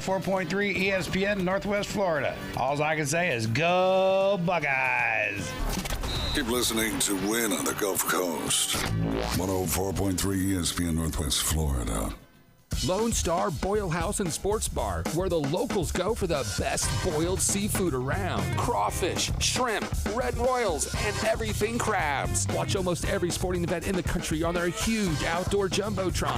104.3 ESPN Northwest Florida. All I can say is go Buckeyes. Keep listening to Win on the Gulf Coast. 104.3 ESPN Northwest Florida. Lone Star Boil House and Sports Bar, where the locals go for the best boiled seafood around. Crawfish, shrimp, red royals, and everything crabs. Watch almost every sporting event in the country on their huge outdoor jumbotron.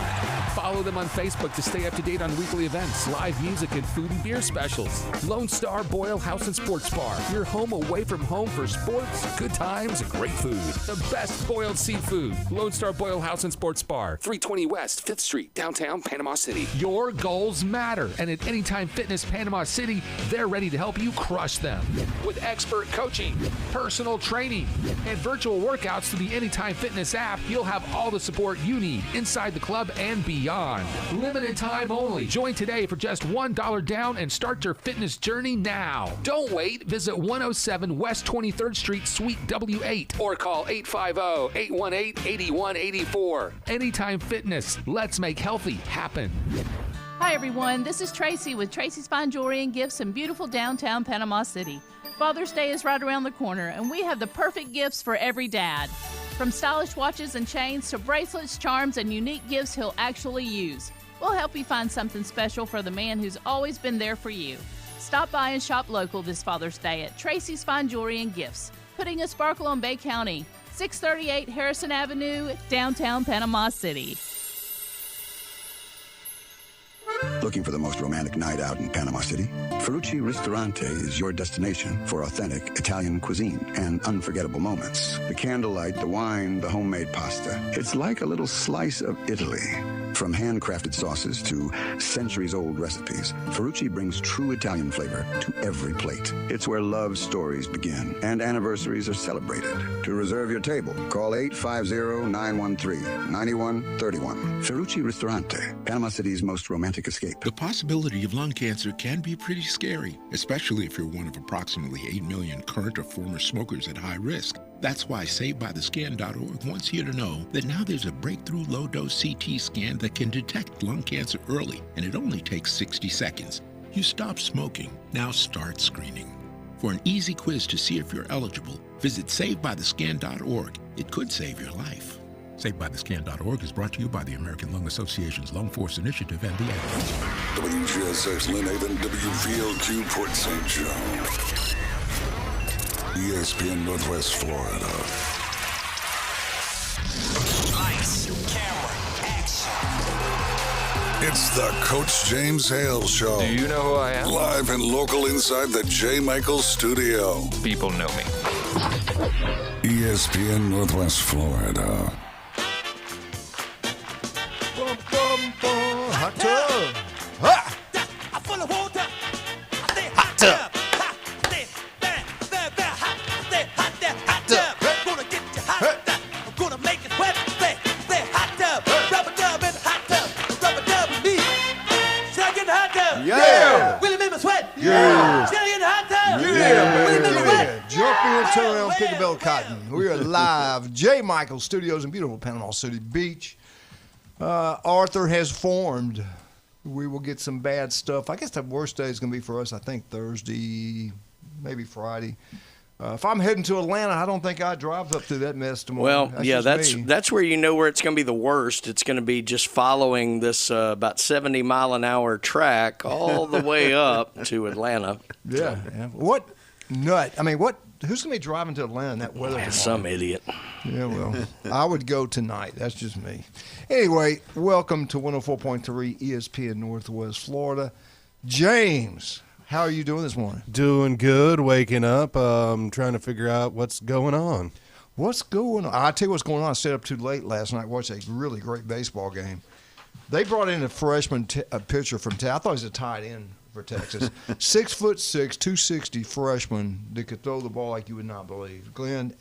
Follow them on Facebook to stay up to date on weekly events, live music, and food and beer specials. Lone Star Boil House and Sports Bar, your home away from home for sports, good times, and great food. The best boiled seafood. Lone Star Boil House and Sports Bar, 320 West 5th Street, downtown Panama City. Your goals matter, and at Anytime Fitness Panama City, they're ready to help you crush them. With expert coaching, personal training, and virtual workouts through the Anytime Fitness app, you'll have all the support you need inside the club and beyond. Limited time only. Join today for just $1 down and start your fitness journey now. Don't wait. Visit 107 West 23rd Street, Suite W8, or call 850-818-8184. Anytime Fitness. Let's make healthy happen. Hi everyone, this is Tracy with Tracy's Fine Jewelry and Gifts in beautiful downtown Panama City. Father's Day is right around the corner and we have the perfect gifts for every dad. From stylish watches and chains to bracelets, charms, and unique gifts he'll actually use. We'll help you find something special for the man who's always been there for you. Stop by and shop local this Father's Day at Tracy's Fine Jewelry and Gifts, putting a sparkle on Bay County, 638 Harrison Avenue, downtown Panama City. Looking for the most romantic night out in Panama City? Ferrucci Ristorante is your destination for authentic Italian cuisine and unforgettable moments. The candlelight, the wine, the homemade pasta. It's like a little slice of Italy. From handcrafted sauces to centuries-old recipes, Ferrucci brings true Italian flavor to every plate. It's where love stories begin and anniversaries are celebrated. To reserve your table, call 850-913-9131. Ferrucci Ristorante, Panama City's most romantic escape. The possibility of lung cancer can be pretty scary, especially if you're one of approximately 8 million current or former smokers at high risk. That's why SaveByTheScan.org wants you to know that now there's a breakthrough low-dose CT scan that can detect lung cancer early, and it only takes 60 seconds. You stop smoking, now start screening. For an easy quiz to see if you're eligible, visit SaveByTheScan.org. It could save your life. SaveByTheScan.org is brought to you by the American Lung Association's Lung Force Initiative and the Ad. WGSX Lynn Haven, WVLQ Port St. Joe. ESPN Northwest Florida. Lights, camera, action. It's the Coach James Hale Show. Do you know who I am? Live and local inside the J. Michael studio. People know me. ESPN Northwest Florida. Hot tub. Ha! I'm full of water. Hot tub. Gonna get you hot. I'm gonna make it wet. Hot tub. Rubber dub in the hot tub. Rubber dub with me. Should I get in the hot tub? Yeah. Will it make me sweat? Yeah. Should I get in the hot tub? Yeah, Will it make me wet? Jump in, turn around, pick a bell cotton. We are live, J. Michael Studios in beautiful Panama City Beach. Arthur has formed. We will get some bad stuff. I guess the worst day is going to be for us, I think, Thursday, maybe Friday. If I'm heading to Atlanta, I don't think I'd drive up through that mess tomorrow. Well, that's where you know where it's going to be the worst. It's going to be just following this about 70-mile-an-hour track all the way up to Atlanta. Yeah. What nut? I mean, who's going to be driving to Atlanta in that weather tomorrow? Some idiot. Yeah, well, I would go tonight. That's just me. Anyway, welcome to 104.3 ESPN Northwest Florida. James, how are you doing this morning? Doing good, waking up, trying to figure out what's going on. What's going on? I'll tell you what's going on. I stayed up too late last night, watched a really great baseball game. They brought in a freshman pitcher from Texas. I thought he was a tight end for Texas. 6'6", 260 freshman that could throw the ball like you would not believe. Glenn,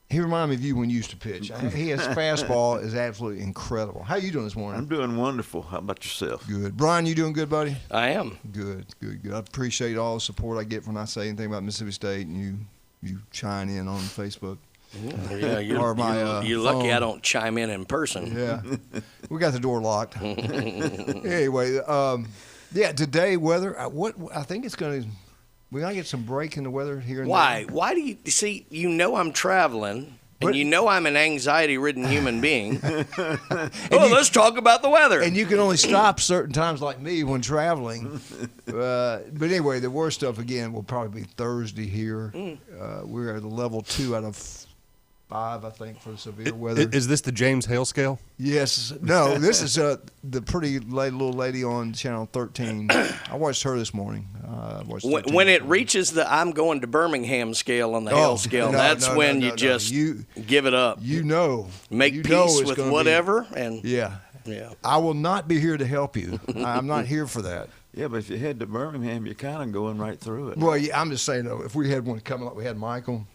he reminded me of you when you used to pitch. His fastball is absolutely incredible. How are you doing this morning? I'm doing wonderful. How about yourself? Good. Brian, you doing good, buddy? I am. Good. I appreciate all the support I get when I say anything about Mississippi State and you chime in on Facebook. Yeah, you're lucky I don't chime in person. Yeah. We got the door locked. Anyway, Yeah, today weather. I think it's going to. We're going to get some break in the weather here. And Why? there. Why do you see? You know I'm traveling. And you know I'm an anxiety-ridden human being. Let's talk about the weather. And you can only stop certain times like me when traveling. But anyway, the worst stuff, again, will probably be Thursday here. We're at a level 2 out of 5, I think, for severe weather. Is this the James Hale scale? Yes. No, this is the pretty little lady on Channel 13. I watched her this morning. When it reaches the I'm going to Birmingham scale on the Hale scale, that's when you just give it up. Make peace with whatever. Yeah. I will not be here to help you. I'm not here for that. Yeah, but if you head to Birmingham, you're kind of going right through it. Well, yeah, I'm just saying, though, if we had one coming like we had Michael,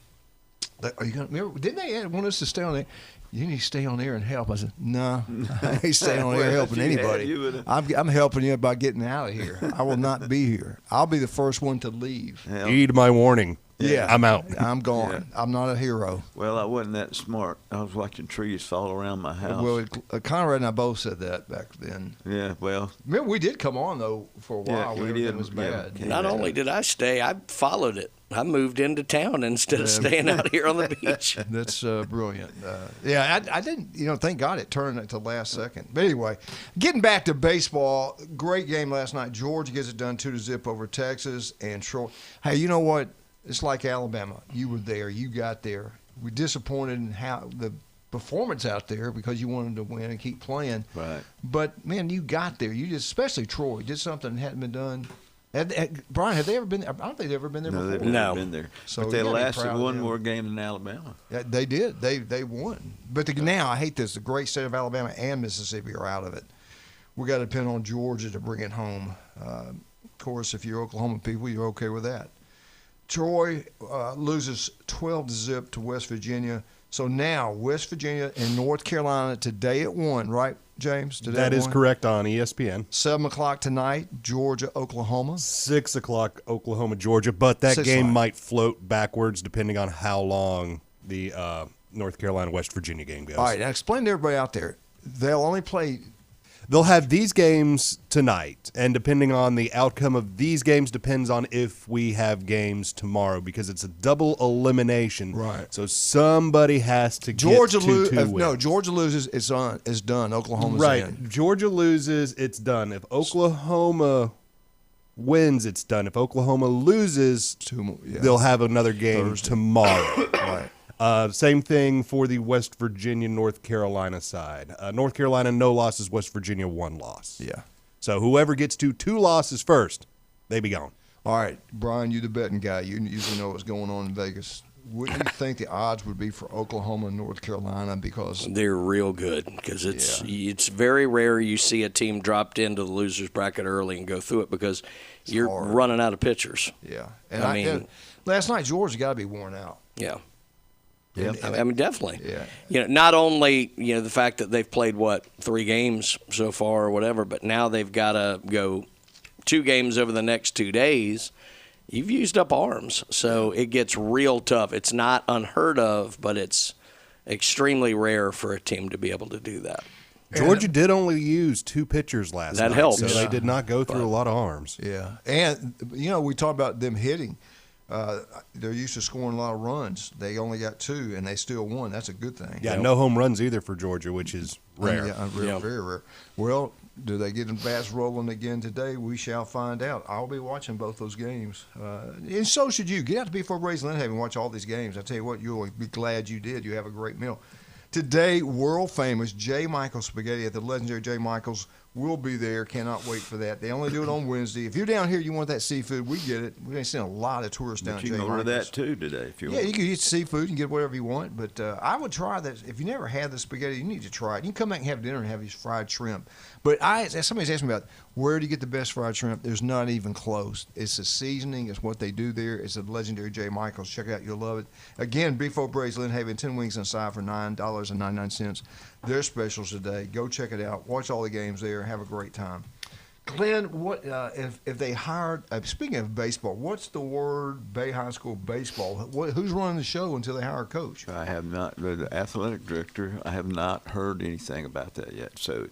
are you gonna remember? Didn't they want us to stay on there? You need to stay on there and help. I said, no, I ain't staying on there helping anybody. I'm helping you by getting out of here. I will not be here. I'll be the first one to leave. Heed my warning. Yeah, I'm out. I'm gone. Yeah. I'm not a hero. Well, I wasn't that smart. I was watching trees fall around my house. Well, Conrad and I both said that back then. Yeah, well. Remember, we did come on, though, for a while when everything was bad. Yeah, Not only did I stay, I followed it. I moved into town instead of staying out here on the beach. That's brilliant. I didn't, thank God it turned at the last second. But anyway, getting back to baseball, great game last night. Georgia gets it done 2-0 over Texas. And Troy, hey, you know what? It's like Alabama. You were there. You got there. We're disappointed in how the performance out there because you wanted to win and keep playing. Right. But, man, you got there. You just, especially Troy, did something that hadn't been done. Brian, have they ever been there? I don't think they've ever been there before. They've never been there. So but they lasted one more game than Alabama. Yeah, they did. They won. But now, I hate this, the great state of Alabama and Mississippi are out of it. We got to depend on Georgia to bring it home. Of course, if you're Oklahoma people, you're okay with that. Troy loses 12-0 to West Virginia. So now West Virginia and North Carolina today at 1, right, James? Today that is correct on ESPN. 7 o'clock tonight, Georgia, Oklahoma. 6 o'clock, Oklahoma, Georgia. But that game might float backwards depending on how long the North Carolina, West Virginia game goes. All right, now explain to everybody out there. They'll only play. They'll have these games tonight, and depending on the outcome of these games depends on if we have games tomorrow because it's a double elimination. Right. So somebody has to Georgia get to two wins. No, Georgia loses, it's done. Oklahoma's right. in. Georgia loses, it's done. If Oklahoma wins, it's done. If Oklahoma loses, they'll have another game tomorrow. Right. Same thing for the West Virginia, North Carolina side. North Carolina, no losses. West Virginia, 1 loss. Yeah. So whoever gets to 2 losses first, they be gone. All right, Brian, you the betting guy. You usually know what's going on in Vegas. Wouldn't you think the odds would be for Oklahoma and North Carolina because they're real good? Because it's very rare you see a team dropped into the losers bracket early and go through it because you're running out of pitchers. Yeah, and I mean, last night Georgia got to be worn out. Yeah. Yeah, I mean, definitely. Yeah. Not only the fact that they've played 3 games so far or whatever, but now they've got to go 2 games over the next 2 days. You've used up arms, so it gets real tough. It's not unheard of, but it's extremely rare for a team to be able to do that. Georgia did only use 2 pitchers last night. That helps. So they did not go through a lot of arms. Yeah, and we talked about them hitting. They're used to scoring a lot of runs. They only got 2, and they still won. That's a good thing. Yeah, no home runs either for Georgia, which is rare. Yeah, very rare. Well, do they get them bats rolling again today? We shall find out. I'll be watching both those games. And so should you. Get out to Before Brazen Lynn and watch all these games. I tell you what, you'll be glad you did. You have a great meal. Today, world famous J. Michael's Spaghetti at the legendary J. Michael's will be there. Cannot wait for that. They only do it on Wednesday. If you're down here, you want that seafood, we get it. We've seen a lot of tourists down at J. You can Michael's. order that too today if you want. Yeah, you can eat seafood and get whatever you want. But I would try that. If you never had the spaghetti, you need to try it. You can come back and have dinner and have these fried shrimp. But somebody's asked me about where do you get the best fried shrimp. There's not even close. It's the seasoning. It's what they do there. It's the legendary J. Michael's. Check it out. You'll love it. Again, Beef O'Brady's Lynn Haven, 10 wings inside for $9.99. Their specials today. Go check it out. Watch all the games there. Have a great time. Glenn, what if they hired? Speaking of baseball, what's the word? Bay High School baseball. Who's running the show until they hire a coach? I have not. The athletic director. I have not heard anything about that yet. So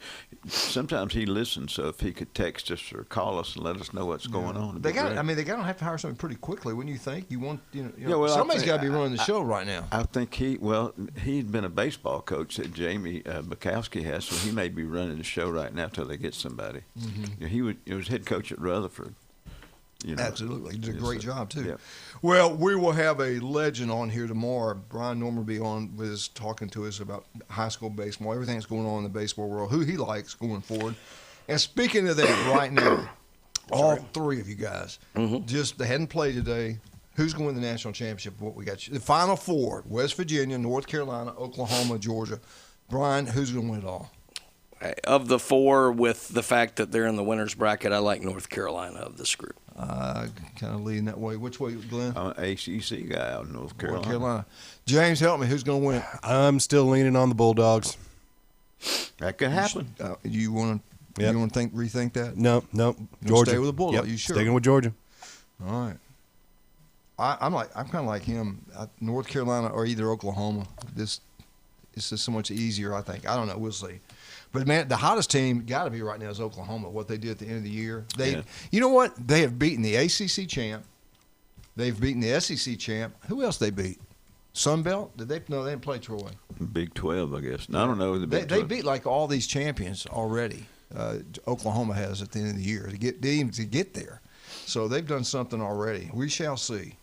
sometimes he listens. So if he could text us or call us and let us know what's going on, They got. I mean, they got to have to hire something pretty quickly. Wouldn't you think? Somebody's got to be running the show right now. I think he's been a baseball coach that Jamie Bukowski has, so he may be running the show right now till they get somebody. Mm-hmm. He was head coach at Rutherford. Absolutely, he did a great job too. Yeah. Well, we will have a legend on here tomorrow. Brian Norman will be on with us talking to us about high school baseball, everything that's going on in the baseball world, who he likes going forward. And speaking of that, right now, all three of you guys they hadn't played today. Who's going to win the national championship? What we got? The Final Four: West Virginia, North Carolina, Oklahoma, Georgia. Brian, who's going to win it all? Of the four, with the fact that they're in the winner's bracket, I like North Carolina of this group. Kind of leading that way. Which way, Glenn? I'm an ACC guy out in North Carolina. James, help me. Who's going to win? I'm still leaning on the Bulldogs. That could happen. You want to? Yep. You want to rethink that? No. Georgia. Stay with the Bulldogs. Yep. You sure? Sticking with Georgia. All right. I'm kind of like him. North Carolina or either Oklahoma. It's just so much easier. I think. I don't know. We'll see. But man, the hottest team got to be right now is Oklahoma. What they did at the end of the year, you know what? They have beaten the ACC champ. They've beaten the SEC champ. Who else they beat? Sun Belt? Did they? No, they didn't play Troy. Big 12, I guess. No, I don't know. They beat like all these champions already. Oklahoma has at the end of the year to get there. So they've done something already. We shall see.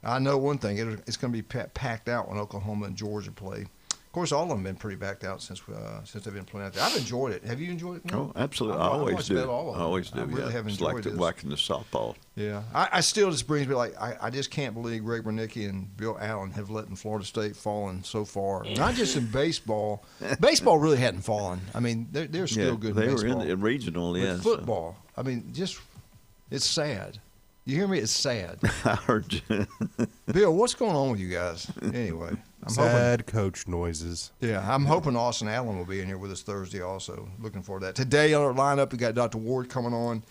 I know one thing: it's going to be packed out when Oklahoma and Georgia play. Of course, all of them have been pretty backed out since they've been playing out there. I've enjoyed it. Have you enjoyed it? Oh, absolutely. I always do. I always do. I really have enjoyed it's this. like watching the softball. Yeah. I still just brings me I just can't believe Greg Bernicki and Bill Allen have let Florida State fallen so far. Not just in baseball. Baseball really hadn't fallen. I mean, they're still good in baseball. They were in the regional, yeah. Football. I mean, it's sad. You hear me? It's sad. I heard you. Bill, what's going on with you guys? Anyway. Sad coach noises. Yeah, I'm hoping Austin Allen will be in here with us Thursday also. Looking forward to that. Today on our lineup, we got Dr. Ward coming on,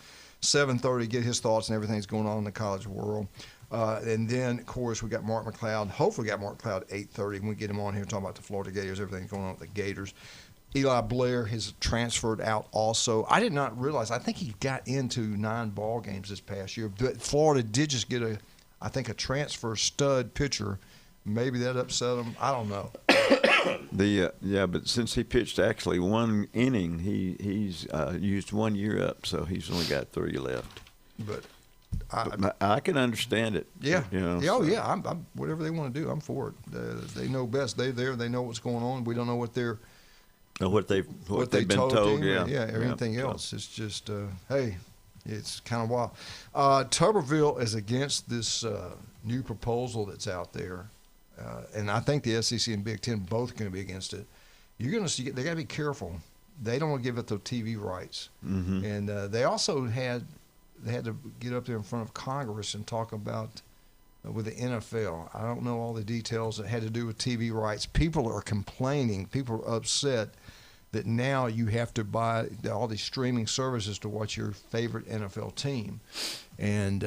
7:30, get his thoughts and everything that's going on in the college world. And then, of course, we got Mark McLeod. Hopefully we got Mark McLeod at 8:30 when we get him on here talking about the Florida Gators, everything going on with the Gators. Eli Blair has transferred out also. I did not realize. I think he got into 9 ball games this past year. But Florida did just get a transfer stud pitcher. Maybe that upset him. I don't know. But since he pitched actually one inning, he's used 1 year up, so he's only got 3 left. But I can understand it. Yeah. Yeah. I'm whatever they want to do, I'm for it. They know best. They're there. They know what's going on. We don't know what they've been told. Yeah. Everything else. It's just hey, it's kind of wild. Tuberville is against this new proposal that's out there. And I think the SEC and Big Ten both are going to be against it. You're going to see they got to be careful. They don't want to give up the TV rights, and they also had to get up there in front of Congress and talk about with the NFL. I don't know all the details that had to do with TV rights. People are complaining. People are upset that now you have to buy all these streaming services to watch your favorite NFL team, and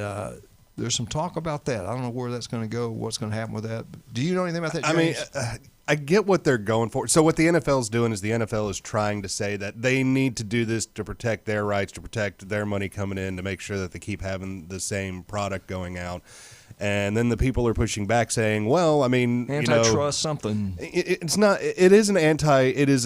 there's some talk about that. I don't know where that's going to go, what's going to happen with that. Do you know anything about that, James? I mean, I get what they're going for. So what the NFL is doing is the NFL is trying to say that they need to do this to protect their rights, to protect their money coming in, to make sure that they keep having the same product going out. And then the people are pushing back saying, well, I mean, antitrust something. It's not. It is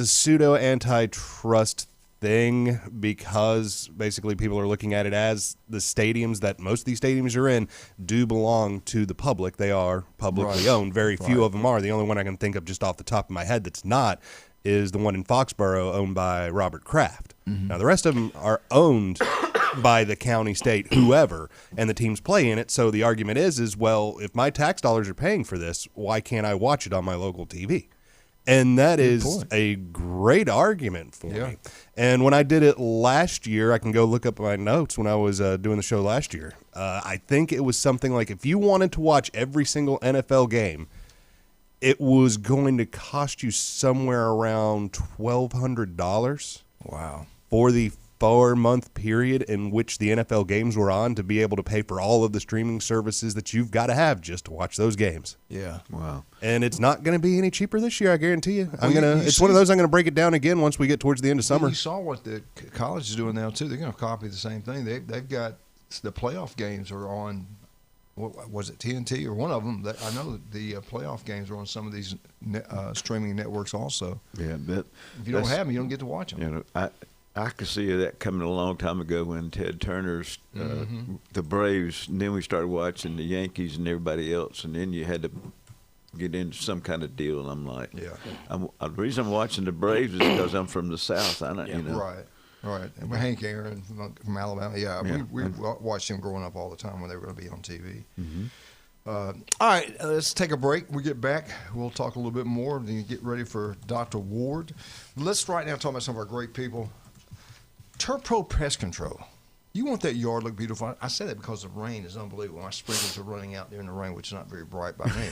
a pseudo antitrust thing because basically people are looking at it as the stadiums that most of these stadiums are in do belong to the public. They are publicly owned. Very few of them are. The only one I can think of just off the top of my head that's not is the one in Foxborough owned by Robert Kraft. Now, the rest of them are owned by the county, state, whoever, and the teams play in it. So the argument is, well, if my tax dollars are paying for this, why can't I watch it on my local TV? And that is a great argument for me. And when I did it last year, I can go look up my notes when I was doing the show last year. I think it was something like if you wanted to watch every single NFL game, it was going to cost you somewhere around $1,200. Wow. For the 4-month period in which the NFL games were on to be able to pay for all of the streaming services that you've got to have just to watch those games. Yeah. Wow. And it's not going to be any cheaper this year, I guarantee you. Well, It's one of those I'm going to break it down again once we get towards the end of summer. You saw what the college is doing now too. They're going to copy the same thing. They've got the playoff games are on. What was it, TNT or one of them? I know the playoff games are on some of these streaming networks also. Yeah, but if you don't have them, you don't get to watch them. You know, I could see that coming a long time ago when Ted Turner's the Braves, and then we started watching the Yankees and everybody else, and then you had to get into some kind of deal. And I'm like, the reason I'm watching the Braves is because I'm from the South. I don't, you know. Right. And Hank Aaron from Alabama. We watched him growing up all the time when they were going to be on TV. All right, let's take a break. When we get back, we'll talk a little bit more and then get ready for Dr. Ward. Let's right now talk about some of our great people. Turf Pro Pest Control. You want that yard to look beautiful. I say that because the rain is unbelievable. My sprinklers are running out during the rain, which is not very bright by me.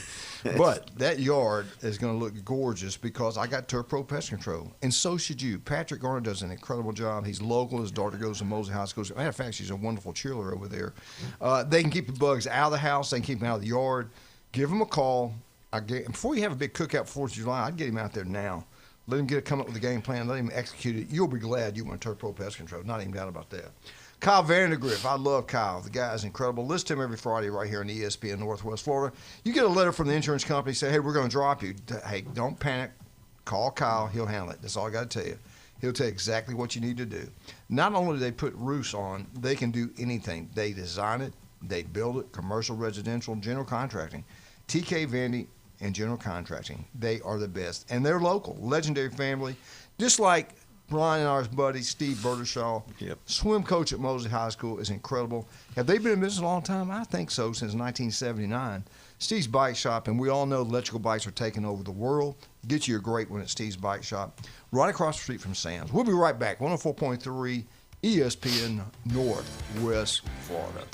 But that yard is going to look gorgeous because I got Turf Pro Pest Control, and so should you. Patrick Garner does an incredible job. He's local. His daughter goes to Mosley High School. As a matter of fact, she's a wonderful cheerleader over there. They can keep the bugs out of the house. They can keep them out of the yard. Give them a call. Before you have a big cookout for 4th of July, I'd get him out there now. Let him come up with a game plan. Let him execute it. You'll be glad you went Turf Pro Pest Control. Not even doubt about that. Kyle Vandergriff, I love Kyle. The guy is incredible. Listen to him every Friday right here on ESPN Northwest Florida. You get a letter from the insurance company, say, hey, we're going to drop you. Hey, don't panic. Call Kyle. He'll handle it. That's all I got to tell you. He'll tell you exactly what you need to do. Not only do they put roofs on, they can do anything. They design it. They build it. Commercial, residential, general contracting. TK Vandy and general contracting. They are the best. And they're local. Legendary family. Just like Brian and our buddy, Steve Bertershaw, swim coach at Mosley High School, is incredible. Have they been in business a long time? I think so, since 1979. Steve's Bike Shop, and we all know electrical bikes are taking over the world. Get you a great one at Steve's Bike Shop, right across the street from Sam's. We'll be right back. 104.3 ESPN Northwest Florida.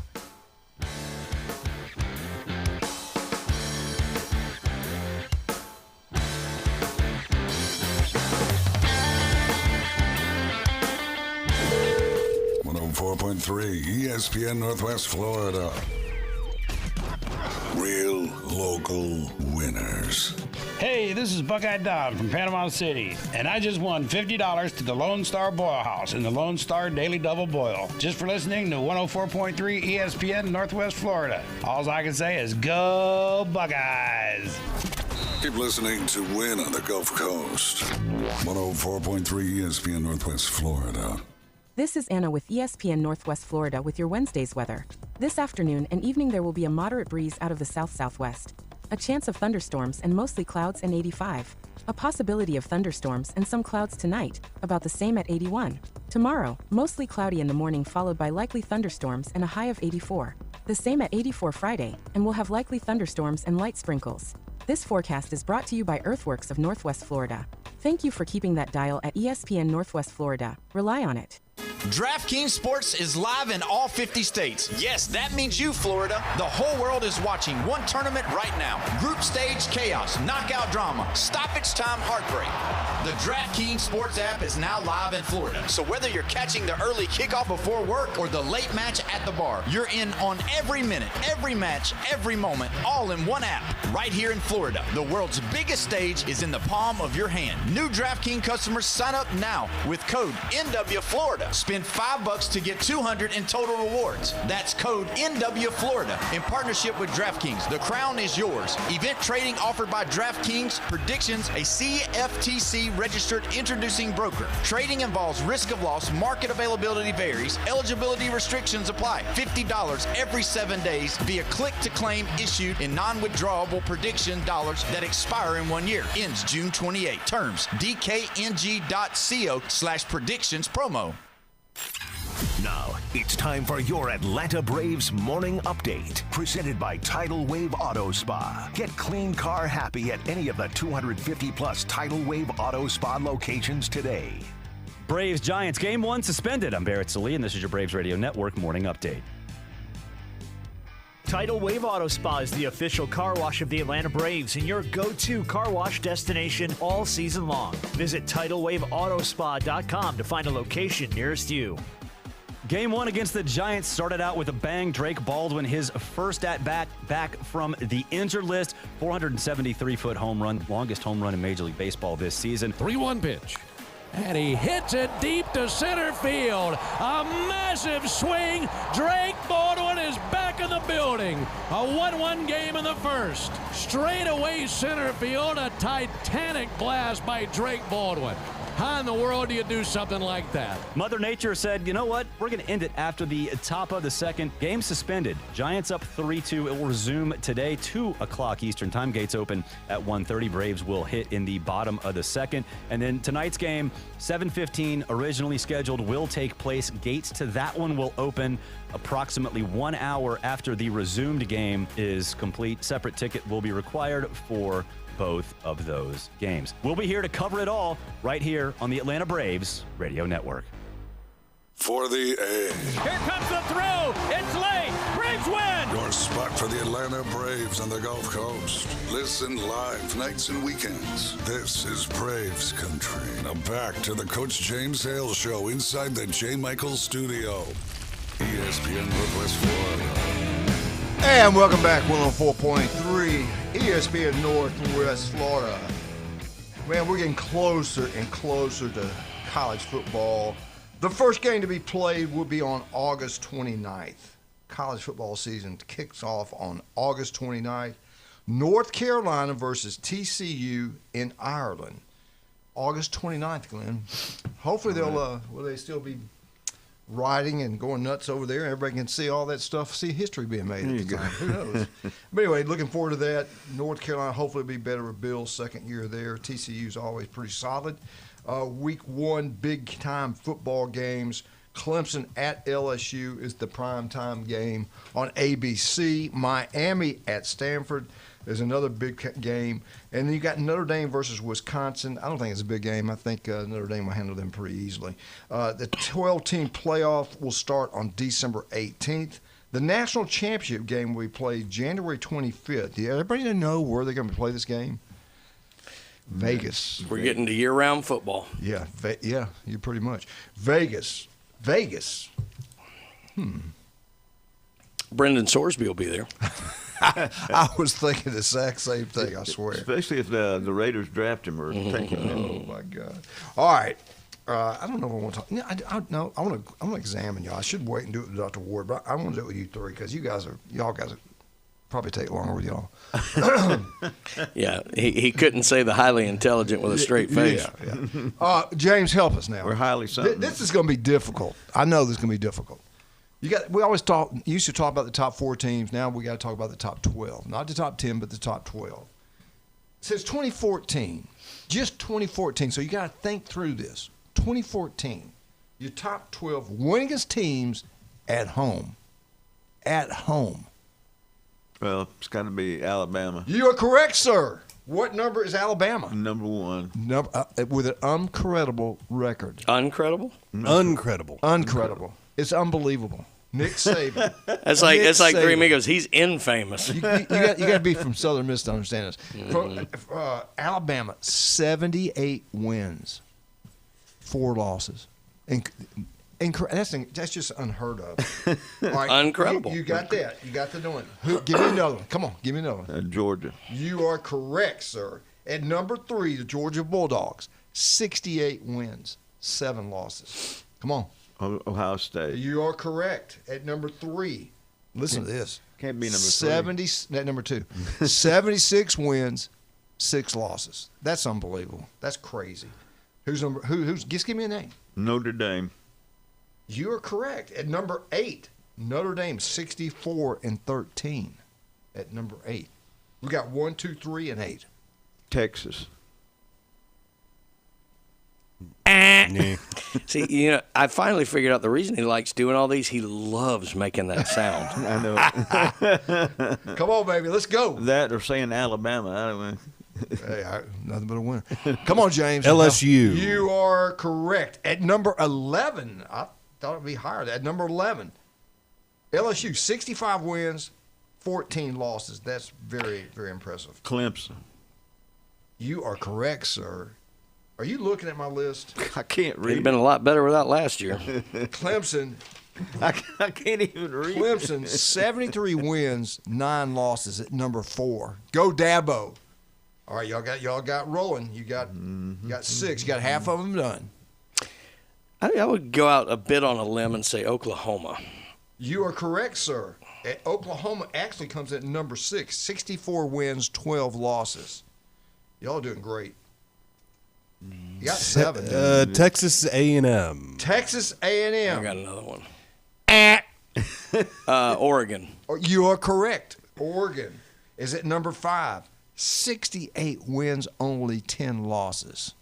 ESPN Northwest Florida. Real local winners. Hey, this is Buckeye Don from Panama City, and I just won $50 to the Lone Star Boil House in the Lone Star Daily Double Boil, just for listening to 104.3 ESPN Northwest Florida. All I can say is go Buckeyes! Keep listening to Win on the Gulf Coast. 104.3 ESPN Northwest Florida. This is Anna with ESPN Northwest Florida with your Wednesday's weather. This afternoon and evening there will be a moderate breeze out of the south-southwest. A chance of thunderstorms and mostly clouds and 85. A possibility of thunderstorms and some clouds tonight, about the same at 81. Tomorrow, mostly cloudy in the morning followed by likely thunderstorms and a high of 84. The same at 84 Friday, and we'll have likely thunderstorms and light sprinkles. This forecast is brought to you by Earthworks of Northwest Florida. Thank you for keeping that dial at ESPN Northwest Florida. Rely on it. DraftKings Sports is live in all 50 states. Yes, that means you, Florida. The whole world is watching one tournament right now. Group stage chaos, knockout drama, stoppage time heartbreak. The DraftKings Sports app is now live in Florida. So whether you're catching the early kickoff before work or the late match at the bar, you're in on every minute, every match, every moment, all in one app. Right here in Florida, the world's biggest stage is in the palm of your hand. New DraftKings customers sign up now with code NWFlorida. Spend $5 to get $200 in total rewards. That's code NWFlorida in partnership with DraftKings. The crown is yours. Event trading offered by DraftKings Predictions, a CFTC registered introducing broker. Trading involves risk of loss. Market availability varies. Eligibility restrictions apply. $50 every 7 days via click to claim issued in non-withdrawable prediction dollars that expire in 1 year. Ends June 28. Terms dkng.co/predictions promo. Now, it's time for your Atlanta Braves Morning Update, presented by Tidal Wave Auto Spa. Get clean car happy at any of the 250-plus Tidal Wave Auto Spa locations today. Braves-Giants Game 1 suspended. I'm Barrett Salee, and this is your Braves Radio Network Morning Update. Tidal Wave Auto Spa is the official car wash of the Atlanta Braves and your go-to car wash destination all season long. Visit TidalWaveAutoSpa.com to find a location nearest you. Game 1 against the Giants started out with a bang. Drake Baldwin, his first at-bat back from the injured list. 473-foot home run, longest home run in Major League Baseball this season. 3-1 pitch. And he hits it deep to center field. A massive swing. Drake Baldwin is back in the building. A 1-1 game in the first. Straight away center field. A titanic blast by Drake Baldwin. How in the world do you do something like that? Mother Nature said, you know what? We're going to end it after the top of the second. Game suspended. Giants up 3-2. It will resume today, 2 o'clock Eastern time. Gates open at 1:30. Braves will hit in the bottom of the second. And then tonight's game, 7:15, originally scheduled, will take place. Gates to that one will open approximately 1 hour after the resumed game is complete. Separate ticket will be required for both of those games. We'll be here to cover it all right here on the Atlanta Braves Radio Network. For the A. Here comes the throw. It's late. Braves win. Your spot for the Atlanta Braves on the Gulf Coast. Listen live nights and weekends. This is Braves Country. Now back to the Coach James Hale Show inside the J. Michaels Studio. ESPN Northwest Florida. And welcome back, 104.3 ESPN Northwest Florida. Man, we're getting closer and closer to college football. The first game to be played will be on August 29th. College football season kicks off on August 29th. North Carolina versus TCU in Ireland. August 29th, Glenn. Hopefully they'll will they still be riding and going nuts over there. Everybody can see all that stuff, see history being made at the time. Who knows? But anyway, looking forward to that. North Carolina hopefully will be better with Bill's second year there. TCU's always pretty solid. Week 1, big-time football games. Clemson at LSU is the primetime game on ABC. Miami at Stanford is another big game. And then you got Notre Dame versus Wisconsin. I don't think it's a big game. I think Notre Dame will handle them pretty easily. The 12-team playoff will start on December 18th. The national championship game will be played January 25th. Do everybody know where they're going to play this game? Vegas. We're getting to year-round football. Yeah, yeah, you pretty much. Vegas. Brendan Sorsby will be there. I was thinking the exact same thing, I swear. Especially if the Raiders draft him or take him. Oh, my God. All right. I don't know if I want to talk. No, I want to examine y'all. I should wait and do it with Dr. Ward, but I want to do it with you three because y'all guys are probably take longer with y'all. Yeah, he couldn't say the highly intelligent with a straight face. Yeah. James, help us now. We're highly something. This is going to be difficult. I know this is going to be difficult. We always used to talk about the top 4 teams. Now we got to talk about the top 12. Not the top 10, but the top 12. Since 2014, just 2014, so you got to think through this. 2014, your top 12 winningest teams at home. At home. Well, it's got to be Alabama. You are correct, sir. What number is Alabama? Number 1. With an uncredible record. Uncredible? Uncredible. It's unbelievable. Nick Saban. It's like Three Amigos. He's infamous. You got to be from Southern Miss to understand this. Mm-hmm. Alabama, 78 wins, 4 losses. That's just unheard of. Right, Uncredible. You got that. You got the doing. Give me another one. Come on, give me another one. Georgia. You are correct, sir. At number 3, the Georgia Bulldogs, 68 wins, 7 losses. Come on. Ohio State. You are correct. At number 3, listen to this. Can't be number 3. At number 2, 76 wins, 6 losses. That's unbelievable. That's crazy. Who's? Just give me a name. Notre Dame. You are correct. At number 8, Notre Dame, 64-13. At number 8, we got 1, 2, 3, and 8. Texas. See, I finally figured out the reason he likes doing all these. He loves making that sound. I know. Come on, baby, let's go. That or saying Alabama. I don't know. Hey, nothing but a winner. Come on, James. LSU. You are correct. At number 11, I thought it would be higher. At number 11, LSU, 65 wins, 14 losses. That's very, very impressive. Clemson. You are correct, sir. Are you looking at my list? I can't read. It'd have been a lot better without last year. Clemson. I can't even read. Clemson, 73 wins, 9 losses at number 4. Go Dabo. All right, y'all got rolling. You got 6. You got half of them done. I would go out a bit on a limb and say Oklahoma. You are correct, sir. Oklahoma actually comes at number 6, 64 wins, 12 losses. Y'all doing great. You got 7. Texas A&M. Texas A&M. I got another one. Oregon. You are correct. Oregon is at number 5, 68 wins, only 10 losses.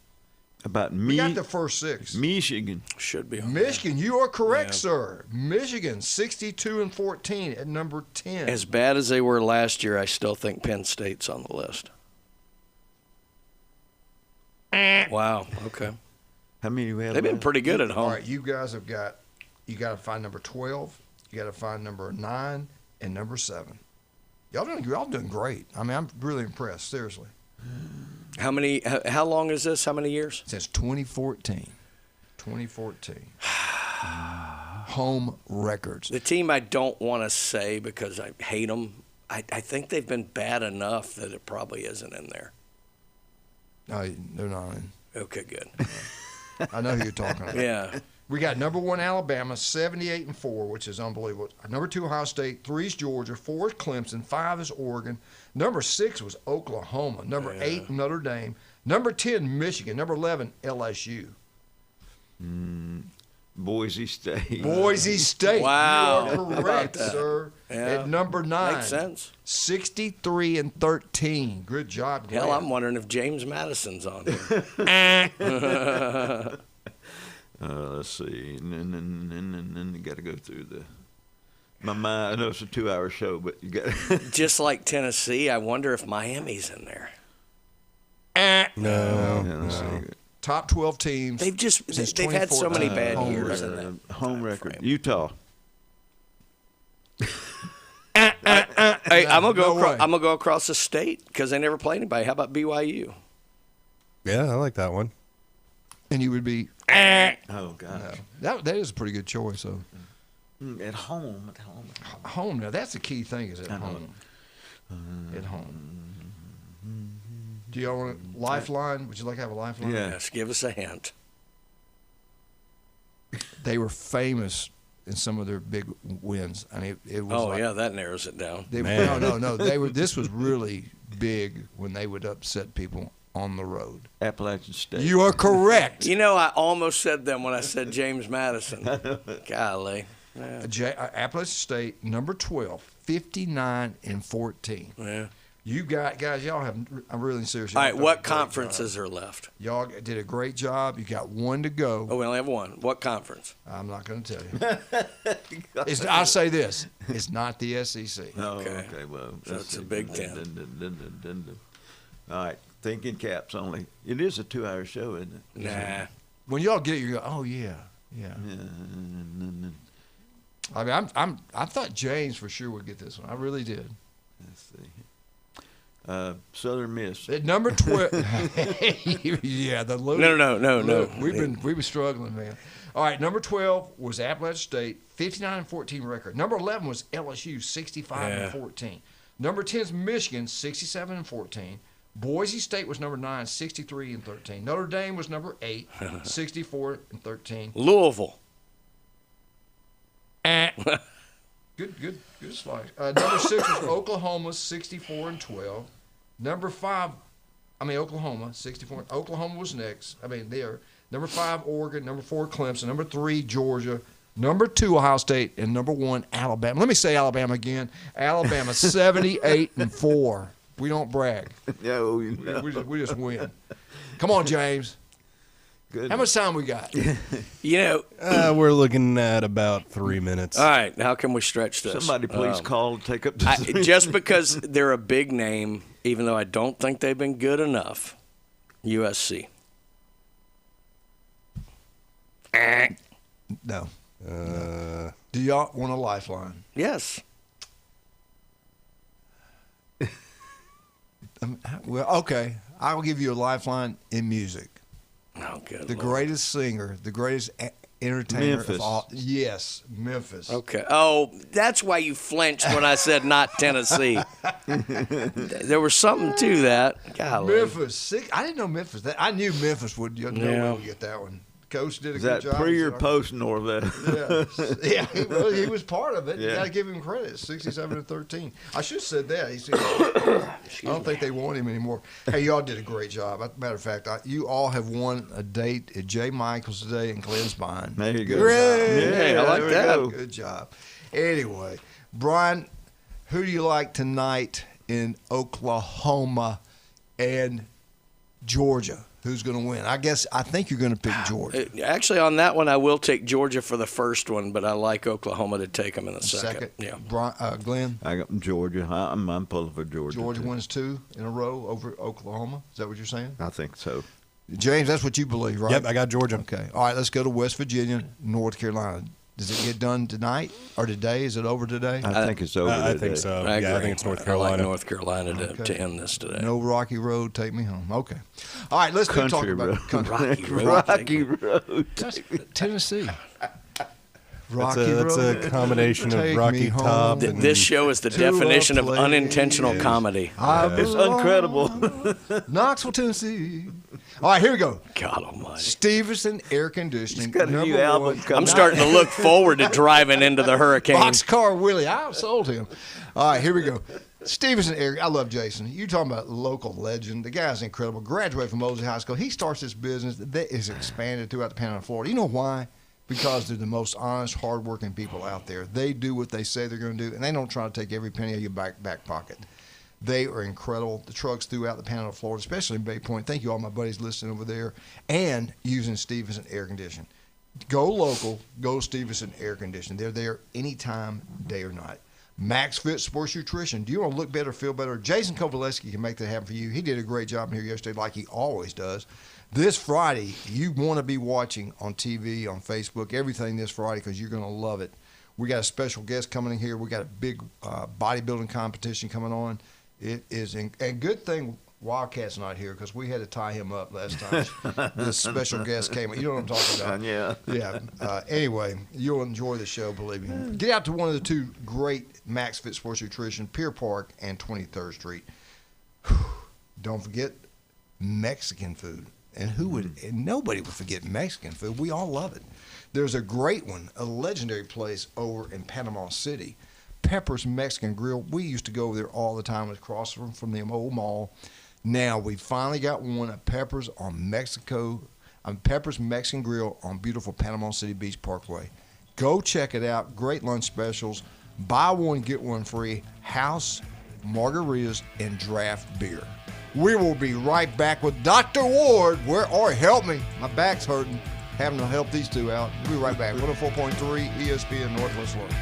About We got the first 6. Michigan. Should be on Michigan, you are correct, Yeah. sir. Michigan, 62-14 at number 10. As bad as they were last year, I still think Penn State's on the list. Wow. Okay. How many we have? They've been left? pretty good at home. All right, you guys have got. You got to find number 12. You got to find number 9 and number 7. Y'all doing great. I mean, I'm really impressed. Seriously. How long is this? How many years? Since 2014. Home records. The team I don't want to say because I hate them. I think they've been bad enough that it probably isn't in there. No, they're not in. Okay, good. I know who you're talking about. Yeah. We got number 1 Alabama, 78-4, which is unbelievable. Number 2 Ohio State, 3 is Georgia, 4 is Clemson, 5 is Oregon. Number 6 was Oklahoma. Number 8 Notre Dame. Number 10 Michigan. Number 11 LSU. Boise State. Boise State. Wow. You are How about correct, that? sir. Yeah. At number 9. Makes sense. 63-13. Good job, Grant. Hell, I'm wondering if James Madison's on here. Let's see. And then you got to go through my mind. I know it's a 2-hour show, but you got Just like Tennessee, I wonder if Miami's in there. No. Top 12 teams. They've had so many bad years in that. Home record. Utah. Hey, I'm gonna go. No way. I'm gonna go across the state because they never play anybody. How about BYU? Yeah, I like that one. And you would be. Oh, gosh. That is a pretty good choice, though. At home. Home. Now, that's the key thing is at I know. home. At home. Do y'all want a lifeline? Would you like to have a lifeline? Yes, give us a hint. They were famous in some of their big wins. I mean, it was. Oh like, yeah, that narrows it down. No. They were. This was really big when they would upset people on the road. Appalachian State. You are correct. You know, I almost said them when I said James Madison. Golly. Yeah. Appalachian State, number 12, 59-14. Yeah. You guys, y'all have. I'm really serious. All right, what conferences are left? Y'all did a great job. You got 1 to go. Oh, we only have 1. What conference? I'm not going to tell you. I'll say this: it's not the SEC. Oh, okay. Well, So it's a Big Ten. All right. Thinking caps only. It is a 2-hour show, isn't it? Nah. When y'all get it, you go, oh yeah. I mean, I thought James for sure would get this one. I really did. Let's see. Southern Miss. At number 12. Yeah, the low. No. We've been struggling, man. All right, number 12 was Appalachian State, 59-14 record. Number 11 was LSU, 65-14. Number 10 is Michigan, 67-14. Boise State was number 9, 63-13. Notre Dame was number 8, 64-13. Louisville. Good slice. Number 6 was Oklahoma, 64-12. Number 5, Oklahoma, 64. Oklahoma was next. There. Number 5, Oregon. Number 4, Clemson. Number 3, Georgia. Number 2, Ohio State. And number 1, Alabama. Let me say Alabama again. Alabama, 78-4. We don't brag. No, we just win. Come on, James. Good. How much time we got? We're looking at about 3 minutes. All right, how can we stretch this? Somebody please call and take up the just because they're a big name, even though I don't think they've been good enough. USC. No. Do y'all want a lifeline? Yes. Well, okay. I will give you a lifeline in music. Oh, good. The greatest singer, the greatest entertainer Memphis. of all. Yes, Memphis. Okay. Oh, that's why you flinched when I said not Tennessee. There was something to that. Golly. Memphis. I didn't know Memphis. I knew Memphis would. No way would get that one. Coach did a Is good that job. pre or post Norvell? Yeah, he was part of it. You Yeah. got to give him credit. 67-13. I should have said that. I don't think they want him anymore. Hey, y'all did a great job. Matter of fact, you all have won a date at J. Michael's today in Glenspine. There you go. Hooray! Yeah, I like that. Good job. Anyway, Brian, who do you like tonight in Oklahoma and Georgia? Who's going to win? I think you're going to pick Georgia. Actually, on that one, I will take Georgia for the first one, but I like Oklahoma to take them in the second. Yeah. Glenn? I got Georgia. I'm pulling for Georgia. Georgia wins 2 in a row over Oklahoma. Is that what you're saying? I think so. James, that's what you believe, right? Yep, I got Georgia. Okay. All right, let's go to West Virginia, North Carolina. Does it get done tonight or today? Is it over today? I think it's over today. I think so. I I think it's North I Carolina. like North Carolina to end this today. No Rocky Road, take me home. Okay. All right, let's talk Country about road. country. Rocky Road. Tennessee. That's a combination of Take Rocky me home Top. And This show is the to definition a of place. unintentional comedy. It's incredible. Knoxville, Tennessee. All right, here we go. God almighty. Stevenson Air Conditioning. He's got a new number album one. coming I'm starting to look forward to driving into the hurricane. Boxcar Willie. I outsold him. All right, here we go. Stevenson Air. I love Jason. You talking about local legend. The guy's incredible. Graduated from Mosley High School. He starts this business that is expanded throughout the Panhandle of Florida. You know why? Because they're the most honest, hardworking people out there. They do what they say they're going to do, and they don't try to take every penny out of your back pocket. They are incredible. The trucks throughout the Panhandle of Florida, especially in Bay Point. Thank you, all my buddies listening over there, and using Stevenson Air Conditioning. Go local. Go Stevenson Air Conditioning. They're there anytime, day or night. Max Fit Sports Nutrition. Do you want to look better, feel better? Jason Kovaleski can make that happen for you. He did a great job in here yesterday, like he always does. This Friday, you want to be watching on TV, on Facebook, everything this Friday, because you're going to love it. We got a special guest coming in here. We got a big bodybuilding competition coming on. It is, and good thing Wildcat's not here, because we had to tie him up last time this special guest came in. You know what I'm talking about? Yeah. Yeah. Anyway, you'll enjoy the show, believe me. Get out to one of the 2 great Max Fit Sports Nutrition, Pier Park and 23rd Street. Don't forget Mexican food. And and nobody would forget Mexican food. We all love it. There's a great one, a legendary place over in Panama City, Pepper's Mexican Grill. We used to go over there all the time. It was across from the old mall. Now we finally got one at Pepper's Pepper's Mexican Grill on beautiful Panama City Beach Parkway. Go check it out. Great lunch specials. Buy one, get one free. House, margaritas, and draft beer. We will be right back with Dr. Ward. Help me. My back's hurting. Having to help these 2 out. We'll be right back. 104.3 ESPN Northwest Florida.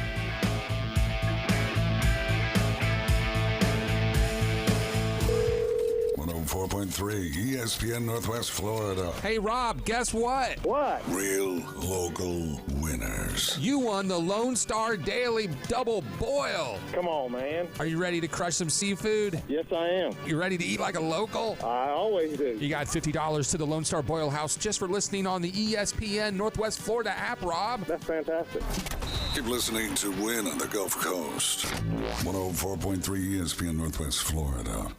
ESPN Northwest Florida. Hey, Rob, guess what? What? Real local winners. You won the Lone Star Daily Double Boil. Come on, man. Are you ready to crush some seafood? Yes, I am. You ready to eat like a local? I always do. You got $50 to the Lone Star Boil House just for listening on the ESPN Northwest Florida app, Rob. That's fantastic. Keep listening to Win on the Gulf Coast. 104.3 ESPN Northwest Florida.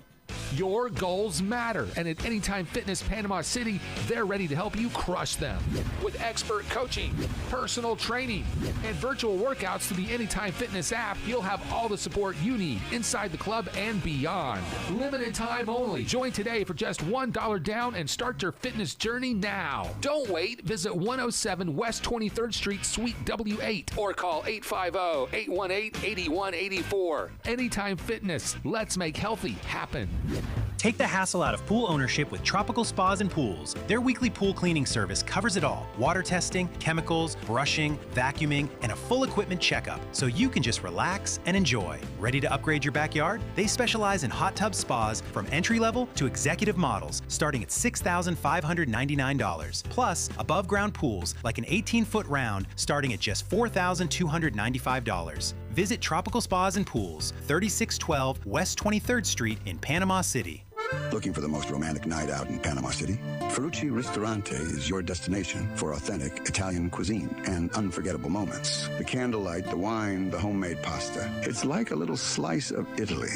Your goals matter, and at Anytime Fitness Panama City, they're ready to help you crush them. With expert coaching, personal training, and virtual workouts through the Anytime Fitness app, you'll have all the support you need inside the club and beyond. Limited time only. Join today for just $1 down and start your fitness journey now. Don't wait. Visit 107 West 23rd Street, Suite W8, or call 850-818-8184. Anytime Fitness. Let's make healthy happen. Take the hassle out of pool ownership with Tropical Spas and Pools. Their weekly pool cleaning service covers it all. Water testing, chemicals, brushing, vacuuming, and a full equipment checkup, so you can just relax and enjoy. Ready to upgrade your backyard? They specialize in hot tub spas from entry-level to executive models, starting at $6,599. Plus, above-ground pools like an 18-foot round starting at just $4,295. Visit Tropical Spas and Pools, 3612 West 23rd Street in Panama City. Looking for the most romantic night out in Panama City? Ferrucci Ristorante is your destination for authentic Italian cuisine and unforgettable moments. The candlelight, the wine, the homemade pasta. It's like a little slice of Italy.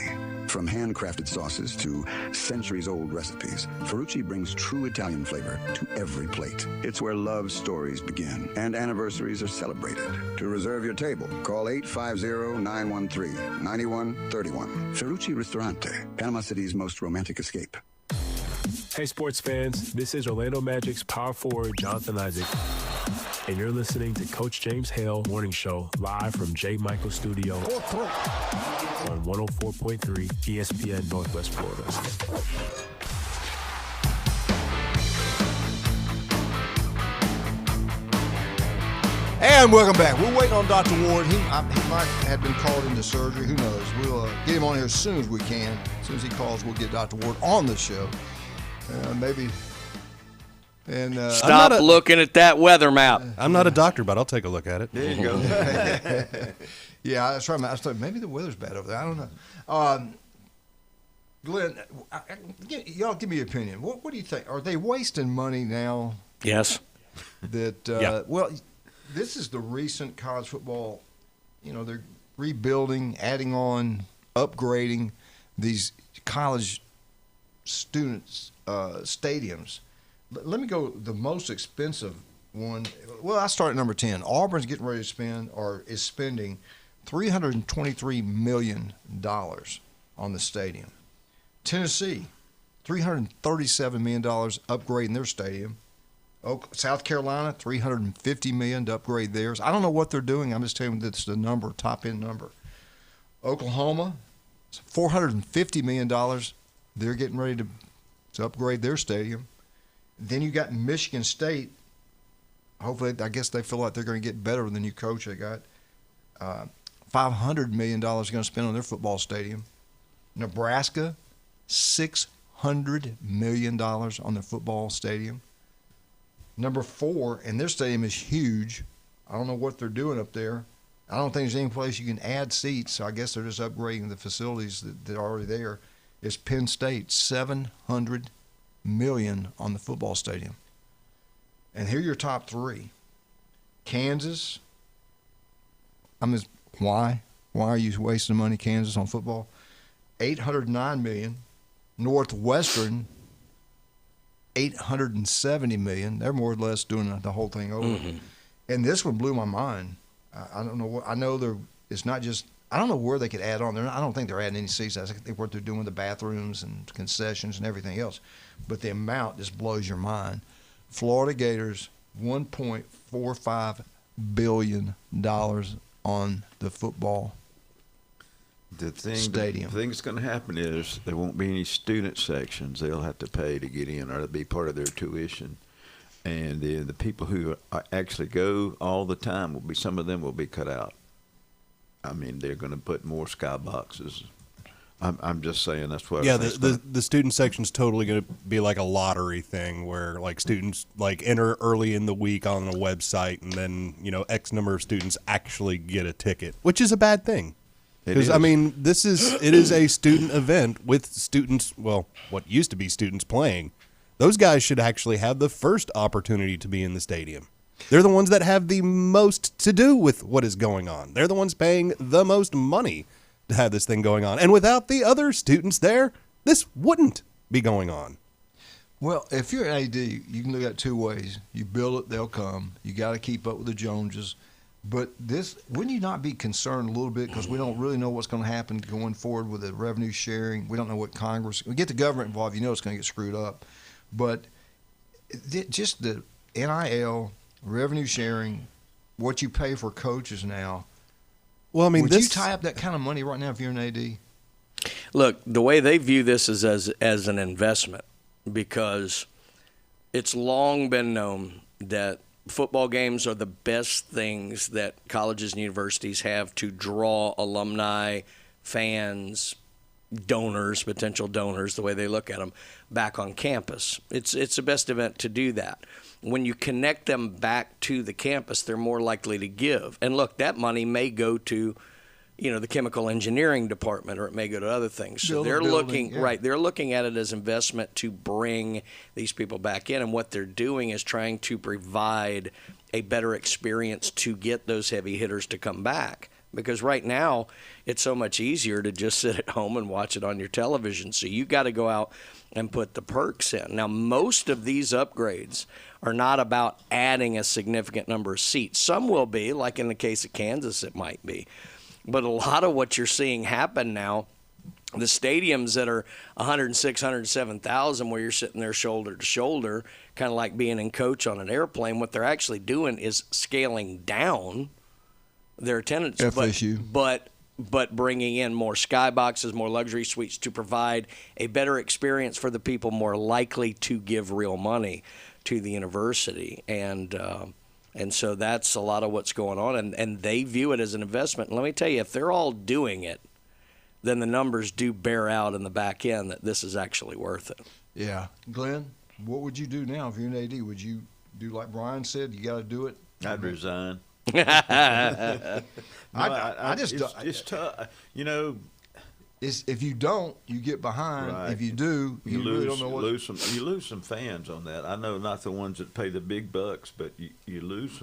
From handcrafted sauces to centuries-old recipes, Ferrucci brings true Italian flavor to every plate. It's where love stories begin and anniversaries are celebrated. To reserve your table, call 850-913-9131. Ferrucci Ristorante, Panama City's most romantic escape. Hey, sports fans, this is Orlando Magic's power forward, Jonathan Isaac, and you're listening to Coach James Hale Morning Show live from J. Michael Studio on 104.3 ESPN Northwest Florida. And welcome back. We're waiting on Dr. Ward. He might have been called into surgery. Who knows? We'll get him on here as soon as we can. As soon as he calls, we'll get Dr. Ward on the show. Maybe. And Stop looking at that weather map. I'm not a doctor, but I'll take a look at it. There you go. Yeah, that's right. I thought maybe the weather's bad over there. I don't know. Glenn, y'all give me your opinion. What do you think? Are they wasting money now? Yes. Well, this is the recent college football. They're rebuilding, adding on, upgrading these college students' stadiums. Let me go the most expensive one. Well, I start at number 10. Auburn's getting ready to is spending $323 million on the stadium. Tennessee, $337 million upgrading their stadium. South Carolina, $350 million to upgrade theirs. I don't know what they're doing. I'm just telling you that's the number, top-end number. Oklahoma, $450 million. They're getting ready to upgrade their stadium. Then you got Michigan State. Hopefully, I guess they feel like they're going to get better with the new coach they got. $500 million going to spend on their football stadium. Nebraska, $600 million on their football stadium. Number 4, and their stadium is huge. I don't know what they're doing up there. I don't think there's any place you can add seats, so I guess they're just upgrading the facilities that are already there. It's Penn State, $700 million on the football stadium. And here are your top 3. Kansas. Why? Why are you wasting money, Kansas, on football? $809 million. Northwestern, $870 million. They're more or less doing the whole thing over. Mm-hmm. And this one blew my mind. I don't know what. I know it's not just. I don't know where they could add on. I don't think they're adding any seats. I think what they're doing with the bathrooms and concessions and everything else. But the amount just blows your mind. Florida Gators, $1.45 billion on the football stadium. The thing that's going to happen is there won't be any student sections. They'll have to pay to get in, or it'll be part of their tuition. And the people who actually go all the time some of them will be cut out. I mean, they're going to put more skyboxes. I'm just saying that's what. Yeah, the student section's totally going to be like a lottery thing where like students like enter early in the week on a website, and then X number of students actually get a ticket, which is a bad thing. Because I mean, it is a student event with students. Well, what used to be students playing. Those guys should actually have the first opportunity to be in the stadium. They're the ones that have the most to do with what is going on. They're the ones paying the most money to have this thing going on. And without the other students there, this wouldn't be going on. Well, if you're an AD, you can look at it 2 ways. You build it, they'll come. You got to keep up with the Joneses. But wouldn't you not be concerned a little bit because we don't really know what's going to happen going forward with the revenue sharing? We don't know what Congress – we get the government involved, it's going to get screwed up. But just the NIL, revenue sharing, what you pay for coaches now. Well, I mean, would you tie up that kind of money right now if you're an AD? Look, the way they view this is as an investment because it's long been known that football games are the best things that colleges and universities have to draw alumni, fans, donors, potential donors, the way they look at them, back on campus. It's the best event to do that. When you connect them back to the campus, they're more likely to give. And look, that money may go to the chemical engineering department, or it may go to other things. So Build a they're building, looking yeah. right. They're looking at it as investment to bring these people back in, and what they're doing is trying to provide a better experience to get those heavy hitters to come back. Because right now, it's so much easier to just sit at home and watch it on your television. So you got to go out and put the perks in. Now, most of these upgrades are not about adding a significant number of seats. Some will be, like in the case of Kansas, it might be. But a lot of what you're seeing happen now, the stadiums that are 106, 107,000, where you're sitting there shoulder to shoulder, kind of like being in coach on an airplane, what they're actually doing is scaling down their attendance, FSU. but bringing in more skyboxes, more luxury suites to provide a better experience for the people more likely to give real money to the university. And so that's a lot of what's going on, and they view it as an investment. And let me tell you, if they're all doing it, then the numbers do bear out in the back end that this is actually worth it. Yeah. Glenn, what would you do now if you're an AD? Would you do like Brian said, you got to do it? I'd resign. I it's tough. If you don't, you get behind. Right. If you do, you really don't know what. You lose some fans on that. I know not the ones that pay the big bucks, but you lose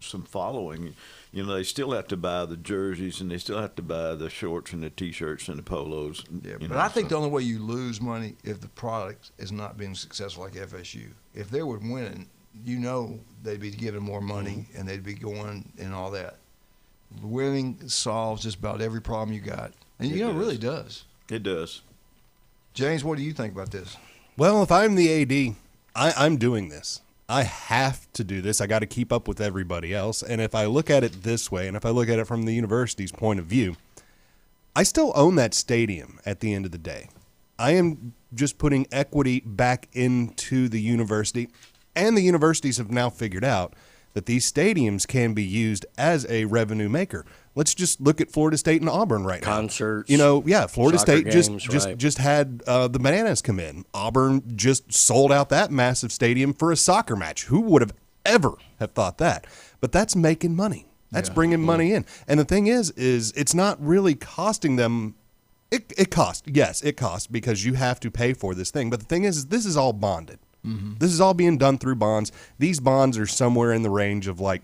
some following. They still have to buy the jerseys, and they still have to buy the shorts and the T-shirts and the polos. Yeah, but I think the only way you lose money if the product is not being successful, like FSU. If they were winning, they'd be giving more money and they'd be going and all that. Winning solves just about every problem you got. And it really does. It does. James, what do you think about this? Well, if I'm the AD, I'm doing this. I have to do this. I got to keep up with everybody else. And if I look at it this way, and if I look at it from the university's point of view, I still own that stadium at the end of the day. I am just putting equity back into the university. And the universities have now figured out that these stadiums can be used as a revenue maker. Let's just look at Florida State and Auburn right now. Concerts. Florida State games, just had the Bananas come in. Auburn just sold out that massive stadium for a soccer match. Who would have ever have thought that? But that's making money. That's bringing money in. And the thing is it's not really costing them. It costs. Yes, it costs because you have to pay for this thing. But the thing is this is all bonded. Mm-hmm. This is all being done through bonds. These bonds are somewhere in the range of like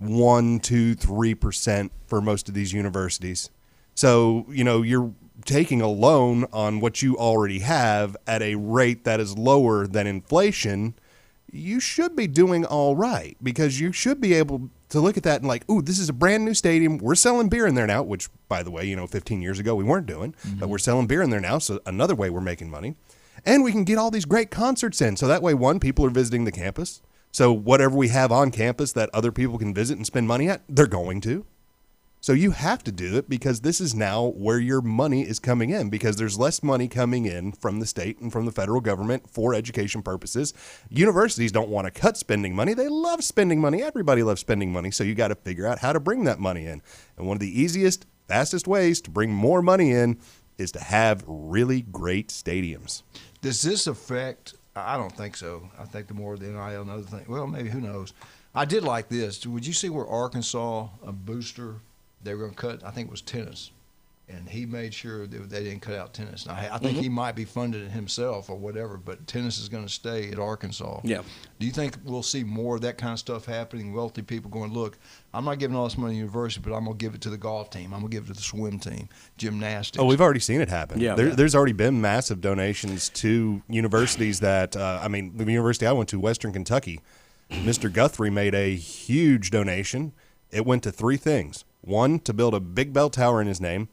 1%, 2%, 3% for most of these universities. So, you're taking a loan on what you already have at a rate that is lower than inflation. You should be doing all right because you should be able to look at that and like, ooh, this is a brand new stadium. We're selling beer in there now, which, by the way, 15 years ago we weren't doing, but we're selling beer in there now. So another way we're making money. And we can get all these great concerts in. So that way, people are visiting the campus. So whatever we have on campus that other people can visit and spend money at, they're going to. So you have to do it because this is now where your money is coming in because there's less money coming in from the state and from the federal government for education purposes. Universities don't want to cut spending money. They love spending money. Everybody loves spending money. So you got to figure out how to bring that money in. And one of the easiest, fastest ways to bring more money in is to have really great stadiums. Does this affect? I don't think so. I think the more the NIL and other things. Well, maybe, who knows? I did like this. Would you see where Arkansas, a booster, they were going to cut? I think it was tennis, and he made sure that they didn't cut out tennis. Now, I think he might be funded it himself or whatever, but tennis is going to stay at Arkansas. Yeah. Do you think we'll see more of that kind of stuff happening? Wealthy people going, look, I'm not giving all this money to the university, but I'm going to give it to the golf team. I'm going to give it to the swim team, gymnastics. Oh, we've already seen it happen. Yeah. There's already been massive donations to universities that, the university I went to, Western Kentucky, Mr. Guthrie made a huge donation. It went to three things. One, to build a big bell tower in his name.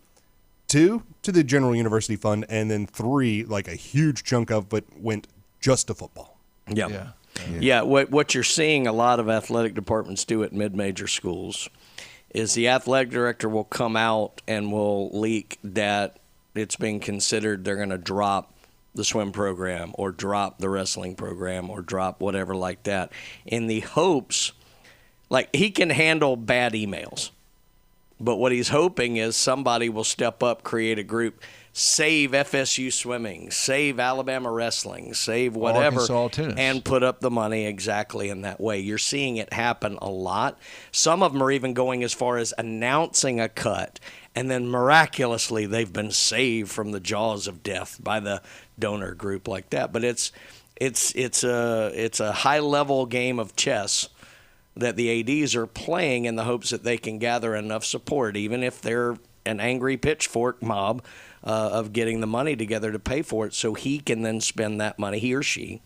2, to the General University Fund. And then 3, like a huge chunk of it went just to football. Yeah. Yeah, what you're seeing a lot of athletic departments do at mid-major schools is the athletic director will come out and will leak that it's being considered they're going to drop the swim program or drop the wrestling program or drop whatever like that in the hopes, like he can handle bad emails. But what he's hoping is somebody will step up, create a group, save FSU swimming, save Alabama wrestling, save whatever, Arkansas tennis, and put up the money exactly in that way. You're seeing it happen a lot. Some of them are even going as far as announcing a cut and then miraculously they've been saved from the jaws of death by the donor group like that. But it's a high level game of chess that the ADs are playing in the hopes that they can gather enough support, even if they're an angry pitchfork mob, of getting the money together to pay for it, so he can then spend that money, he or she,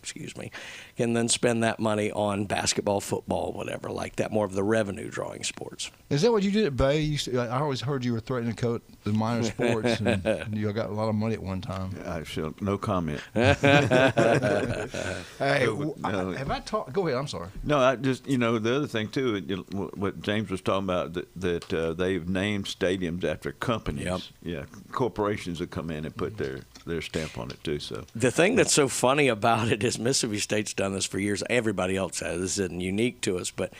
can then spend that money on basketball, football, whatever, like that, more of the revenue drawing sports. Is that what you did at Bay? I always heard you were threatening to coach the minor sports, and you got a lot of money at one time. I shall no comment. Hey, have I talked? Go ahead. I'm sorry. No, I just the other thing too, what James was talking about that they've named stadiums after companies. Yep. Yeah, corporations that come in and put their stamp on it too. So the thing that's so funny about it is Mississippi State's done this for years. Everybody else has. This isn't unique to us, but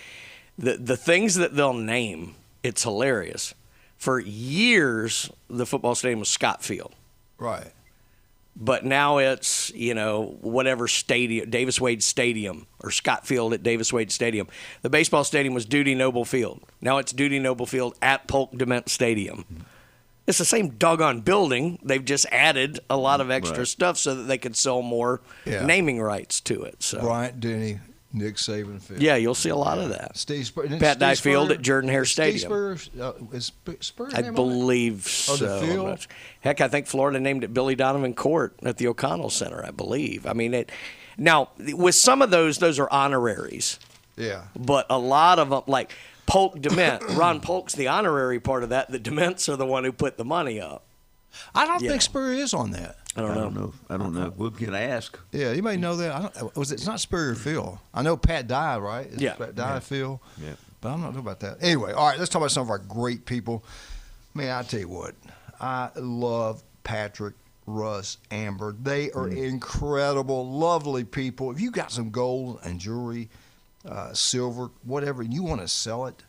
the things that they'll name, it's hilarious. For years, the football stadium was Scott Field. Right. But now it's, whatever stadium, Davis Wade Stadium or Scott Field at Davis Wade Stadium. The baseball stadium was Dudy Noble Field. Now it's Dudy Noble Field at Polk Dement Stadium. It's the same doggone building. They've just added a lot of extra stuff so that they could sell more naming rights to it. So Bryant Denny, Nick Saban Field. Yeah, you'll see a lot of that. Pat Dye Field at Jordan-Hare Stadium. Is Spur's I name believe on it? so. The field? Heck, I think Florida named it Billy Donovan Court at the O'Connell Center, I believe. I mean, now, with some of those are honoraries. Yeah. But a lot of them, like Polk Dement, Ron Polk's the honorary part of that. The Dements are the one who put the money up. I don't think Spur is on that. I don't know. I don't know. We can ask. Yeah, you may know that. It's not Spurrier Field. I know Pat Dye, right? It's Pat Dye Field. Yeah. But I don't know about that. Anyway, all right, let's talk about some of our great people. Man, I tell you what, I love Patrick, Russ, Amber. They are incredible, lovely people. If you got some gold and jewelry, silver, whatever, and you want to sell it,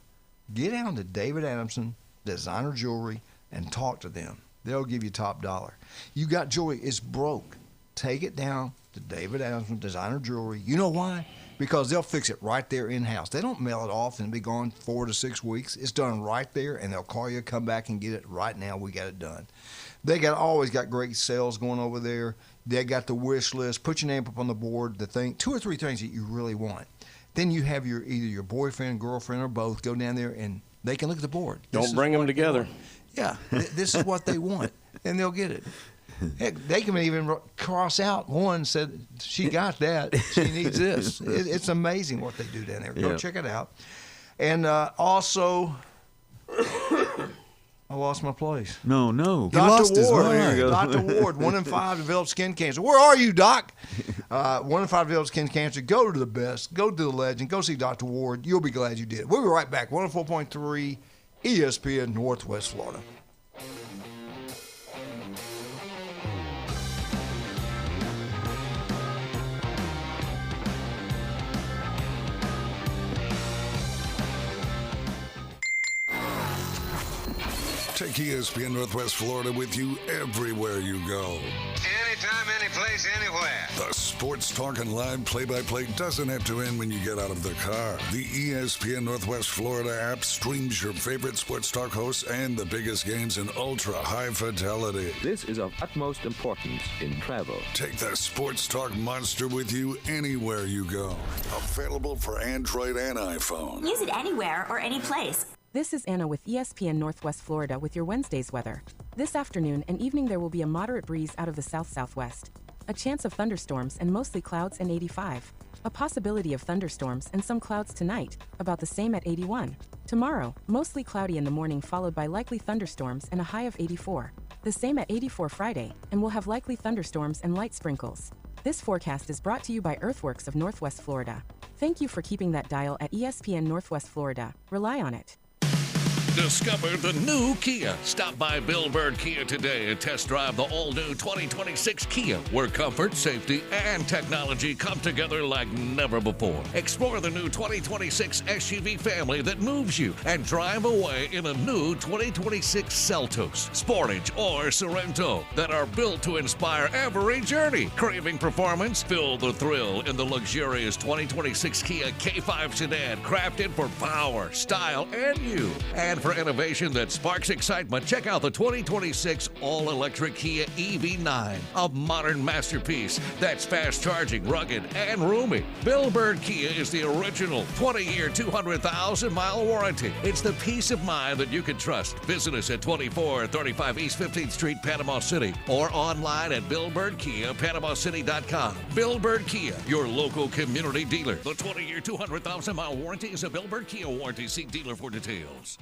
get down to David Adamson Designer Jewelry and talk to them. They'll give you top dollar. You got jewelry, it's broke. Take it down to David Adamson Designer Jewelry. You know why? Because they'll fix it right there in-house. They don't mail it off and be gone 4 to 6 weeks. It's done right there, and they'll call you, come back and get it right now. We got it done. They always got great sales going over there. They got the wish list. Put your name up on the board, 2 or 3 things that you really want. Then you have either your boyfriend, girlfriend, or both go down there, and they can look at the board. Don't bring them together. Yeah, this is what they want, and they'll get it. Heck, they can even cross out one, said she got that, she needs this. It's amazing what they do down there. Go check it out. And also, I lost my place. No. Dr. Ward. Dr. Ward, 1 in 5 develop skin cancer. Where are you, Doc? 1 in 5 develop skin cancer. Go to the best. Go to the legend. Go see Dr. Ward. You'll be glad you did. We'll be right back. 104.3 ESPN Northwest Florida. Take ESPN Northwest Florida with you everywhere you go. Anytime, anyplace, anywhere. The sports talk and live play-by-play doesn't have to end when you get out of the car. The ESPN Northwest Florida app streams your favorite sports talk hosts and the biggest games in ultra-high fidelity. This is of utmost importance in travel. Take the sports talk monster with you anywhere you go. Available for Android and iPhone. Use it anywhere or any place. This is Anna with ESPN Northwest Florida with your Wednesday's weather. This afternoon and evening there will be a moderate breeze out of the south-southwest. A chance of thunderstorms and mostly clouds and 85. A possibility of thunderstorms and some clouds tonight, about the same at 81. Tomorrow, mostly cloudy in the morning followed by likely thunderstorms and a high of 84. The same at 84 Friday, and we'll have likely thunderstorms and light sprinkles. This forecast is brought to you by Earthworks of Northwest Florida. Thank you for keeping that dial at ESPN Northwest Florida. Rely on it. Discover the new Kia. Stop by Bill Bird Kia today and test drive the all-new 2026 Kia, where comfort, safety, and technology come together like never before. Explore the new 2026 SUV family that moves you and drive away in a new 2026 Seltos, Sportage, or Sorento that are built to inspire every journey. Craving performance? Feel the thrill in the luxurious 2026 Kia K5 sedan, crafted for power, style, and you. And for innovation that sparks excitement? Check out the 2026 all-electric Kia EV9, a modern masterpiece that's fast-charging, rugged, and roomy. Bill Bird Kia is the original 20-year, 200,000-mile warranty. It's the peace of mind that you can trust. Visit us at 2435 East 15th Street, Panama City, or online at BillBirdKia.PanamaCity.com. Bill Bird Kia, your local community dealer. The 20-year, 200,000-mile warranty is a Bill Bird Kia warranty. See dealer for details.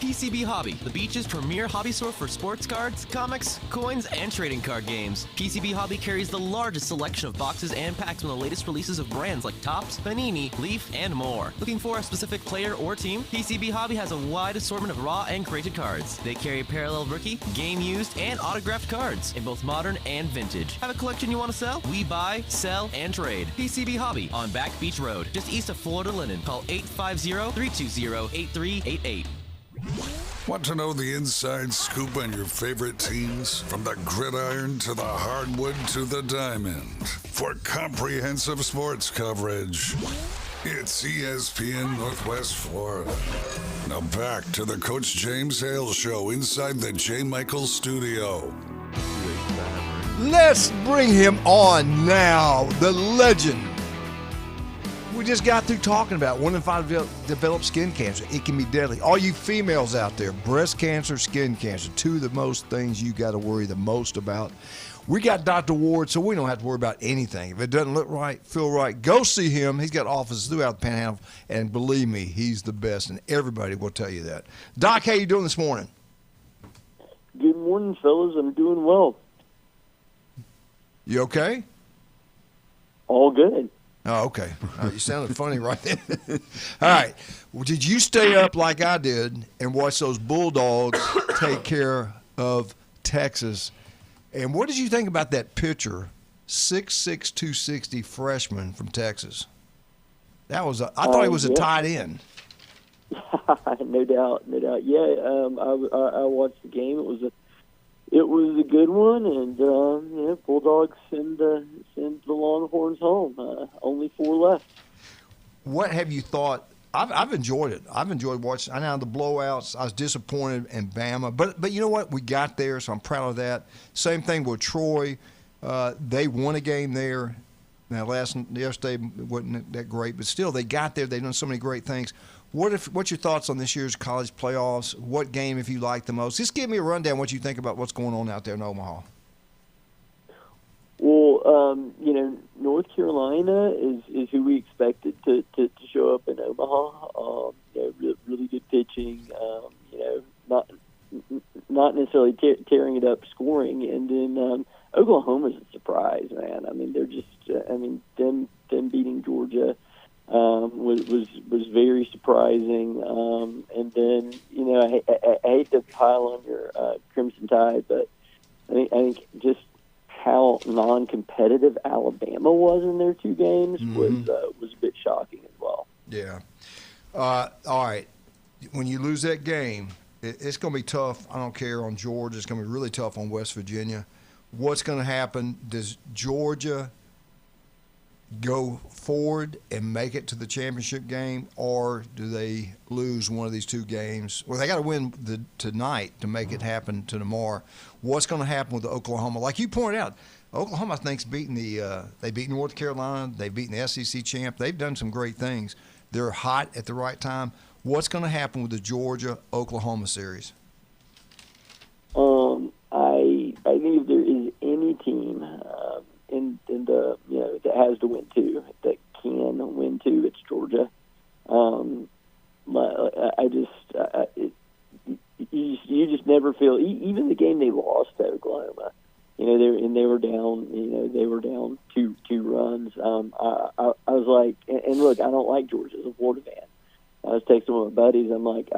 PCB Hobby, the beach's premier hobby store for sports cards, comics, coins, and trading card games. PCB Hobby carries the largest selection of boxes and packs from the latest releases of brands like Topps, Panini, Leaf, and more. Looking for a specific player or team? PCB Hobby has a wide assortment of raw and graded cards. They carry parallel rookie, game used, and autographed cards in both modern and vintage. Have a collection you want to sell? We buy, sell, and trade. PCB Hobby on Back Beach Road, just east of Florida Linen. Call 850-320-8388. Want to know the inside scoop on your favorite teams? From the gridiron to the hardwood to the diamond. For comprehensive sports coverage, it's ESPN Northwest Florida. Now back to the Coach James Hale Show inside the J. Michael studio. Let's bring him on now, the legend. We just got through talking about 1 in 5 develop skin cancer. It can be deadly. All you females out there, breast cancer, skin cancer, two of the most things you got to worry the most about. We got Dr. Ward, so we don't have to worry about anything. If it doesn't look right, feel right, go see him. He's got offices throughout the Panhandle, and believe me, he's the best, and everybody will tell you that. Doc, how you doing this morning? Good morning, fellas. I'm doing well. You okay? All good. Oh, okay. You sounded funny right then. All right. Well, did you stay up like I did and watch those Bulldogs take care of Texas? And what did you think about that pitcher, 6'6", 260 freshman from Texas? I thought he was a tight end. No doubt. Yeah, I watched the game. It was a good one, and Bulldogs send the Longhorns home. Only 4 left. What have you thought? I've enjoyed it. I've enjoyed watching. I know the blowouts. I was disappointed in Bama, but you know what? We got there, so I'm proud of that. Same thing with Troy. They won a game there. Now, yesterday wasn't that great, but still, they got there. They've done so many great things. What's your thoughts on this year's college playoffs? What game have you liked the most? Just give me a rundown what you think about what's going on out there in Omaha. Well, North Carolina is who we expected to show up in Omaha. Really good pitching. Not necessarily tearing it up scoring, and then Oklahoma's a surprise, man. I mean, they're just. Them beating Georgia. Was very surprising, and then I hate to pile on your Crimson Tide, but I think just how non-competitive Alabama was in their 2 games was a bit shocking as well. Yeah. All right. When you lose that game, it's going to be tough. I don't care on Georgia. It's going to be really tough on West Virginia. What's going to happen? Does Georgia go forward and make it to the championship game, or do they lose one of these 2 games? Well, they got to win tonight to make it happen to tomorrow. What's going to happen with Oklahoma? Like you pointed out, Oklahoma, I think, they beat North Carolina. They've beaten the SEC champ. They've done some great things. They're hot at the right time. What's going to happen with the Georgia-Oklahoma series? I think if there is any team in the that has to win 2, that can win 2, it's Georgia. You just never feel, even the game they lost to Oklahoma, they were down, they were down two runs. I was like, and look, I don't like Georgia as a Florida fan. I was texting with my buddies. I want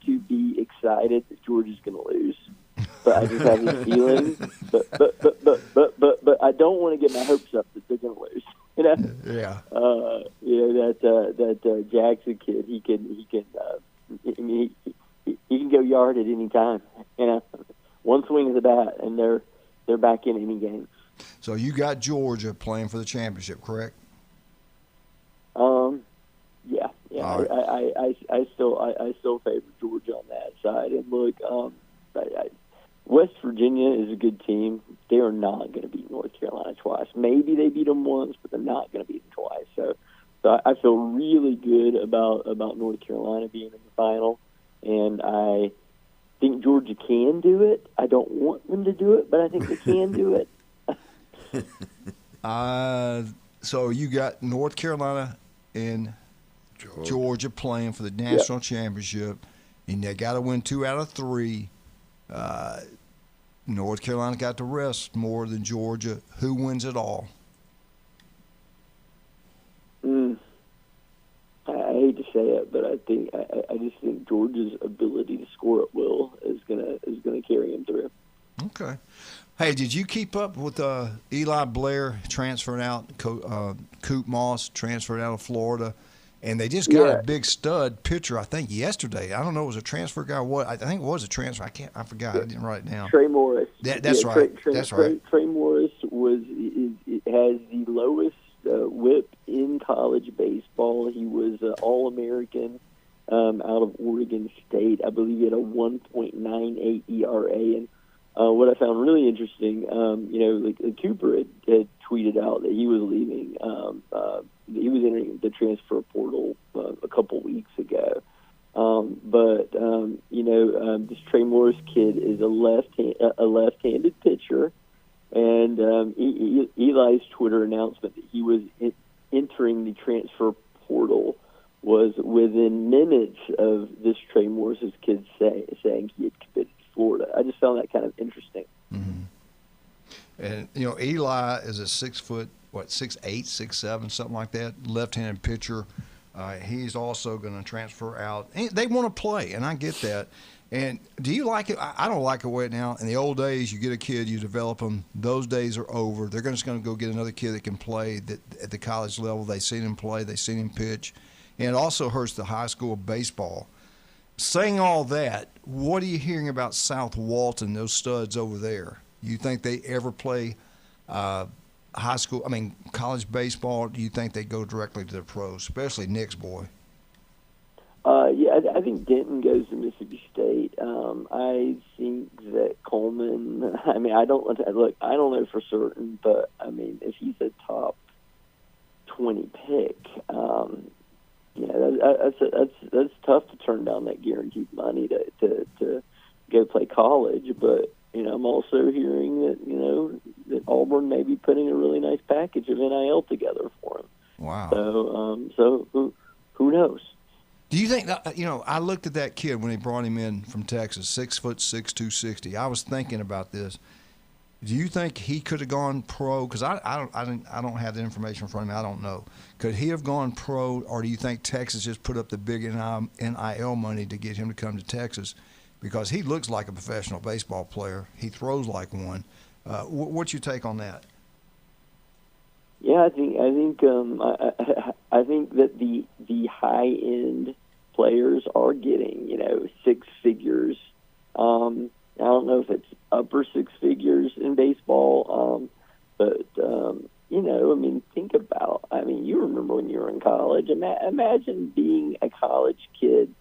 to be excited that Georgia's going to lose, but I just have this feeling. But I don't want to get my hopes up that they're going to lose. Yeah. That Jackson kid, he can go yard at any time. One swing of the bat, and they're back in any game. So you got Georgia playing for the championship, correct? Yeah. I still favor Georgia on that side. And look, West Virginia is a good team. They are not going to beat North Carolina twice. Maybe they beat them once, but they're not going to beat them twice. So I feel really good about North Carolina being in the final, and I think Georgia can do it. I don't want them to do it, but I think they can do it. So you got North Carolina and Georgia playing for the national championship, and they got to win 2 out of 3. North Carolina got to rest more than Georgia. Who wins it all? I hate to say it, but I just think Georgia's ability to score at will is gonna carry him through. Okay. Hey, did you keep up with Eli Blair transferring out, Coop Moss transferred out of Florida, and they just got a big stud pitcher, I think, yesterday. I don't know, it was a transfer guy or what. I think it was a transfer. I forgot. I didn't write it down. Trey Morris. That's right. That's right. Trey Morris has the lowest whip in college baseball. He was All-American out of Oregon State. I believe he had a 1.98 ERA. And what I found really interesting, Cooper had tweeted out that he was leaving. He was entering the transfer portal a couple weeks ago. This Trey Morris kid is a left-handed pitcher. And Eli's Twitter announcement that he was entering the transfer portal was within minutes of this Trey Morris's kid saying he had committed to Florida. I just found that kind of interesting. Mm-hmm. And Eli is a 6'8", 6'7", something like that, left-handed pitcher. He's also going to transfer out. And they want to play, and I get that. And do you like it? I don't like it right now. In the old days, you get a kid, you develop them. Those days are over. They're just going to go get another kid that can play at the college level. They've seen him play. They've seen him pitch. And it also hurts the high school baseball. Saying all that, what are you hearing about South Walton, those studs over there? You think they ever play college baseball? Do you think they go directly to the pros, especially Nick's boy? I think Denton goes to Mississippi State. I think that Coleman. I don't know for certain, but if he's a top 20 pick, that's tough to turn down that guaranteed money to go play college. But I'm also hearing that Auburn may be putting a really nice package of NIL together for him. Wow. So who knows? Do you think that, I looked at that kid when they brought him in from Texas, 6'6", 260. I was thinking about this. Do you think he could have gone pro? Because I don't have the information in front of me. I don't know. Could he have gone pro, or do you think Texas just put up the big NIL money to get him to come to Texas? Because he looks like a professional baseball player. He throws like one. What's your take on that? Yeah, I think that the high end players are getting 6 figures. I don't know if it's upper 6 figures in baseball, but think about. You remember when you were in college. Imagine being a college kid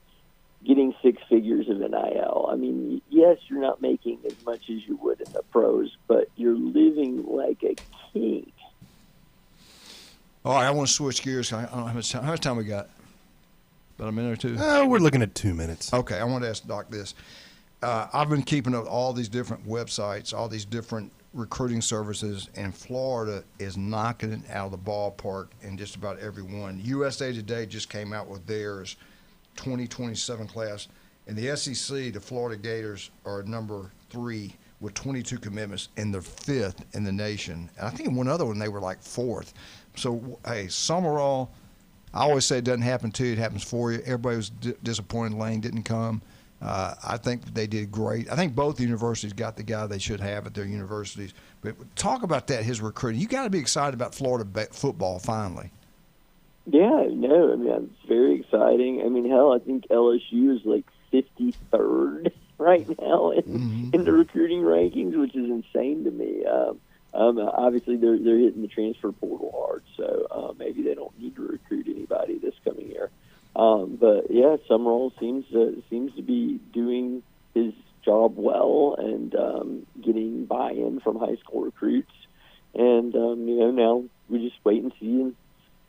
getting 6 figures of NIL. Yes, you're not making as much as you would in the pros, but you're living like a king. All right, I want to switch gears. I don't know how much time we got. About a minute or two? We're looking at 2 minutes. Okay, I want to ask Doc this. I've been keeping up with all these different websites, all these different recruiting services, and Florida is knocking it out of the ballpark in just about every one. USA Today just came out with theirs, 2027 class. In the SEC, the Florida Gators are number 3 with 22 commitments, and they're 5th in the nation. And I think in one other one they were like 4th. So, hey, Summerall, I always say it doesn't happen to you, it happens for you. Everybody was disappointed Lane didn't come. I think they did great. I think both universities got the guy they should have at their universities. But talk about that, his recruiting. You got to be excited about Florida football finally. Yeah, no, it's very exciting. Hell, I think LSU is like 53rd right now in the recruiting rankings, which is insane to me. Obviously, they're hitting the transfer portal hard, so maybe they don't need to recruit anybody this coming year. But yeah, Summerall seems to be doing his job well and getting buy-in from high school recruits. And now we just wait and see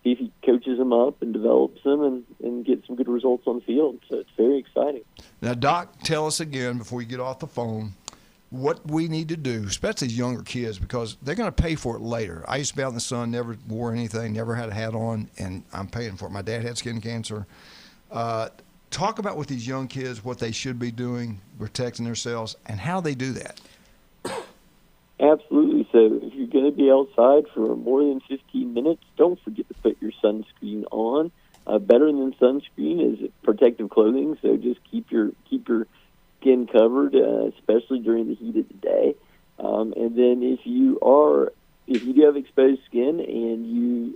if he coaches them up and develops them and get some good results on the field. So it's very exciting. Now, Doc, tell us again before we get off the phone what we need to do, especially these younger kids, because they're going to pay for it later. I used to be out in the sun, never wore anything, never had a hat on, and I'm paying for it. My dad had skin cancer. Talk about with these young kids what they should be doing, protecting themselves, and how they do that. Absolutely. So if you're going to be outside for more than 15 minutes, don't forget to put your sunscreen on. Better than sunscreen is protective clothing, so just keep your skin covered, especially during the heat of the day. And then if you do have exposed skin and you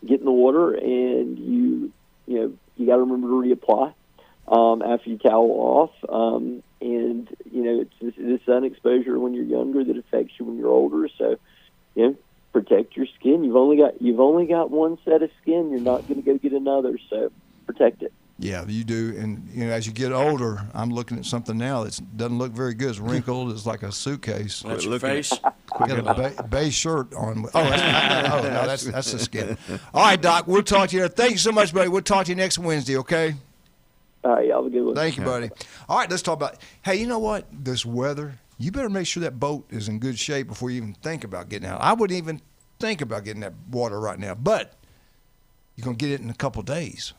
get in the water and you got to remember to reapply after you towel off. And it's the sun exposure when you're younger that affects you when you're older. So, protect your skin. You've only got one set of skin. You're not going to go get another. So, protect it. Yeah, you do. And as you get older, I'm looking at something now that doesn't look very good. It's wrinkled. It's like a suitcase. That's your face. Got a beige shirt on. That's the skin. All right, Doc. We'll talk to you. Thank you so much, buddy. We'll talk to you next Wednesday. Okay. All right, y'all have a good one. Thank you, buddy. All right, let's talk about. Hey, you know what? This weather. You better make sure that boat is in good shape before you even think about getting out. I wouldn't even think about getting that water right now, but you're gonna get it in a couple of days.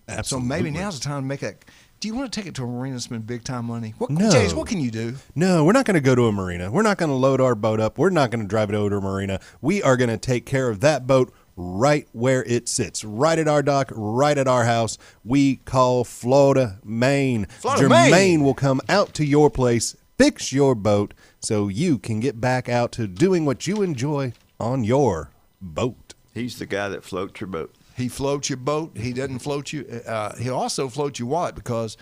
Absolutely. So maybe now's the time to make that. Do you want to take it to a marina and spend big time money? No. James, what can you do? No, we're not going to go to a marina. We're not going to load our boat up. We're not going to drive it over to a marina. We are going to take care of that boat right where it sits, right at our dock, right at our house. We call Florida, Maine. Jermaine will come out to your place, fix your boat, so you can get back out to doing what you enjoy on your boat. He's the guy that floats your boat. He floats your boat. He doesn't float you. He'll also float your wallet because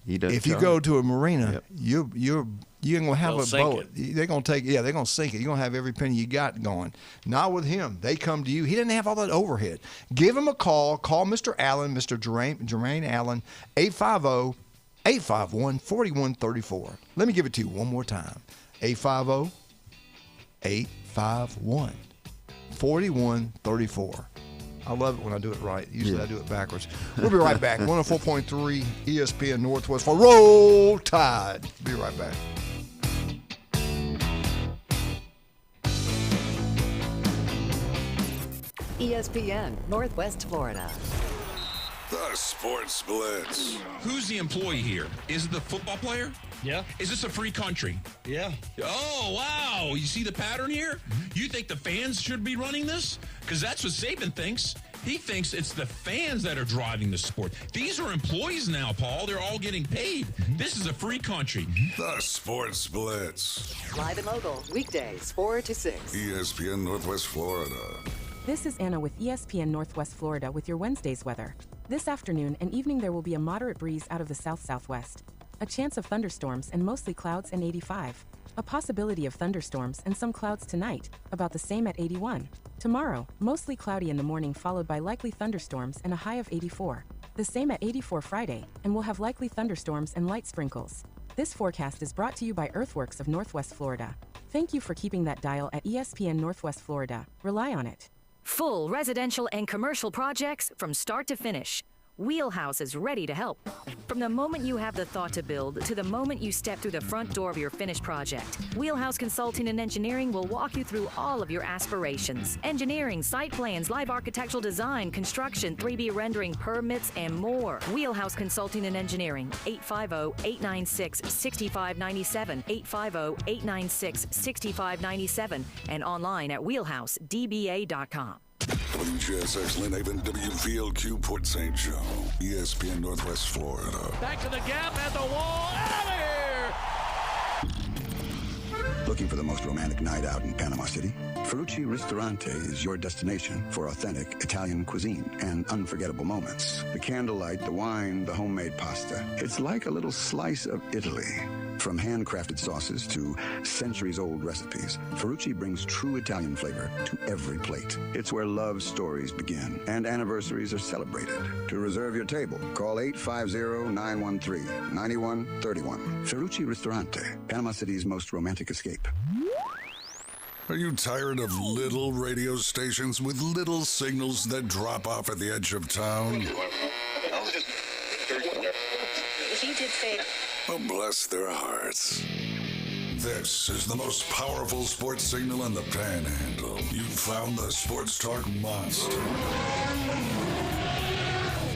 if you go to a marina, you're gonna have a boat. They're gonna they're gonna sink it. You're gonna have every penny you got going. Not with him. They come to you. He doesn't have all that overhead. Give him a call. Call Mr. Allen, Mr. Jermaine Allen, 850-851-4134. Let me give it to you one more time. 850-851-4134. I love it when I do it right. Usually I do it backwards. We'll be right back. 104.3 ESPN Northwest for Roll Tide. Be right back. ESPN Northwest Florida. The Sports Blitz. Who's the employee here? Is it the football player? Yeah. Is this a free country? Yeah. Oh, wow. You see the pattern here? You think the fans should be running this? Because that's what Saban thinks. He thinks it's the fans that are driving the sport. These are employees now, Paul. They're all getting paid. This is a free country. The Sports Blitz. Live and local, weekdays 4 to 6. ESPN Northwest Florida. This is Anna with ESPN Northwest Florida with your Wednesday's weather. This afternoon and evening there will be a moderate breeze out of the south-southwest. A chance of thunderstorms and mostly clouds and 85. A possibility of thunderstorms and some clouds tonight, about the same at 81. Tomorrow, mostly cloudy in the morning followed by likely thunderstorms and a high of 84. The same at 84 Friday, and we'll have likely thunderstorms and light sprinkles. This forecast is brought to you by Earthworks of Northwest Florida. Thank you for keeping that dial at ESPN Northwest Florida. Rely on it. Full residential and commercial projects from start to finish. Wheelhouse is ready to help. From the moment you have the thought to build to the moment you step through the front door of your finished project, Wheelhouse Consulting and Engineering will walk you through all of your aspirations. Engineering, site plans, live architectural design, construction, 3D rendering, permits, and more. Wheelhouse Consulting and Engineering, 850-896-6597, 850-896-6597, and online at wheelhousedba.com. WGSX Lynn Haven, WVLQ Port St. Joe, ESPN Northwest Florida. Back to the gap at the wall. Out of here! Looking for the most romantic night out in Panama City? Ferrucci Ristorante is your destination for authentic Italian cuisine and unforgettable moments. The candlelight, the wine, the homemade pasta. It's like a little slice of Italy. From handcrafted sauces to centuries-old recipes, Ferrucci brings true Italian flavor to every plate. It's where love stories begin and anniversaries are celebrated. To reserve your table, call 850-913-9131. Ferrucci Ristorante, Panama City's most romantic escape. Are you tired of little radio stations with little signals that drop off at the edge of town? He did say. Well, bless their hearts. This is the most powerful sports signal in the Panhandle. You found the Sports Talk monster.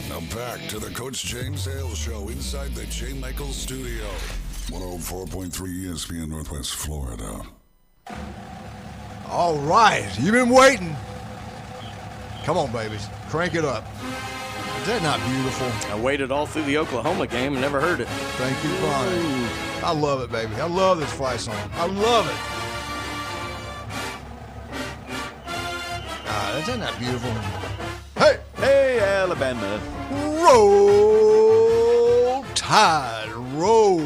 Now back to the Coach James Hale Show inside the J. Michael Studio. 104.3 ESPN Northwest Florida. All right, you've been waiting. Come on, babies, crank it up. Is that not beautiful? I waited all through the Oklahoma game and never heard it. Thank you, Brian. I love it, baby. I love this fight song. I love it. Is that not beautiful? Hey! Hey, Alabama. Roll Tide, roll.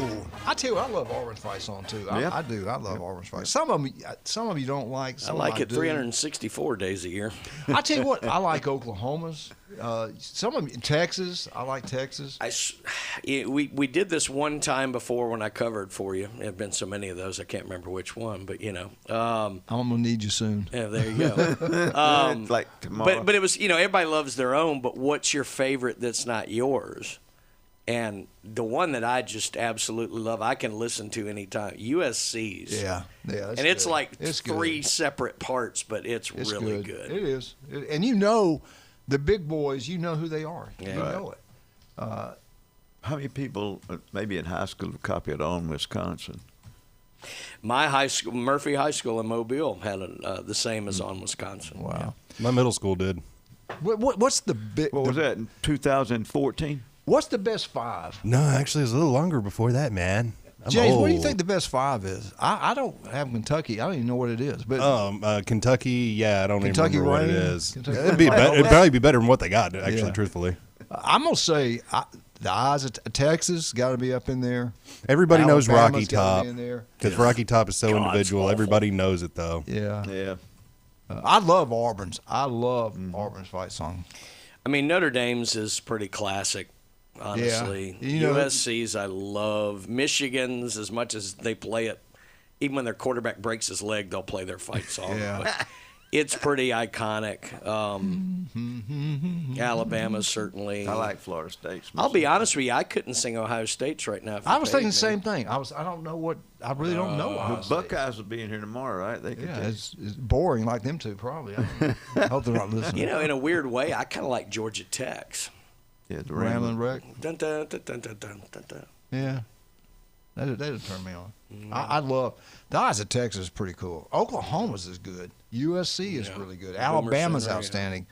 I tell you what, I love Auburn's fight song too. I do. I love Auburn's fight. Some of you don't like. I like it 364 days a year. I tell you what, I like Oklahoma's. Some of them, Texas. I like Texas. We did this one time before when I covered for you. There have been so many of those, I can't remember which one, but I'm gonna need you soon. Yeah, there you go. It's like tomorrow. But it was, everybody loves their own. But what's your favorite that's not yours? And the one that I just absolutely love, I can listen to anytime. USC's. Yeah. And it's like three separate parts, but it's really good. It is. And the big boys, you know who they are. Yeah. You know it. How many people, maybe in high school, have copied on Wisconsin? My high school, Murphy High School in Mobile, had the same as on Wisconsin. Wow. My middle school did. What's the big? What was that, in 2014? What's the best five? No, actually, it was a little longer before that, man. James, what do you think the best five is? I don't have Kentucky. I don't even know what it is. But Kentucky, yeah, I don't Kentucky even remember Rain? what it is. Kentucky It'd probably be better than what they got, actually, Yeah. truthfully. I'm going to say the eyes of Texas got to be up in there. Everybody knows Rocky Alabama's gotta Top be in there. because Rocky Top is so God, individual. it's awful. Everybody knows it, though. Yeah. Yeah. I love Auburn's. I love Auburn's fight song. I mean, Notre Dame's is pretty classic. Honestly, Yeah. USC's I love. Michigan's, as much as they play it, even when their quarterback breaks his leg, they'll play their fight song. Yeah. But it's pretty iconic. Alabama's certainly. I like Florida State's. I'll be honest with you, I couldn't sing Ohio State's right now. If I you was paid thinking me. the same thing. I don't know what. I really don't know. Ohio The State. Buckeyes will be in here tomorrow, right? They could Yeah, take- it's boring like them two probably. I hope they're not listening. In a weird way, I kind of like Georgia Tech's. Yeah, the Ramblin' Wreck. Dun, dun, dun, dun, dun, dun, dun, dun. Yeah, that'd turn me on. I love the eyes of Texas is pretty cool. Oklahoma's is good. USC is really good. Alabama's Center, outstanding.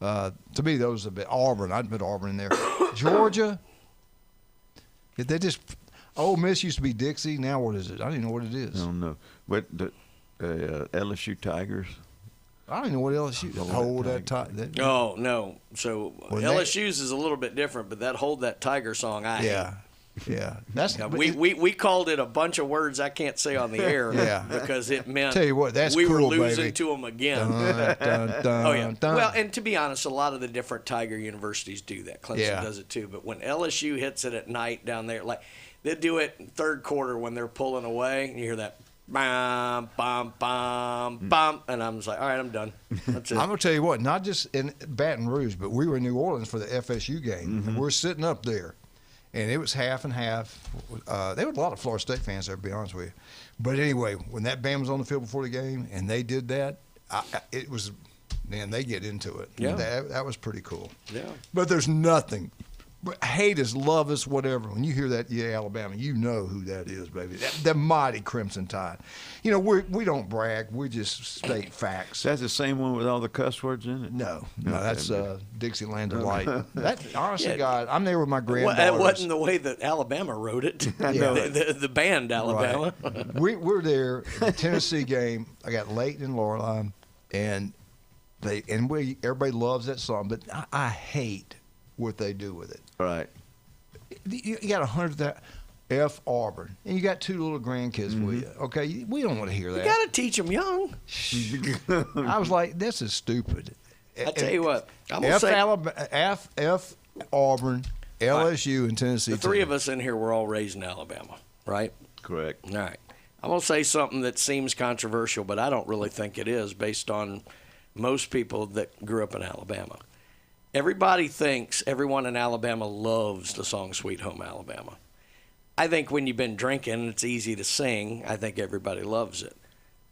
To me, those a bit. Auburn, I'd put Auburn in there. Georgia, they just. Ole Miss used to be Dixie. Now what is it? I don't even know what it I is. don't know. But the LSU Tigers. I don't even know what LSU. Hold that tight. Oh no! So Well, LSU's is a little bit different, but that "Hold That Tiger" song, I hate. Yeah. That's we called it a bunch of words I can't say on the air. Yeah. Because it meant Tell you what, that's we cool, were losing baby. to them again. Dun, dun, dun, Oh yeah. dun. Well, and to be honest, a lot of the different Tiger universities do that. Clemson Yeah. does it too. But when LSU hits it at night down there, like they do it in third quarter when they're pulling away, and you hear that. Bam, bam, bam, bam, and I'm just like, all right, I'm done. That's it. I'm gonna tell you what, not just in Baton Rouge, but we were in New Orleans for the FSU game, and we're sitting up there, and it was half and half. There were a lot of Florida State fans there, to be honest with you. But anyway, when that band was on the field before the game, and they did that, it was, man, they get into it. Yeah. That was pretty cool. Yeah. But there's nothing. Hate us, love us, whatever. When you hear that, Alabama, you know who that is, baby. The mighty Crimson Tide. We don't brag. We just state facts. That's the same one with all the cuss words in it? No, that's Dixieland Delight. That, honestly, God, I'm there with my granddaughters. That wasn't the way that Alabama wrote it. I know. The band Alabama. Right. We're there, the Tennessee game. I got Leighton and Lorelei, and everybody loves that song, but I hate what they do with it. Right. You got 100,000. F Auburn, and you got 2 little grandkids with you. Okay, we don't want to hear that. You got to teach them young. I was like, this is stupid. I tell you what, I'm gonna say F Auburn, LSU, and Tennessee. the 3 of us in here were all raised in Alabama, right? Correct. All right. I'm going to say something that seems controversial, but I don't really think it is based on most people that grew up in Alabama. Everybody thinks everyone in Alabama loves the song Sweet Home Alabama. I think when you've been drinking, it's easy to sing. I think everybody loves it.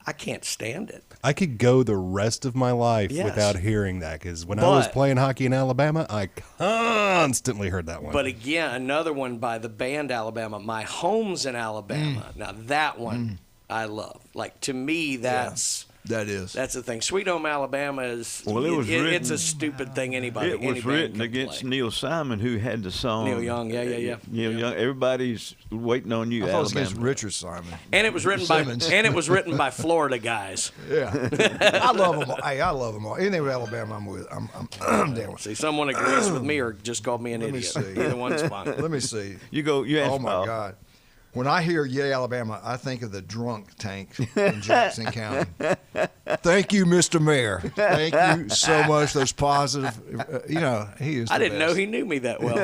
I can't stand it. I could go the rest of my life without hearing that, because when I was playing hockey in Alabama, I constantly heard that one. But again, another one by the band Alabama, My Home's in Alabama. Now that one I love. Like, to me, that's the thing. Sweet Home Alabama is it's a stupid thing anybody. It was written against Neil Simon, who had the song. Neil Young, yeah. Neil Young. Everybody's waiting on you. I thought it was against Richard Simon. And it was written by Florida guys. Yeah, I love them. Hey, I love them all. Anything with Alabama, I'm with. I'm down with. See, someone agrees with me or just called me an idiot. Either one's fine. Let me see. You ask Oh my God. When I hear Yay, Alabama, I think of the drunk tank in Jackson County. Thank you, Mr. Mayor. Thank you so much. Those positive, he is. I didn't know he knew me that well.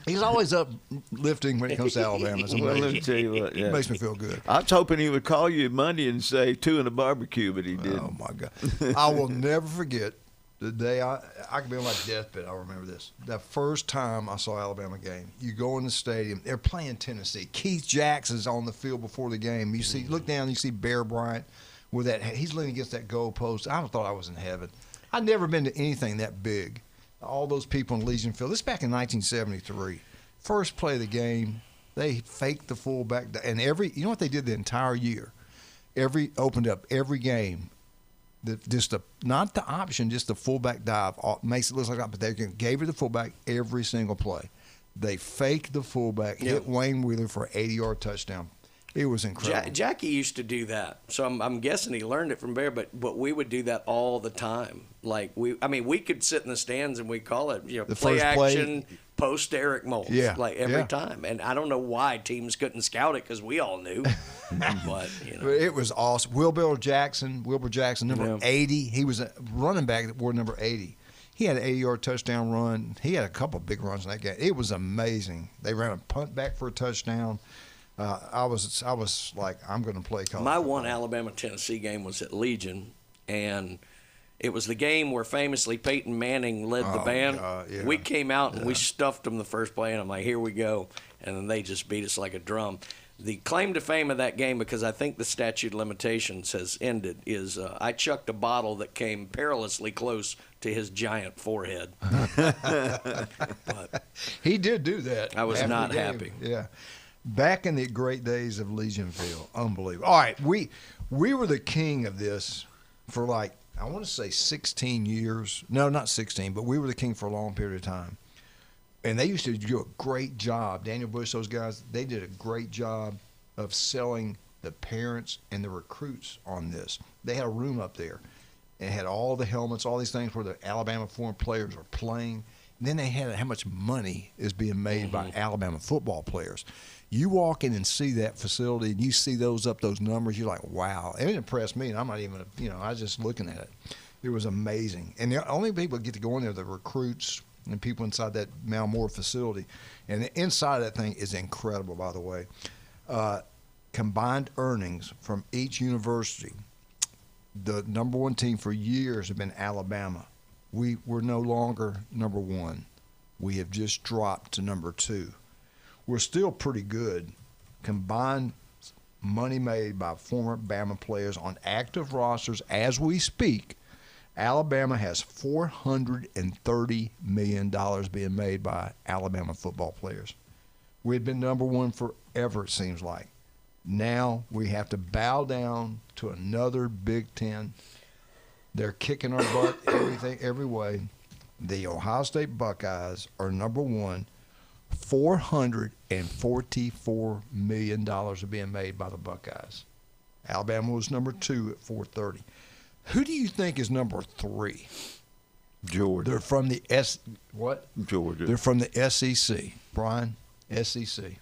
He's always uplifting when it comes to Alabama. Well, let me tell you what. It makes me feel good. I was hoping he would call you Monday and say 2 in a barbecue, but he didn't. Oh my God! I will never forget the day I could be on my deathbed. I remember this. The first time I saw Alabama game, you go in the stadium. They're playing Tennessee. Keith Jackson's on the field before the game. You see, look down, you see Bear Bryant with that. He's leaning against that goal post. I thought I was in heaven. I'd never been to anything that big. All those people in Legion Field. This is back in 1973. First play of the game, they faked the fullback, and you know what they did the entire year? Opened up every game. Not the option, just the fullback dive makes it look like that, but they gave it the fullback every single play. They faked the fullback, hit Wayne Wheeler for an 80-yard touchdown. It was incredible. Jackie used to do that, so I'm guessing he learned it from Bear. But we would do that all the time. Like we could sit in the stands and we call it play action post Eric Moles, every time. And I don't know why teams couldn't scout it because we all knew. But it was awesome. Wilbur Jackson, number 80. He was a running back that wore number 80. He had an 80-yard touchdown run. He had a couple of big runs in that game. It was amazing. They ran a punt back for a touchdown. I was like, I'm going to play college My football. one Alabama-Tennessee game was at Legion, and it was the game where famously Peyton Manning led the band. God, yeah. We came out and we stuffed them the first play, and I'm like, here we go. And then they just beat us like a drum. The claim to fame of that game, because I think the statute of limitations has ended, is I chucked a bottle that came perilously close to his giant forehead. But he did do that. I was not happy. Yeah. Back in the great days of Legion Field. Unbelievable. All right, we were the king of this for I want to say 16 years. No, not 16, but we were the king for a long period of time. And they used to do a great job. Daniel Bush, those guys, they did a great job of selling the parents and the recruits on this. They had a room up there and had all the helmets, all these things where the Alabama foreign players are playing. And then they had how much money is being made by Alabama football players. You walk in and see that facility and you see those numbers, you're like, wow. It impressed me, and I'm not even, I was just looking at it. It was amazing. And the only people that get to go in there are the recruits and people inside that Malmore facility. And the inside of that thing is incredible, by the way. Combined earnings from each university, the number one team for years have been Alabama. We're no longer number one. We have just dropped to number 2. We're still pretty good. Combined money made by former Bama players on active rosters as we speak, Alabama has $430 million being made by Alabama football players. We've been number one forever, it seems like. Now we have to bow down to another Big Ten. They're kicking our butt every way. The Ohio State Buckeyes are number one. $444 million are being made by the Buckeyes. Alabama was number 2 at $430. Who do you think is number 3? Georgia. They're from the what? Georgia. They're from the SEC. Brian, SEC.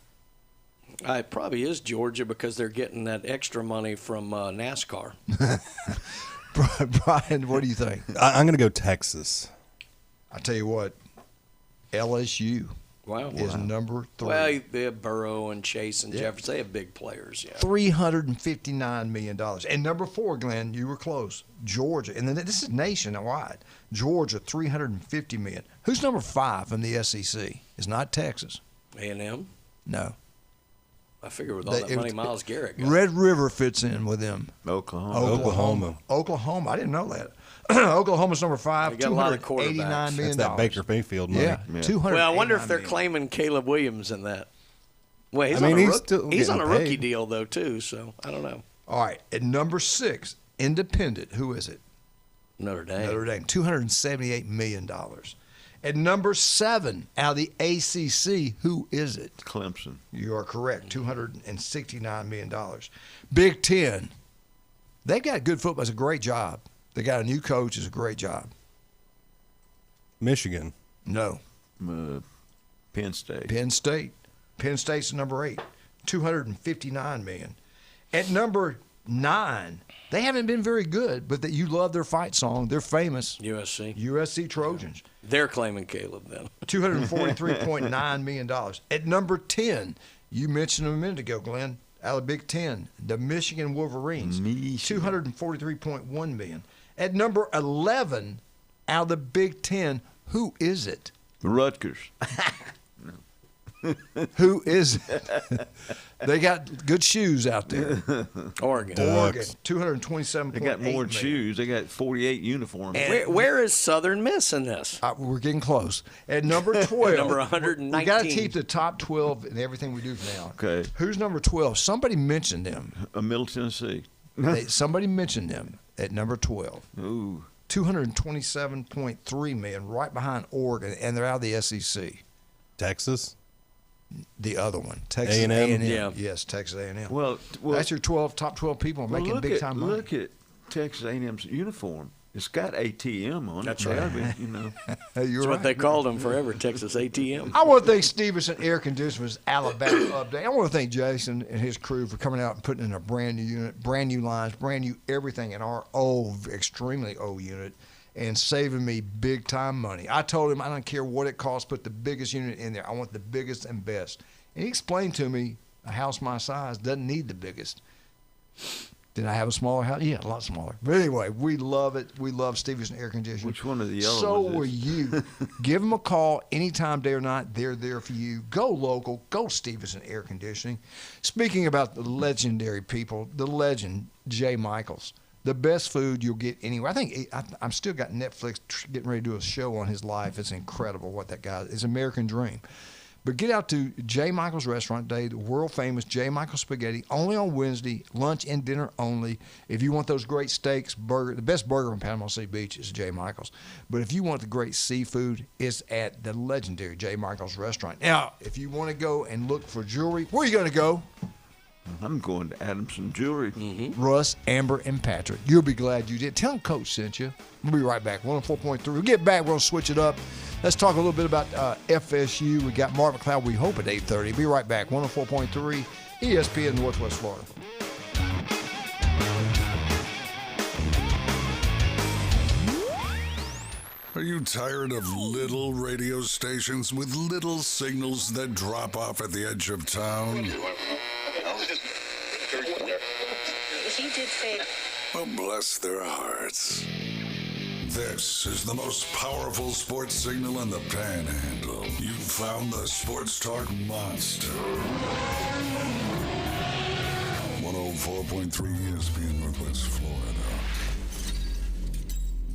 It probably is Georgia because they're getting that extra money from NASCAR. Brian, what do you think? I'm going to go Texas. I tell you what, LSU is number 3. Well, they have Burrow and Chase and Jefferson. They have big players, yeah. $359 million. And number 4, Glenn, you were close, Georgia. And then this is nationwide. Georgia, $350 million. Who's number 5 in the SEC? It's not Texas. A&M? No. I figure with all that money Myles Garrett got. Red River fits in with them. Oklahoma. Oklahoma. I didn't know that. Oklahoma's number 5. They got a lot of $289 quarterbacks. million. That's that Baker Mayfield money. Yeah. Well, I wonder if they're claiming Caleb Williams in that. Well, he's he's on a getting rookie paid. deal, though, too, so I don't know. All right. At number 6, Independent. Who is it? Notre Dame. Notre Dame. $278 million. At number 7, out of the ACC, who is it? Clemson. You are correct. $269 million. Big Ten. They've got good football. It's a great job. They got a new coach. It's a great job. Michigan. No. Penn State. Penn State. Penn State's number 8. $259 million. At number 9, they haven't been very good, but you love their fight song. They're famous. USC Trojans. They're claiming Caleb then. $243.9 million. At number 10, you mentioned them a minute ago, Glenn, out of Big Ten, the Michigan Wolverines. $243.1 million. At number 11, out of the Big Ten, who is it? Rutgers. Who is it? They got good shoes out there. Oregon. $227.8 They got more million. shoes. They got 48 uniforms. Where is Southern Miss in this? We're getting close. At number 12. Number 119. We got to keep the top 12 in everything we do now. Okay. Who's number 12? Somebody mentioned them. Middle Tennessee. Somebody mentioned them at number 12. Ooh. $227.3 million, right behind Oregon, and they're out of the SEC. Texas. The other one, Texas A&M? Yeah. Yes, Texas A&M. Well, that's your top 12 people making big time money. Look at Texas A&M's uniform. It's got ATM on it. That's right. That's what they called them forever, Texas ATM. I want to thank Stevenson Air Conditioners Alabama Update. I want to thank Jason and his crew for coming out and putting in a brand new unit, brand new lines, brand new everything in our extremely old unit, and saving me big time money. I told him I don't care what it costs, put the biggest unit in there. I want the biggest and best. And he explained to me a house my size doesn't need the biggest. Did I have a smaller house? Yeah, a lot smaller. But anyway, we love it. We love Stevenson Air Conditioning. Which one of the yellow So was will this? you. Give them a call anytime, day or night. They're there for you. Go local. Go Stevenson Air Conditioning. Speaking about the legendary people, the legend, Jay Michaels. The best food you'll get anywhere. I think I'm still got Netflix getting ready to do a show on his life. It's incredible what that guy is. American dream. But get out to J. Michael's Restaurant Day, the world-famous J. Michael's Spaghetti, only on Wednesday, lunch and dinner only. If you want those great steaks, burger, the best burger on Panama City Beach is J. Michael's. But if you want the great seafood, it's at the legendary J. Michael's Restaurant. Now, if you want to go and look for jewelry, where are you going to go? I'm going to Adamson Jewelry. Russ, Amber, and Patrick. You'll be glad you did. Tell them Coach sent you. We'll be right back. 104.3. We'll get back. We're going to switch it up. Let's talk a little bit about FSU. We got Mark McLeod, we hope, at 8:30. Be right back. 104.3 ESPN Northwest Florida. Are you tired of little radio stations with little signals that drop off at the edge of town? He did say. Well, bless their hearts. This is the most powerful sports signal in the Panhandle. You found the Sports Talk Monster. 104.3 ESPN Northwest Florida.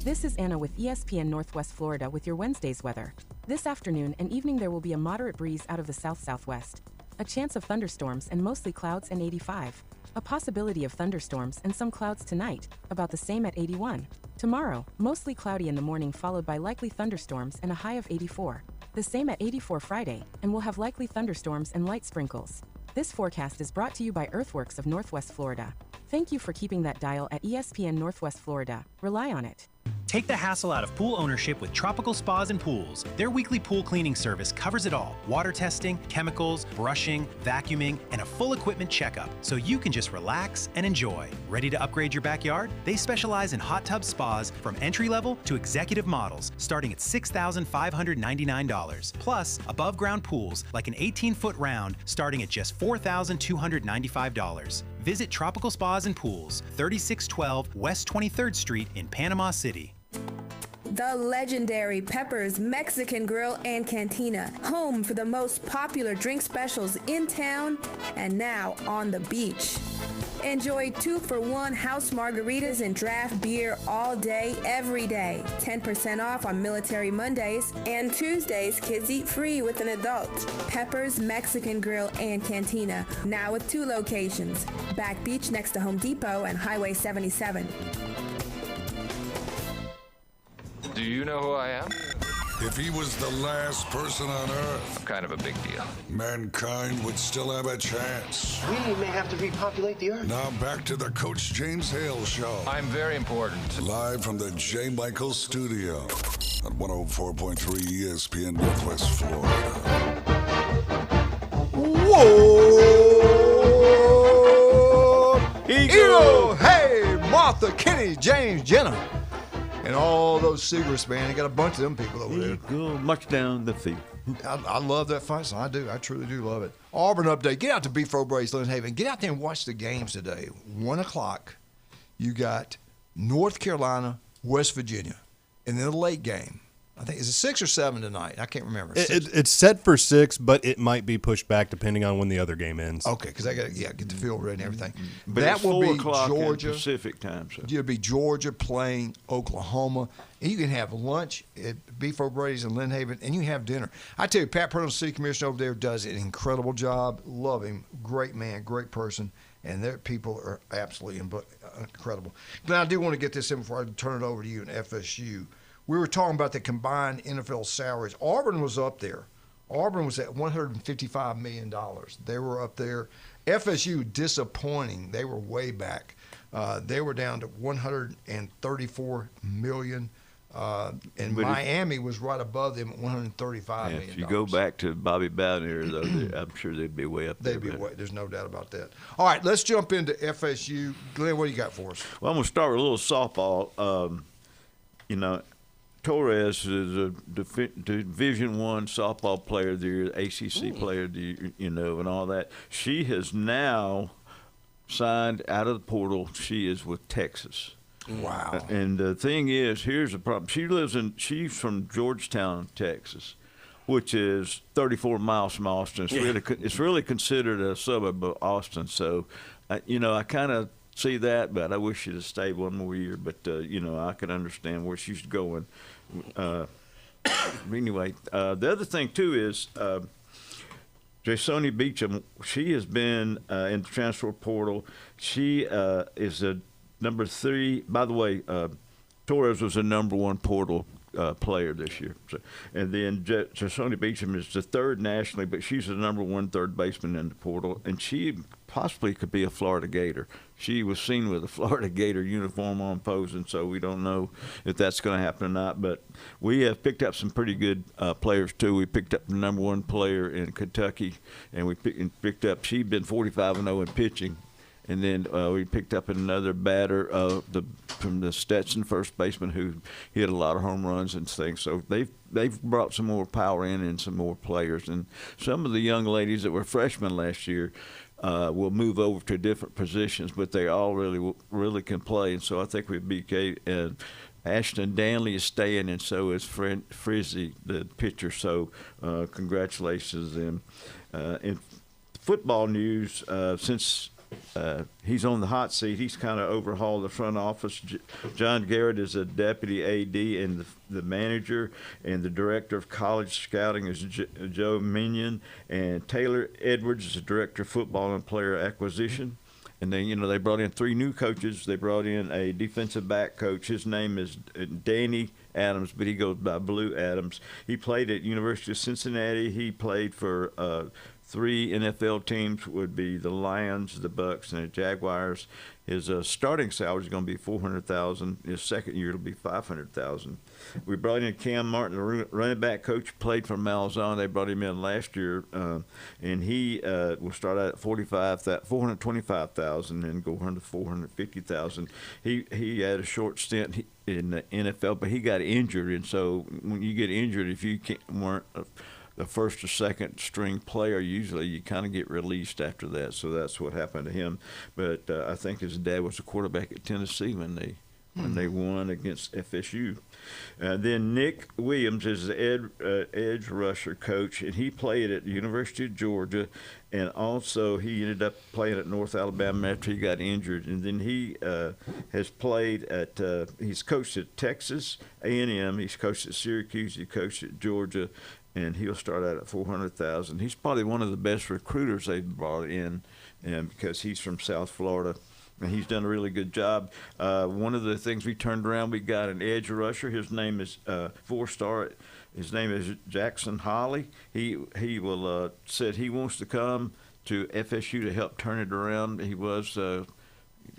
This is Anna with ESPN Northwest Florida with your Wednesday's weather. This afternoon and evening there will be a moderate breeze out of the south-southwest. A chance of thunderstorms and mostly clouds and 85. A possibility of thunderstorms and some clouds tonight, about the same at 81. Tomorrow, mostly cloudy in the morning followed by likely thunderstorms and a high of 84. The same at 84 Friday, and we'll have likely thunderstorms and light sprinkles. This forecast is brought to you by Earthworks of Northwest Florida. Thank you for keeping that dial at ESPN Northwest Florida. Rely on it. Take the hassle out of pool ownership with Tropical Spas and Pools. Their weekly pool cleaning service covers it all: water testing, chemicals, brushing, vacuuming, and a full equipment checkup, so you can just relax and enjoy. Ready to upgrade your backyard? They specialize in hot tub spas from entry-level to executive models, starting at $6,599. Plus, above-ground pools like an 18-foot round starting at just $4,295. Visit Tropical Spas and Pools, 3612 West 23rd Street in Panama City. The legendary Pepper's Mexican Grill and Cantina, home for the most popular drink specials in town and now on the beach. Enjoy 2-for-1 house margaritas and draft beer all day, every day. 10% off on Military Mondays, and Tuesdays, kids eat free with an adult. Pepper's Mexican Grill and Cantina, now with 2 locations. Back Beach next to Home Depot and Highway 77. Do you know who I am? If he was the last person on Earth, I'm kind of a big deal. mankind would still have a chance. We may have to repopulate the Earth. Now back to the Coach James Hale Show. I'm very important. Live from the J. Michael Studio at 104.3 ESPN Northwest Florida. Whoa! Eagle! Hey, Martha, Kenny, James, Jenna. And all those Seagrams, man. They got a bunch of them people over there. Go much down the field. I love that fight song. I do. I truly do love it. Auburn update. Get out to Beef Brace, Lynn Haven. Get out there and watch the games today. 1 o'clock, you got North Carolina, West Virginia. And then the late game. I think, is it 6 or 7 tonight? I can't remember. It's set for 6, but it might be pushed back depending on when the other game ends. Okay, because I got to get the field ready and everything. But that it's will 4 be o'clock Georgia. Pacific time. So. It'll be Georgia playing Oklahoma. And you can have lunch at Beef O'Brady's in Lynn Haven, and you can have dinner. I tell you, Pat Purtle, city commissioner over there, does an incredible job. Love him. Great man, great person. And their people are absolutely incredible. Glenn, I do want to get this in before I turn it over to you in FSU. We were talking about the combined NFL salaries. Auburn was up there. Auburn was at $155 million. They were up there. FSU, disappointing. They were way back. They were down to $134 million. And But Miami was right above them at $135 million. If you go back to Bobby Bowden era, though, I'm sure they'd be way up there. They'd be way. There's no doubt about that. All right, let's jump into FSU. Glenn, what do you got for us? Well, I'm going to start with a little softball. Torres is a Division I softball player of the year, ACC player of the year, and all that. She has now signed out of the portal. She is with Texas. Wow. And the thing is, here's the problem. She's from Georgetown, Texas, which is 34 miles from Austin. It's really considered a suburb of Austin. So, I kind of see that, but I wish she'd have stayed one more year. But I can understand where she's going. Anyway, the other thing too is Jasoni Beecham. She has been in the transfer portal. She is a number 3. By the way, Torres was a number 1 portal player this year. So, and then Jasoni Beecham is the 3rd nationally, but she's the number 1 third baseman in the portal, and she possibly could be a Florida Gator. She was seen with a Florida Gator uniform on posing, so we don't know if that's going to happen or not. But we have picked up some pretty good players, too. We picked up the number 1 player in Kentucky, and we picked up – she'd been 45-0 in pitching. And then we picked up another batter from the Stetson first baseman who hit a lot of home runs and things. So they've brought some more power in and some more players. And some of the young ladies that were freshmen last year will move over to different positions, but they all really can play. And so I think with BK and Ashton Danley is staying, and so is Frizzy, the pitcher. So congratulations to them. In football news, since he's on the hot seat, he's kind of overhauled the front office. John Garrett is a deputy AD and the manager, and the director of college scouting is Joe Minion, and Taylor Edwards is the director of football and player acquisition. And then, they brought in 3 new coaches. They brought in a defensive back coach. His name is Danny Adams, but he goes by Blue Adams. He played at University of Cincinnati. He played for three NFL teams would be the Lions, the Bucks, and the Jaguars. His starting salary is going to be $400,000. His second year it'll be $500,000. We brought in Cam Martin, the running back coach, played for Malzahn. They brought him in last year, and he will start out at $425,000 and go on to $450,000. He had a short stint in the NFL, but he got injured, and so when you get injured, if you weren't the first or second string player, usually you kind of get released after that. So that's what happened to him. But I think his dad was a quarterback at Tennessee when they won against FSU. Then Nick Williams is the edge rusher coach, and he played at the University of Georgia, and also he ended up playing at North Alabama after he got injured. And then he has played at he's coached at Texas A&M, he's coached at Syracuse, he coached at Georgia, and he'll start out at $400,000. He's probably one of the best recruiters they've brought in, and because he's from South Florida. And he's done a really good job. One of the things we turned around, we got an edge rusher. His name is 4-star. His name is Jackson Hale. He will said he wants to come to FSU to help turn it around. He was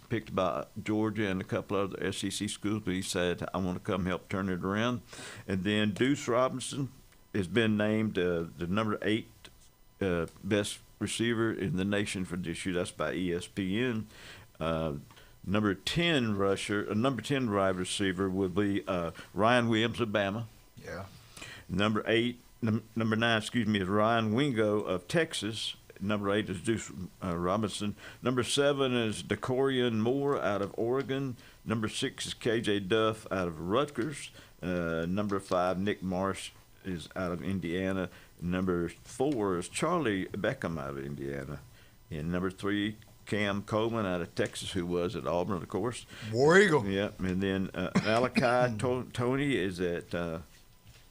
picked by Georgia and a couple other SEC schools, but he said, I want to come help turn it around. And then Deuce Robinson has been named the number 8 best receiver in the nation for this year. That's by ESPN. Number 10 wide receiver would be Ryan Williams of Bama. Yeah. Number 9, is Ryan Wingo of Texas. Number 8 is Deuce Robinson. Number 7 is DeCorian Moore out of Oregon. Number 6 is KJ Duff out of Rutgers. Number 5, Nick Marsh is out of Indiana. Number 4 is Charlie Beckham out of Indiana. And number 3, Cam Coleman out of Texas, who was at Auburn, of course. War Eagle. Yeah, and then Malachi Tony is at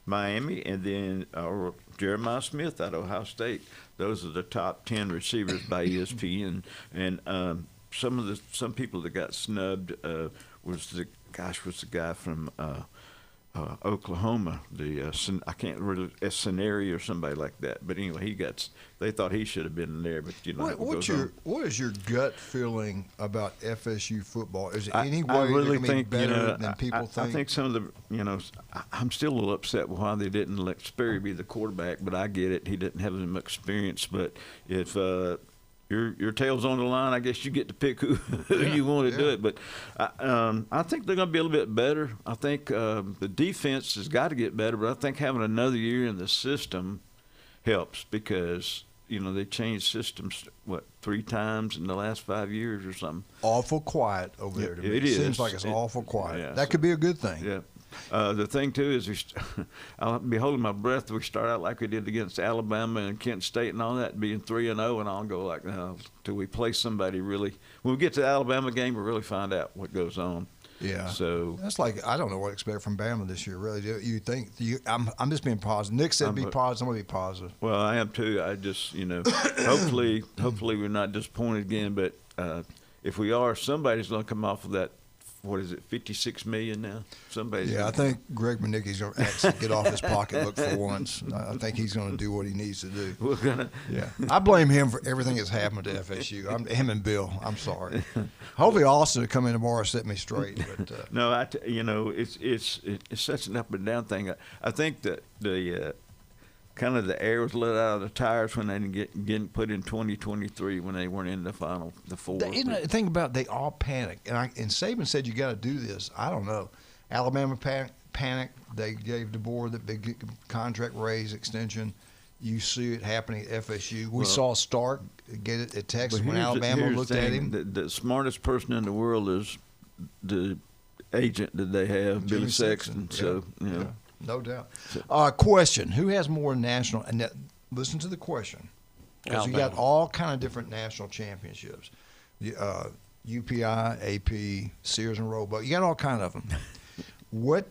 Miami, and then Jeremiah Smith out of Ohio State. Those are the top 10 receivers by ESPN. And some people that got snubbed was the guy from Oklahoma, I can't remember, Scenari or somebody like that. But anyway, they thought he should have been there. But what is your gut feeling about FSU football? Is it any way I really they're think better than people think? I think some of the I'm still a little upset why they didn't let Sperry be the quarterback. But I get it; he didn't have as much experience. But if your tail's on the line, I guess you get to pick who you want to do it. But I think they're going to be a little bit better. I think the defense has got to get better, but I think having another year in the system helps because, they changed systems, 3 times in the last 5 years or something. Awful quiet over there to me. It is. Seems like it's awful quiet. Yeah, that could be a good thing. Yeah. The thing, too, is I'll be holding my breath till we start out like we did against Alabama and Kent State and all that, being 3-0, and I'll go like, no, till we play somebody really. When we get to the Alabama game, we'll really find out what goes on. Yeah. So that's like, I don't know what to expect from Bama this year, really. You think I'm just being positive. Nick said be positive. I'm going to be positive. Well, I am, too. I just, hopefully we're not disappointed again, but if we are, somebody's going to come off of that. What is it, $56 million now? I think Greg Manicki's going to actually get off his pocketbook for once. I think he's going to do what he needs to do. I blame him for everything that's happened to FSU. Him and Bill. I'm sorry. Hopefully Austin will come in tomorrow and set me straight. But no, it's such an up and down thing. I think that the kind of the air was let out of the tires when they didn't get put in 2023 when they weren't in the final, the 4. The thing about they all panicked, and Saban said you got to do this. I don't know. Alabama panicked. They gave DeBoer the big contract raise extension. You see it happening at FSU. We saw Stark get it at Texas when Alabama looked at him. The smartest person in the world is the agent that they have, Billy Sexton. So no doubt. Question: who has more national? And listen to the question, because you got all kind of different national championships. UPI, AP, Sears and Roebuck. You got all kind of them. What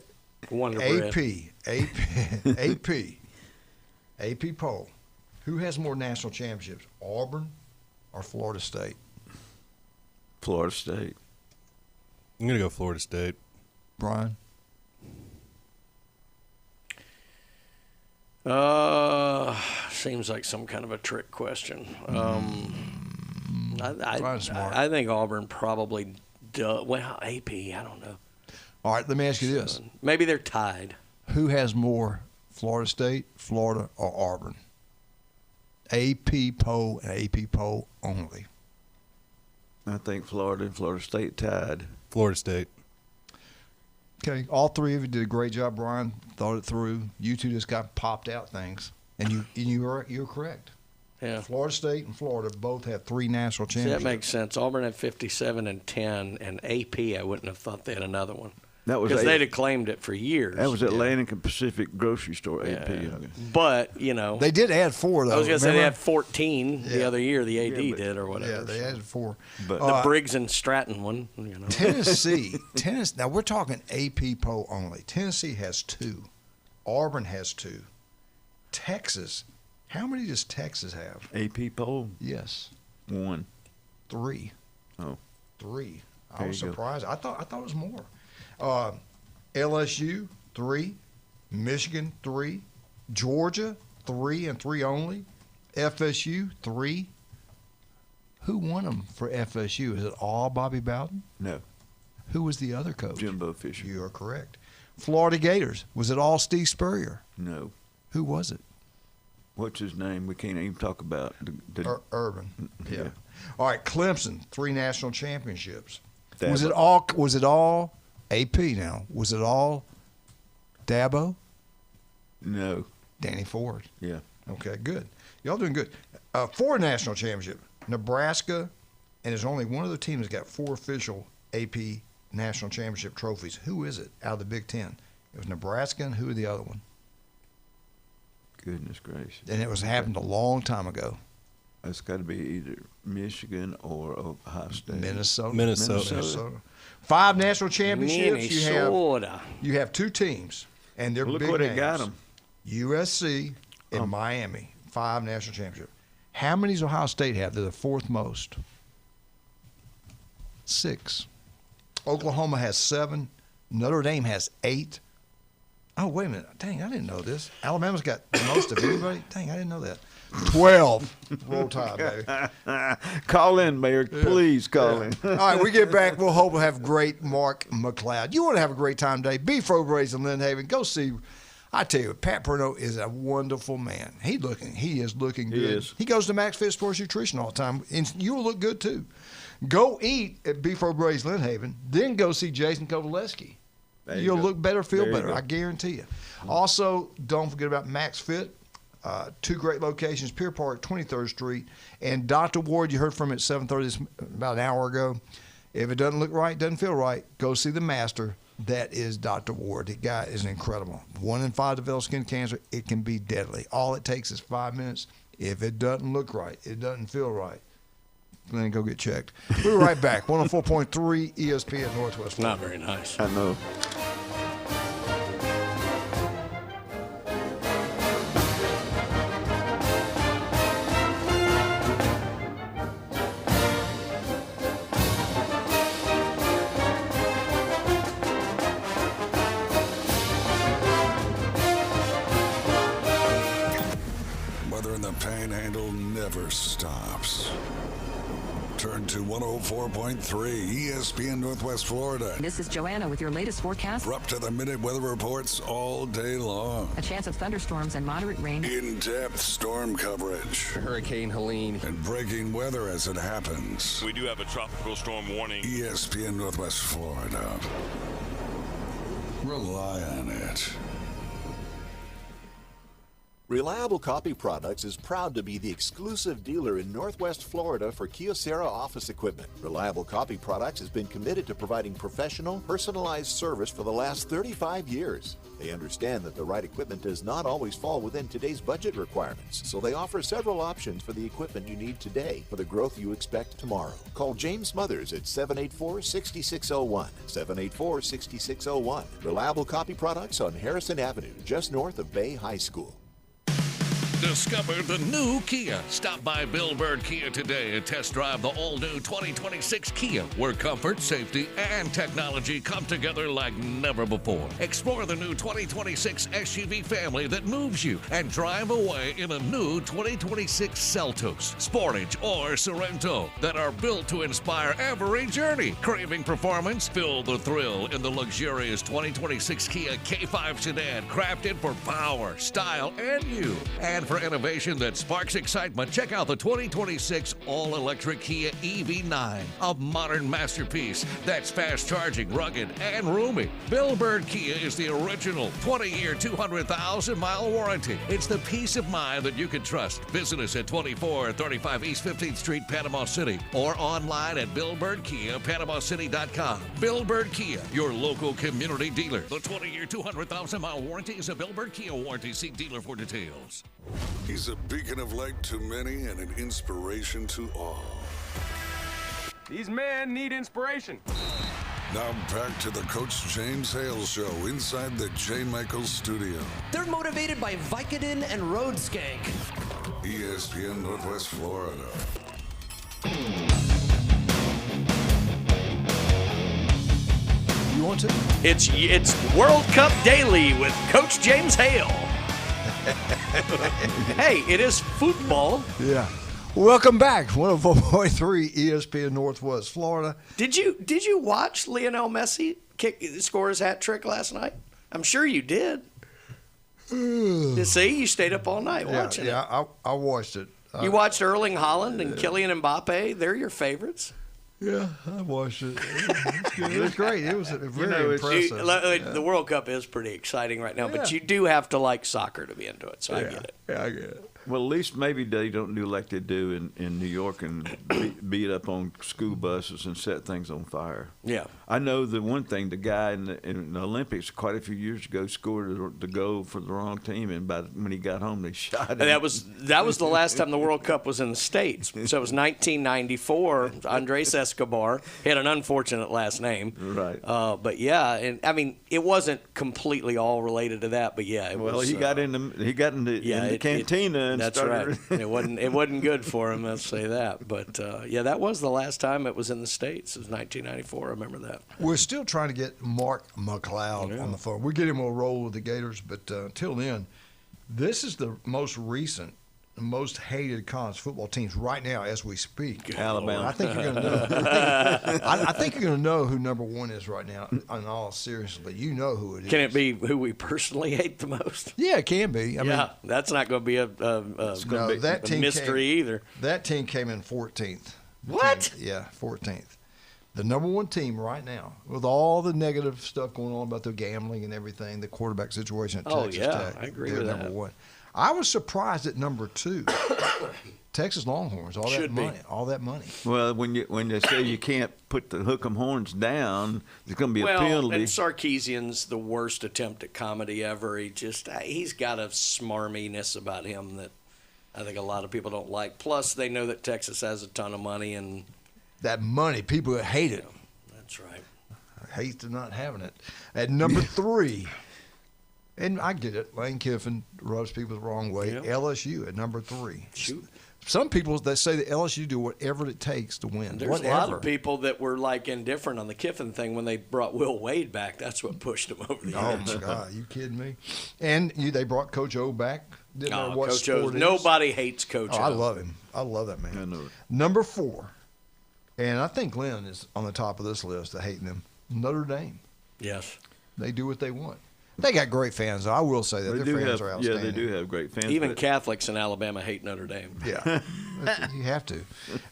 AP poll? Who has more national championships? Auburn or Florida State? Florida State. I'm gonna go Florida State. Brian. Seems like some kind of a trick question. I think Auburn probably does. Well, AP, I don't know. All right, let me ask you this. Maybe they're tied. Who has more, Florida State, Florida, or Auburn? AP poll and AP poll only. I think Florida and Florida State tied. Florida State. Okay, all three of you did a great job, Brian. Thought it through. You two just got popped out things, and you're correct. Yeah. Florida State and Florida both have 3 national See, championships. that makes sense. Auburn had 57 and 10, and AP, I wouldn't have thought they had another one. That was because they'd have claimed it for years. That was Atlantic and Pacific Grocery Store, AP. But, They did add 4, though. I was going to say they remember? had 14 the other year, the AD did or whatever. Yeah, they added 4. But the Briggs and Stratton one. Tennessee. Now, we're talking AP poll only. Tennessee has 2. Auburn has 2. Texas. How many does Texas have? AP poll? Yes. 1. 3. Oh. 3. I There was you go. surprised. I thought it was more. LSU 3, Michigan 3, Georgia 3 and 3 only, FSU 3. Who won them for FSU? Is it all Bobby Bowden? No. Who was the other coach? Jimbo Fisher. You are correct. Florida Gators. Was it all Steve Spurrier? No. Who was it? What's his name? We can't even talk about. Urban. Yeah. All right, Clemson, 3 national championships. Dabo. Was it all AP now? Was it all Dabo? No. Danny Ford. Yeah. Okay, good. Y'all doing good. 4 national championship. Nebraska, and there's only one other team that's got 4 official AP national championship trophies. Who is it out of the Big Ten? It was Nebraska, and who was the other one? Goodness gracious. And it was happened a long time ago. It's got to be either Michigan or Ohio State. Minnesota. 5 national championships. Minnesota. You have 2 teams, and they're Look big what names. it got them. USC and Miami. 5 national championships. How many does Ohio State have? They're the 4th most. 6. Oklahoma has 7. Notre Dame has 8. Oh, wait a minute. Dang, I didn't know this. Alabama's got the most of anybody. Dang, I didn't know that. 12. Roll Tide, baby. Call in, Mayor. Please call in. All right, we get back. We'll hope we'll have great Mark McLeod. You want to have a great time today? Beef O'Brady's in Lynn Haven. Go see. I tell you, Pat Perno is a wonderful man. He is looking good. is. He goes to Max Fit Sports Nutrition all the time, and you'll look good too. Go eat at Beef O'Brady's Lynn Haven, then go see Jason Kovaleski. You'll look better, feel better. I guarantee you. Also, don't forget about Max Fit. 2 great locations, Pier Park, 23rd Street, and Dr. Ward. You heard from him at 7:30 about an hour ago. If it doesn't look right, doesn't feel right, go see the master. That is Dr. Ward. The guy is incredible. 1 in 5 develop skin cancer. It can be deadly. All it takes is 5 minutes. If it doesn't look right, it doesn't feel right, then go get checked. We'll be right back. 104.3 ESPN Northwest. Not very nice. I know. Weather in the Panhandle never stops. Turn to 104.3 ESPN Northwest Florida. This is Joanna with your latest forecast. We're up to the minute weather reports all day long. A chance of thunderstorms and moderate rain. In-depth storm coverage. Hurricane Helene. And breaking weather as it happens. We do have a tropical storm warning. ESPN Northwest Florida. Rely on it. Reliable Copy Products is proud to be the exclusive dealer in Northwest Florida for Kyocera office equipment. Reliable Copy Products has been committed to providing professional, personalized service for the last 35 years. They understand that the right equipment does not always fall within today's budget requirements, so they offer several options for the equipment you need today for the growth you expect tomorrow. Call James Smothers at 784-6601, 784-6601. Reliable Copy Products on Harrison Avenue, just north of Bay High School. Discover the new Kia. Stop by Bill Bird Kia today and test drive the all-new 2026 Kia, where comfort, safety, and technology come together like never before. Explore the new 2026 SUV family that moves you and drive away in a new 2026 Seltos, Sportage, or Sorento that are built to inspire every journey. Craving performance? Feel the thrill in the luxurious 2026 Kia K5 sedan, crafted for power, style, and you. And for innovation that sparks excitement, check out the 2026 all-electric Kia EV9, a modern masterpiece that's fast-charging, rugged, and roomy. Bill Bird Kia is the original 20-year, 200,000-mile warranty. It's the peace of mind that you can trust. Visit us at 2435 East 15th Street, Panama City, or online at BillBirdKia.PanamaCity.com. Bill Bird Kia, your local community dealer. The 20-year, 200,000-mile warranty is a Bill Bird Kia warranty. See dealer for details. He's a beacon of light to many and an inspiration to all. These men need inspiration. Now back to the Coach James Hale Show inside the J. Michaels studio. They're motivated by Vicodin and Road Skank. ESPN Northwest Florida. You want to? It's World Cup Daily with Coach James Hale. Hey, it is football. Yeah. Welcome back. 104.3 ESPN Northwest Florida. Did you watch Lionel Messi score his hat trick last night? I'm sure you did. See, you stayed up all night watching it. Yeah, I watched it. You watched Erling Haaland and Kylian Mbappe. They're your favorites. Yeah, I watched it. It was great. It was very impressive. The World Cup is pretty exciting right now, but you do have to like soccer to be into it, so I get it. Yeah, I get it. Well, at least maybe they don't do like they do in New York and beat up on school buses and set things on fire. Yeah. I know the one thing, the guy in the Olympics quite a few years ago scored the goal for the wrong team, and when he got home, they shot him. That was the last time the World Cup was in the States. So it was 1994. Andres Escobar. He had an unfortunate last name. Right. But yeah, and I mean, it wasn't completely all related to that, but yeah, it was. He got in the cantina. And that's started. Right. It wasn't good for him. Let's say that. But yeah, that was the last time it was in the States. It was 1994. I remember that. We're still trying to get Mark McLeod on the phone. We're getting him a roll with the Gators, but until then, this is the most recent, most hated college football teams right now as we speak. Alabama. I think you're going to know. I think you're going to know who number one is right now. In all seriously, you know who it is. Can it be who we personally hate the most? Yeah, it can be. I mean, that's not going to be a mystery either. That team came in 14th. What? Yeah, 14th. The number one team right now, with all the negative stuff going on about the gambling and everything, the quarterback situation at Texas Tech. I agree they're with number that. one. I was surprised at number two. Texas Longhorns, all that money. Well, when they say you can't put the hook 'em horns down, there's going to be a penalty. And Sarkisian's the worst attempt at comedy ever. He's got a smarminess about him that I think a lot of people don't like. Plus, they know that Texas has a ton of money and that money, people hate it. That's right. I hate to not having it. At number three. And I get it. Lane Kiffin rubs people the wrong way. Yeah. LSU at number 3. Shoot. Some people that say that LSU do whatever it takes to win. There's a lot of people that were like indifferent on the Kiffin thing when they brought Will Wade back. That's what pushed him over the edge. Oh my God, you kidding me? And they brought Coach O back. Didn't matter what Coach sport O. it is. Nobody hates Coach O. I love him. I love that man. I know it. Number 4, and I think Glenn is on the top of this list of hating them. Notre Dame. Yes. They do what they want. They got great fans, though. I will say that. Their fans are outstanding. Yeah, they do have great fans. Even Catholics in Alabama hate Notre Dame. Yeah. You have to.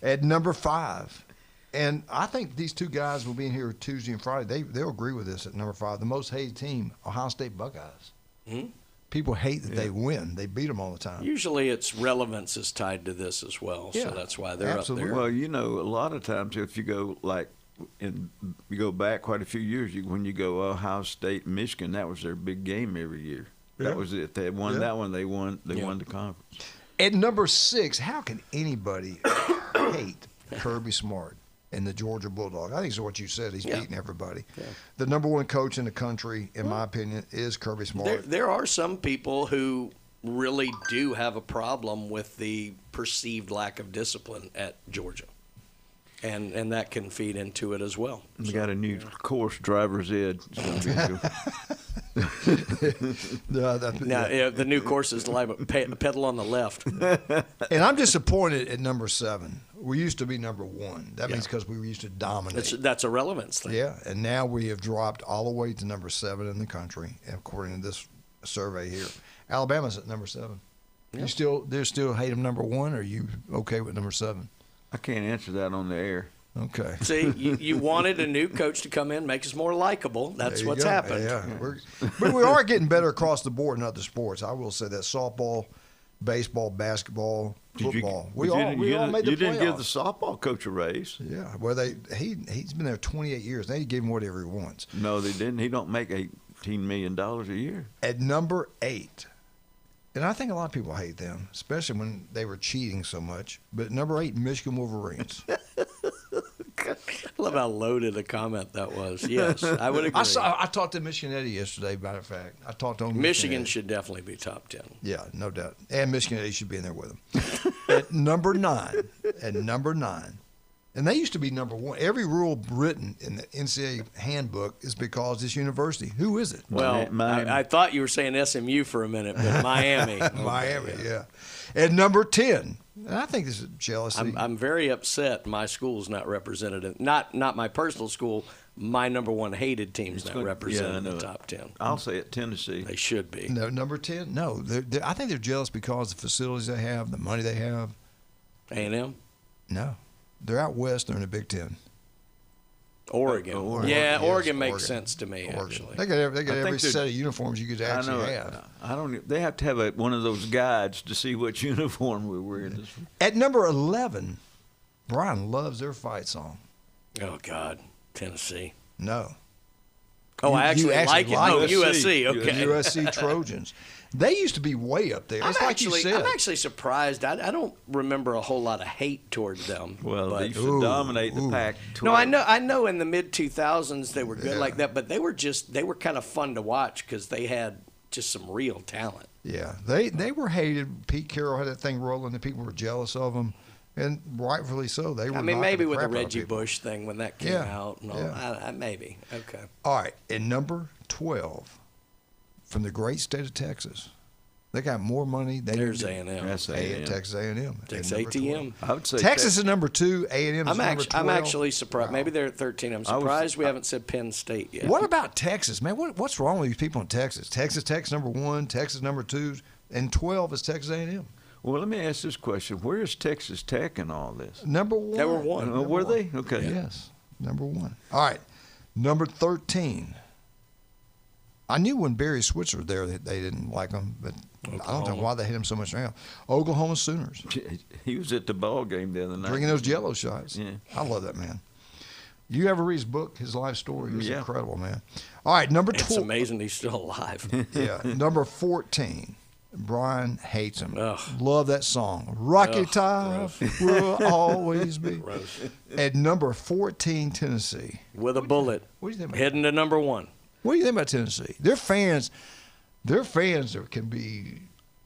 At number 5, and I think these two guys will be in here Tuesday and Friday. They'll agree with this at number 5. The most hated team, Ohio State Buckeyes. Mm-hmm. People hate that they win. They beat them all the time. Usually its relevance is tied to this as well, so that's why they're absolutely. up there. Well, a lot of times if you go you go back quite a few years, when you go Ohio State, Michigan, that was their big game every year. Yeah. That was it. They had won that one. They won the conference. At number 6, how can anybody hate Kirby Smart and the Georgia Bulldog? I think it's what you said. He's beating everybody. Yeah. The number 1 coach in the country, in my opinion, is Kirby Smart. There are some people who really do have a problem with the perceived lack of discipline at Georgia. And that can feed into it as well. We got a new course, driver's ed. The new course is like pedal on the left. And I'm disappointed at number 7. We used to be number 1. That means because we used to dominate. That's a relevance thing. Yeah, and now we have dropped all the way to number 7 in the country, according to this survey here. Alabama's at number 7. Yeah. You still hate them number 1, or are you okay with number 7? I can't answer that on the air. Okay. See, you wanted a new coach to come in, make us more likable. That's what's go. happened. Yeah, but we are getting better across the board in other sports. I will say that softball, baseball, basketball, football. We all made the playoffs. You didn't give the softball coach a raise. Yeah, well, he's been there 28 years. They gave him whatever he wants. No, they didn't. He don't make $18 million a year. At number 8. And I think a lot of people hate them, especially when they were cheating so much. But number 8, Michigan Wolverines. I love how loaded a comment that was. Yes, I would agree. I talked to Michigan Eddie yesterday, matter of fact. I talked to him. Michigan should definitely be top 10. Yeah, no doubt. And Michigan Eddie should be in there with them. At number 9. And they used to be number 1. Every rule written in the NCAA handbook is because this university. Who is it? Well, I thought you were saying SMU for a minute, but Miami. Miami, yeah. At number 10, and I think this is jealousy. I'm very upset my school's not represented. Not my personal school. My number 1 hated team's not represented in the top 10. I'll say it, Tennessee. They should be. No, number 10? No. I think they're jealous because of the facilities they have, the money they have. A&M? No. They're out west. They're in the Big Ten. Oregon. Yeah, Oregon makes sense to me, actually. They got every set of uniforms you could actually have. I don't. They have to have one of those guides to see which uniform we're wearing. At number 11, Brian loves their fight song. Oh, God. Tennessee. No. Oh, I actually like it. Oh, USC. Okay. USC Trojans. They used to be way up there. It's like you said. I'm actually surprised. I don't remember a whole lot of hate towards them. Well, they used to dominate the Pac-12. No, I know in the mid-2000s they were good like that, but they were kind of fun to watch because they had just some real talent. Yeah, they were hated. Pete Carroll had that thing rolling, and people were jealous of them, and rightfully so. They were. I mean, maybe with the Reggie Bush thing when that came out. No, yeah. Maybe. Okay. All right, at number 12. From the great state of Texas, they got more money. There's A&M. That's A&M. Texas A&M. Texas ATM. I would say Texas is number 2. A&M is number 12. I'm actually surprised. Wow. Maybe they're at 13. I'm surprised we haven't said Penn State yet. What about Texas, man? What's wrong with these people in Texas? Texas number 1, Texas number 2, and 12 is Texas A&M. Well, let me ask this question: where is Texas Tech in all this? Number 1. They were 1. Were they? Okay. Yes, number 1. All right, number 13. I knew when Barry Switzer was there that they didn't like him, but I don't know why they hate him so much now. Oklahoma Sooners. He was at the ball game the other night. Drinking those Jello shots. Yeah. I love that man. You ever read his book, his life story? It's incredible, man. All right, number 12. It's amazing he's still alive. Yeah, number 14. Brian hates him. Ugh. Love that song. Rocky Top will always be. Gross. At number 14, Tennessee. With a bullet. What do you think about Heading to number 1. What do you think about Tennessee? Their fans can be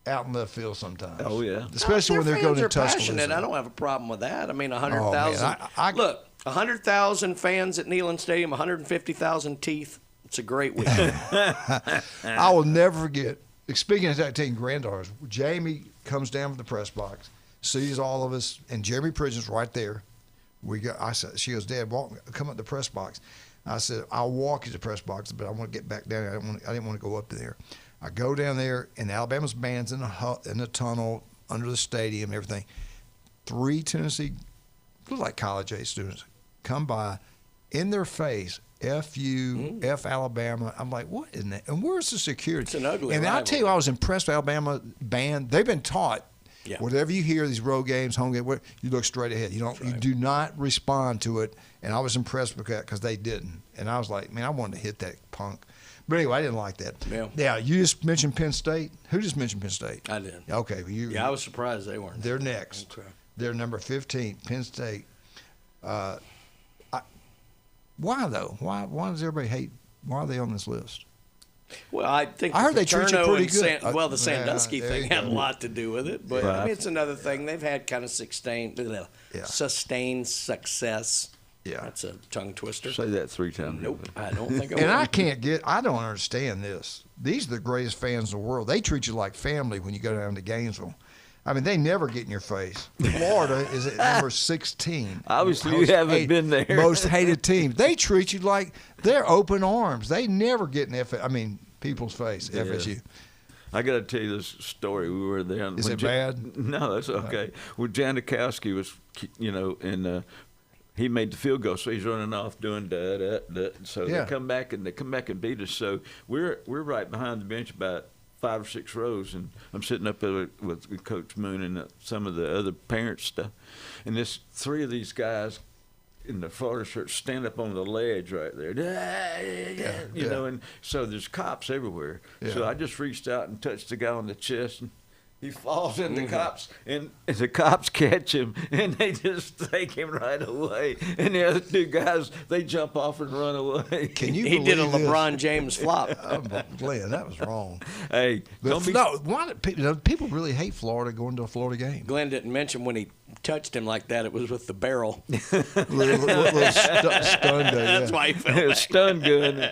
out in left field sometimes. Oh, yeah. Especially when they're going to Tuscaloosa. I don't have a problem with that. I mean, 100,000. Look, 100,000 fans at Neyland Stadium, 150,000 teeth. It's a great weekend. I will never forget. Speaking of that, taking granddaughters, Jamie comes down from the press box, sees all of us, and Jeremy Pridgeon's right there. She goes, Dad, come up the press box. I said, I'll walk you to the press box, but I want to get back down there. I didn't want to go up there. I go down there, and Alabama's band's in the tunnel under the stadium and everything. 3 Tennessee, look like college-age students, come by in their face, F you, F Alabama. I'm like, what is that? And where's the security? It's an ugly And I'll tell you, I was impressed with Alabama band. They've been taught, whatever you hear, these road games, home games, you look straight ahead. You do not respond to it. And I was impressed with that because they didn't. And I was like, man, I wanted to hit that punk. But anyway, I didn't like that. Yeah, you just mentioned Penn State. Who just mentioned Penn State? I did. Okay. I was surprised they weren't. They're next. Okay. They're number 15, Penn State. Why, though? Why does everybody hate? Why are they on this list? Well, I think I heard they treat you Paterno pretty and good. the Sandusky there thing you had a go. lot to do with it. But Right. I mean, it's another thing. They've had kind of sustained success. Yeah. That's a tongue twister. Say that 3 times. Nope, I don't think I And will. I don't understand this. These are the greatest fans in the world. They treat you like family when you go down to Gainesville. I mean, they never get in your face. Florida is at number 16. Obviously, you haven't been there. Most hated team. They treat you like they're open arms. They never get in people's face, Yeah. FSU. I got to tell you this story. We were there. Is it bad? No, that's okay. Well, Janikowski was, and he made the field goal, so he's running off doing da. So Yeah. they come back and beat us. So we're right behind the bench about 5 or 6 rows, and I'm sitting up there with Coach Moon and some of the other parents stuff, and this 3 of these guys in the Florida shirts stand up on the ledge right there, you know, and so there's cops everywhere. Yeah. So I just reached out and touched the guy on the chest, and he falls in the cops, and the cops catch him, and they just take him right away. And the other 2 guys, they jump off and run away. Can you He did a believe this? LeBron James flop. Glenn, that was wrong. Hey, don't be. No, why do people really hate Florida going to a Florida game? Glenn didn't mention when he touched him like that, it was with the barrel. little stunned. That's why he felt Stun gun.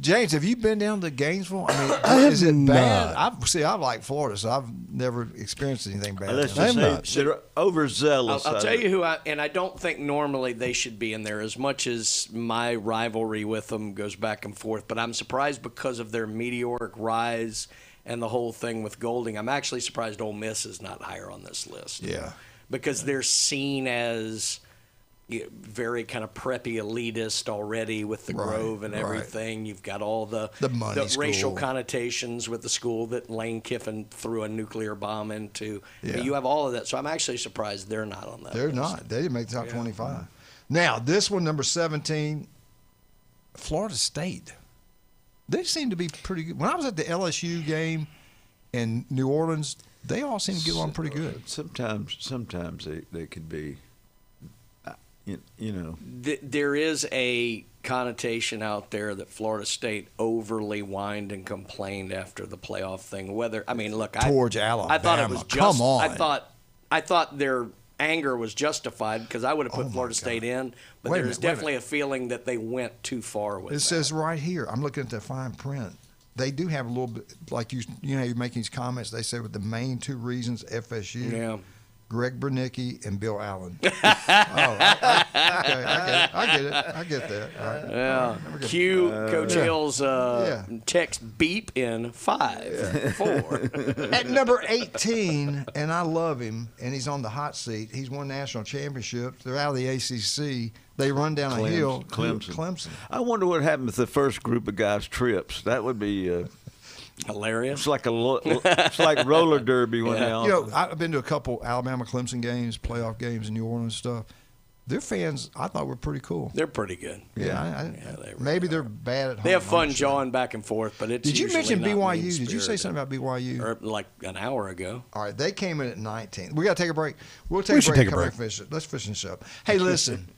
James, have you been down to Gainesville? I mean, I have is it bad? not. I like Florida, so I've never experienced anything bad. Let's down just there. say they're overzealous. I'll tell you who I don't think normally they should be in there as much as my rivalry with them goes back and forth, but I'm surprised because of their meteoric rise and the whole thing with Golding. I'm actually surprised Ole Miss is not higher on this list. Yeah. Because they're seen as very kind of preppy elitist already with the Grove and everything. You've got all the money racial school. connotations with the school that Lane Kiffin threw a nuclear bomb into. I mean, Yeah. you have all of that. So I'm actually surprised they're not on that They're list. not. They didn't make the top 25. Now, this one, number 17, Florida State. They seem to be pretty good. When I was at the LSU game in New Orleans, they all seem to get along pretty good. Sometimes they could be, you know. There is a connotation out there that Florida State overly whined and complained after the playoff thing. Towards Alabama. I thought it was just. Come on. I thought their anger was justified because I would have put Florida State in, but Wait a there's minute, wait a definitely a feeling that they went too far with It that. says right here, I'm looking at the fine print. They do have a little bit, like you know, you're making these comments. They say with the main 2 reasons, FSU, Yeah. Greg Bernicki, and Bill Allen. I get that. All right. Yeah. Never get- Cue Coach yeah. Hill's text beep in 5, 4. At number 18, and I love him, and he's on the hot seat. He's won national championships. They're out of the ACC. They run down a hill. Clemson. I wonder what happened with the first group of guys' trips. That would be hilarious. It's like it's like roller derby when they all. You know, I've been to a couple Alabama Clemson games, playoff games in New Orleans and stuff. Their fans, I thought, were pretty cool. They're pretty good. Yeah, maybe they're bad at home. They have fun I'm sure. jawing back and forth, but it's Did you usually mention not BYU? mean-spirited. Did you say something about BYU? Or like an hour ago. All right, they came in at 19. We got to take a break. We'll take We a should break. take a Come back break. and finish it. Let's finish this up. Hey, listen,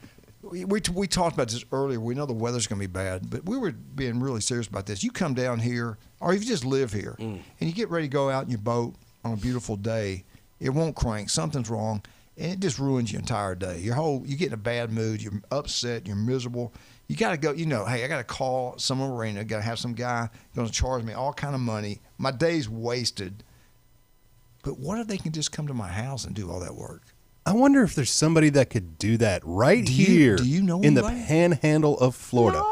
we talked about this earlier. We know the weather's going to be bad, but we were being really serious about this. You come down here, or if you just live here, and you get ready to go out in your boat on a beautiful day, it won't crank. Something's wrong. And it just ruins your entire day. You get in a bad mood. You're upset. You're miserable. You got to go. You know, hey, I got to call some arena. Got to have some guy going to charge me all kind of money. My day's wasted. But what if they can just come to my house and do all that work? I wonder if there's somebody that could do that here do you know in the anybody? panhandle of Florida.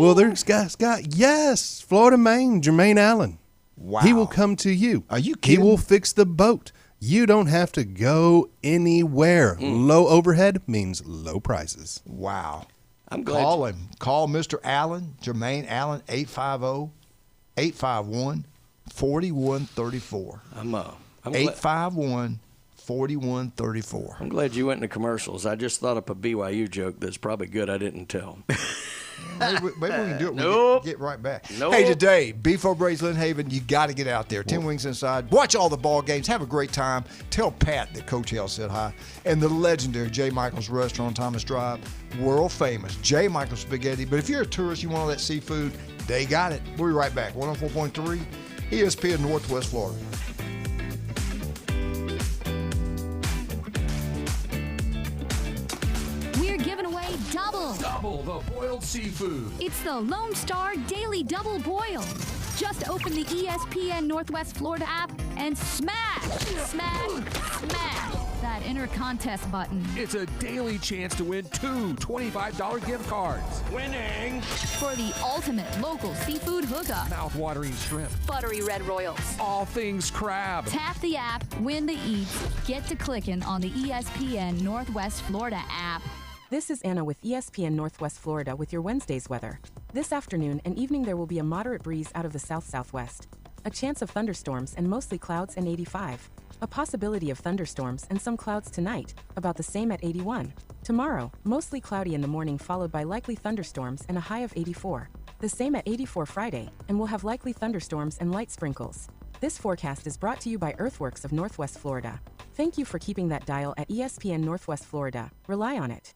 Well, there's guys yes, Florida, Maine, Jermaine Allen. Wow. He will come to you. Are you He kidding? will fix the boat. You don't have to go anywhere. Low overhead means low prices. Wow. I'm glad. Call him. Call Mr. Allen, Jermaine Allen, 850-851-4134. I'm glad. 851-4134. I'm glad you went into commercials. I just thought up a BYU joke that's probably good I didn't tell. Maybe we can do it. Nope. We get right back. Nope. Hey, today, Beef O'Brady's Lynn Haven, you got to get out there. 10 Wings Inside. Watch all the ball games. Have a great time. Tell Pat that Coach Hale said hi. And the legendary J. Michael's Restaurant on Thomas Drive, world famous J. Michael's Spaghetti. But if you're a tourist, you want all that seafood, they got it. We'll be right back. 104.3 ESPN Northwest Florida. Double the boiled seafood. It's the Lone Star Daily Double Boil. Just open the ESPN Northwest Florida app and smash that enter contest button. It's a daily chance to win 2 $25 gift cards. Winning for the ultimate local seafood hookup. Mouth-watering shrimp. Buttery red royals. All things crab. Tap the app, win the eats, get to clicking on the ESPN Northwest Florida app. This is Anna with ESPN Northwest Florida with your Wednesday's weather. This afternoon and evening there will be a moderate breeze out of the south-southwest. A chance of thunderstorms and mostly clouds and 85. A possibility of thunderstorms and some clouds tonight, about the same at 81. Tomorrow, mostly cloudy in the morning followed by likely thunderstorms and a high of 84. The same at 84 Friday, and we'll have likely thunderstorms and light sprinkles. This forecast is brought to you by Earthworks of Northwest Florida. Thank you for keeping that dial at ESPN Northwest Florida. Rely on it.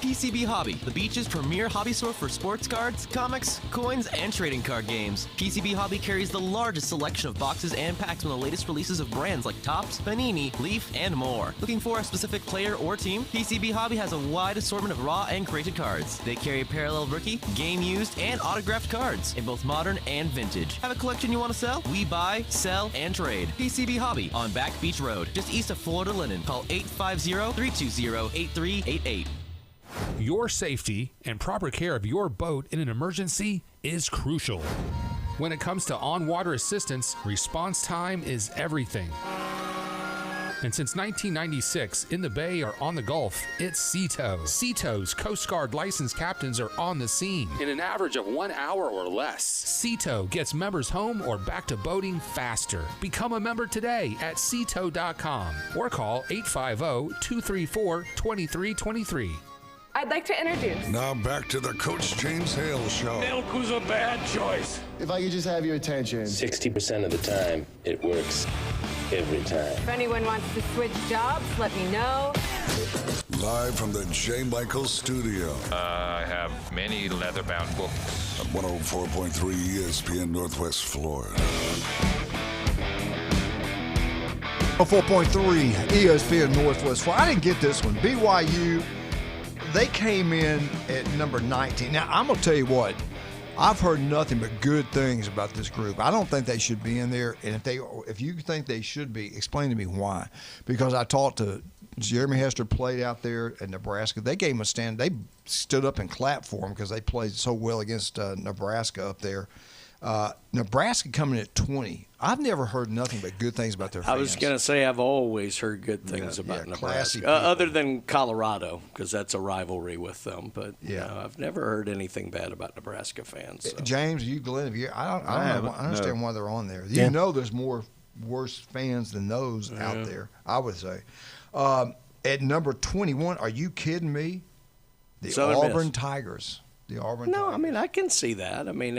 PCB Hobby, the beach's premier hobby store for sports cards, comics, coins, and trading card games. PCB Hobby carries the largest selection of boxes and packs from the latest releases of brands like Topps, Panini, Leaf, and more. Looking for a specific player or team? PCB Hobby has a wide assortment of raw and graded cards. They carry parallel rookie, game used, and autographed cards in both modern and vintage. Have a collection you want to sell? We buy, sell, and trade. PCB Hobby on Back Beach Road, just east of Florida Linen. Call 850-320-8388. Your safety and proper care of your boat in an emergency is crucial. When it comes to on-water assistance, response time is everything. And since 1996, in the Bay or on the Gulf, it's Seatow. Seatow's Coast Guard licensed captains are on the scene in an average of 1 hour or less. Seatow gets members home or back to boating faster. Become a member today at seatow.com or call 850-234-2323. I'd like to introduce. Now back to the Coach James Hale Show. Milk was a bad choice. If I could just have your attention. 60% of the time, it works every time. If anyone wants to switch jobs, let me know. Live from the J. Michael Studio. I have many leather-bound books. At 104.3 ESPN Northwest Florida. 104.3 ESPN Northwest Florida. I didn't get this one. BYU. They came in at number 19. Now, I'm going to tell you what. I've heard nothing but good things about this group. I don't think they should be in there. And if you think they should be, explain to me why. Because I talked to Jeremy Hester, played out there at Nebraska. They gave him a stand. They stood up and clapped for him because they played so well against Nebraska up there. Nebraska coming at 20. I've never heard nothing but good things about their fans. I was going to say I've always heard good things about Nebraska, other than Colorado, because that's a rivalry with them. But I've never heard anything bad about Nebraska fans. So. James, Glenn, I understand why they're on there. You know there's more worse fans than those out there, I would say. At number 21, are you kidding me? The Auburn Tigers. No, I mean, I can see that. I mean,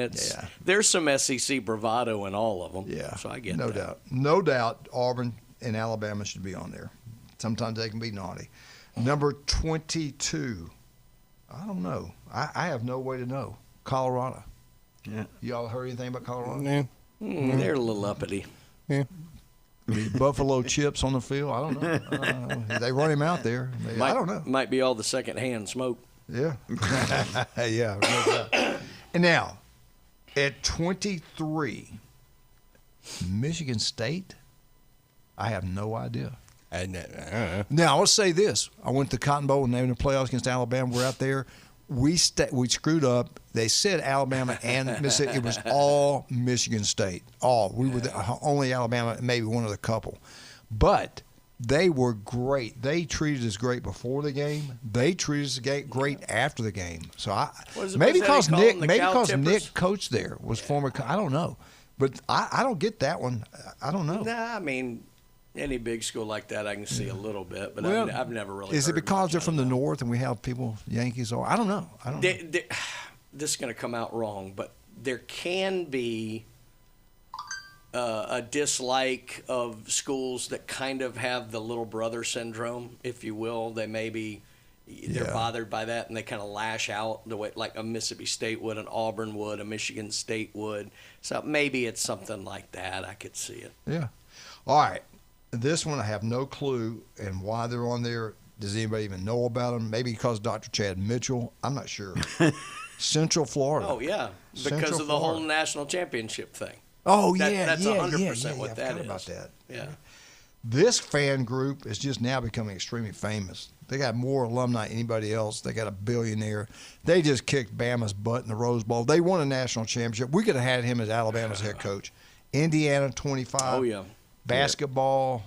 there's some SEC bravado in all of them. Yeah, so I get that. No doubt. No doubt Auburn and Alabama should be on there. Sometimes they can be naughty. Number 22. I don't know. I have no way to know. Colorado. Yeah. Y'all heard anything about Colorado? Yeah. They're a little uppity. Yeah. Buffalo chips on the field? I don't know. They run him out there. I don't know. Might be all the secondhand smoke. Yeah. Yeah. No doubt. And now, at 23, Michigan State, I have no idea. Now, I'll say this. I went to the Cotton Bowl and they were in the playoffs against Alabama. We're out there. We screwed up. They said Alabama and Mississippi. It was all Michigan State. All. We were the only Alabama, maybe one other couple. But they were great. They treated us great before the game. They treated us great after the game. So maybe because Nick coached there, was former. I don't know, but I don't get that one. I don't know. Nah, I mean, any big school like that, I can see a little bit, but I've never really. Is it because they're from the north and we have people Yankees or I don't know. this is going to come out wrong, but there can be a dislike of schools that kind of have the little brother syndrome, if you will. They maybe they're bothered by that, and they kind of lash out the way like a Mississippi State would, an Auburn would, a Michigan State would. So maybe it's something like that. I could see it. Yeah. All right. This one I have no clue, and why they're on there. Does anybody even know about them? Maybe because Dr. Chad Mitchell. I'm not sure. Central Florida. Oh, yeah, because Central of the whole Florida. national championship thing. Oh, That's 100% yeah, what I that forgot is. about that. Yeah. This fan group is just now becoming extremely famous. They got more alumni than anybody else. They got a billionaire. They just kicked Bama's butt in the Rose Bowl. They won a national championship. We could have had him as Alabama's head coach. Indiana 25. Oh, yeah. Basketball.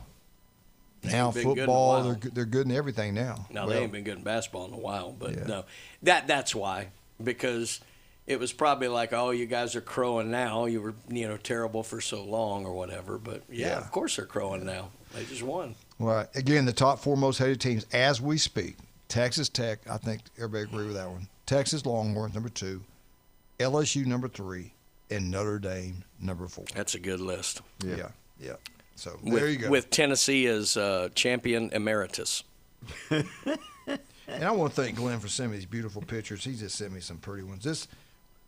Now Been good in a football. while. They're good in everything now. No, Well, they ain't been good in basketball in a while, but no, that's why, because it was probably like, oh, you guys are crowing now. You were terrible for so long or whatever. But yeah, of course they're crowing now. They just won. Well, again, the top four most hated teams as we speak: Texas Tech. I think everybody agree with that one. Texas Longhorns number 2, LSU number 3, and Notre Dame number 4. That's a good list. Yeah. So there you go. With Tennessee as champion emeritus. And I want to thank Glenn for sending me these beautiful pictures. He just sent me some pretty ones.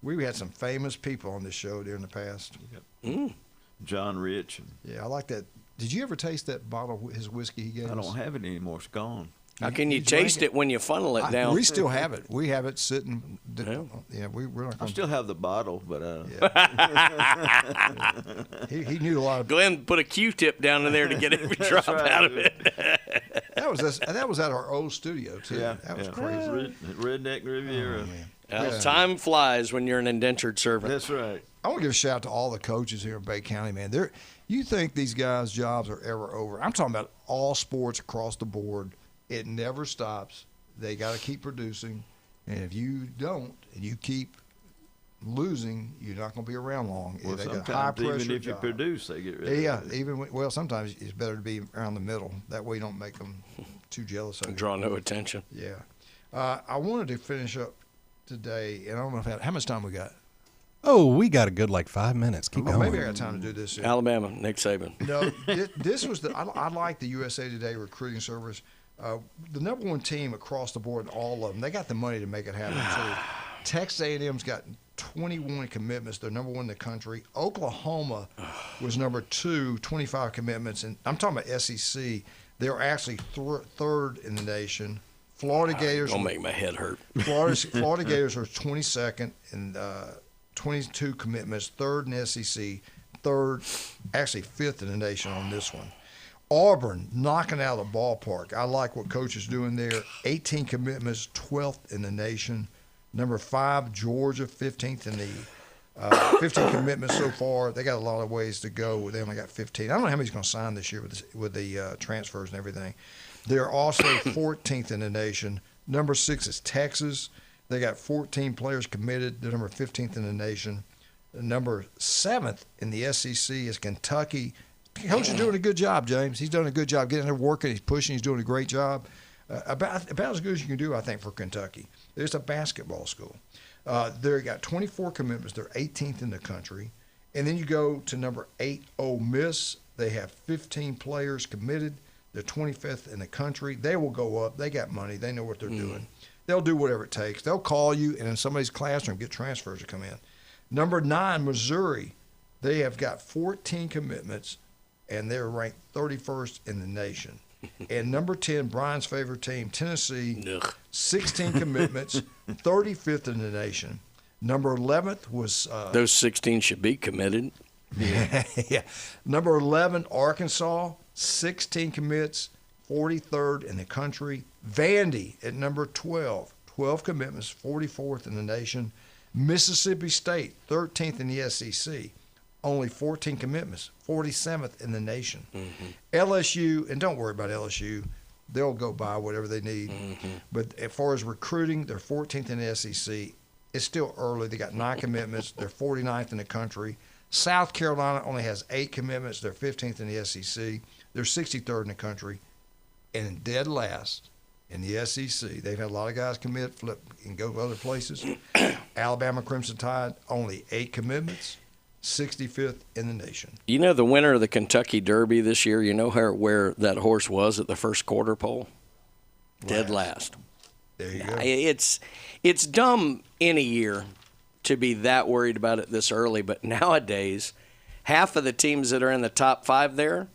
We had some famous people on this show during the past. John Rich. Yeah, I like that. Did you ever taste that bottle of his whiskey he gave us? I don't have it anymore. It's gone. How can you taste it when you funnel it down? We still have it. We have it sitting. Yeah, we're not I going still have the bottle, but he knew a lot of. Glenn put a Q-tip down in there to get every drop out of it. That was at our old studio too. Yeah, that was crazy. Redneck Riviera. Time flies when you're an indentured servant. That's right. I want to give a shout out to all the coaches here in Bay County, man. You think these guys' jobs are ever over? I'm talking about all sports across the board. It never stops. They got to keep producing, and if you don't, and you keep losing, you're not going to be around long. Well, they got sometimes high pressure even if you job. produce, they get rid of it. Well, sometimes it's better to be around the middle. That way, you don't make them too jealous of you. Draw no attention. Yeah. I wanted to finish up today, and I don't know how much time we got. Oh, we got a good 5 minutes. Keep going. Maybe I got time to do this. Alabama, Nick Saban. No, this was I like the USA Today recruiting service. The number one team across the board, all of them, they got the money to make it happen too. Texas A&M's got 21 commitments. They're number one in the country. Oklahoma was number 2, 25 commitments. And I'm talking about SEC. They're actually third in the nation. Florida Gators. Don't make my head hurt. Florida Gators are 22nd and 22 commitments, third in SEC, actually fifth in the nation on this one. Auburn knocking out of the ballpark. I like what Coach is doing there. 18 commitments, 12th in the nation. Number 5, Georgia, 15th in the 15 commitments so far. They got a lot of ways to go. They only got 15. I don't know how many he's going to sign this year with the transfers and everything. They're also 14th in the nation. Number 6 is Texas. They got 14 players committed. They're number 15th in the nation. Number 7th in the SEC is Kentucky. Coach is doing a good job, James. He's doing a good job getting there working. He's pushing. He's doing a great job. About as good as you can do, I think, for Kentucky. It's a basketball school. They got 24 commitments. They're 18th in the country. And then you go to number 8, Ole Miss. They have 15 players committed. They're 25th in the country. They will go up. They got money. They know what they're doing. They'll do whatever it takes. They'll call you and in somebody's classroom get transfers to come in. Number 9, Missouri. They have got 14 commitments, and they're ranked 31st in the nation. And number 10, Brian's favorite team, Tennessee, 16 commitments, 35th in the nation. Number 11th was those 16 should be committed. Yeah. Number 11, Arkansas, 16 commits, 43rd in the country. Vandy at number 12, 12 commitments, 44th in the nation. Mississippi State, 13th in the SEC, only 14 commitments, 47th in the nation. LSU, and don't worry about LSU, they'll go buy whatever they need. But as far as recruiting, they're 14th in the SEC. It's still early. They got 9 commitments. They're 49th in the country. South Carolina only has 8 commitments. They're 15th in the SEC. They're 63rd in the country. And dead last in the SEC. They've had a lot of guys commit, flip, and go other places. Alabama Crimson Tide, only 8 commitments, 65th in the nation. You know the winner of the Kentucky Derby this year, you know where that horse was at the first quarter pole? Dead last. There you go. It's dumb any year to be that worried about it this early, but nowadays, half of the teams that are in the top 5 there,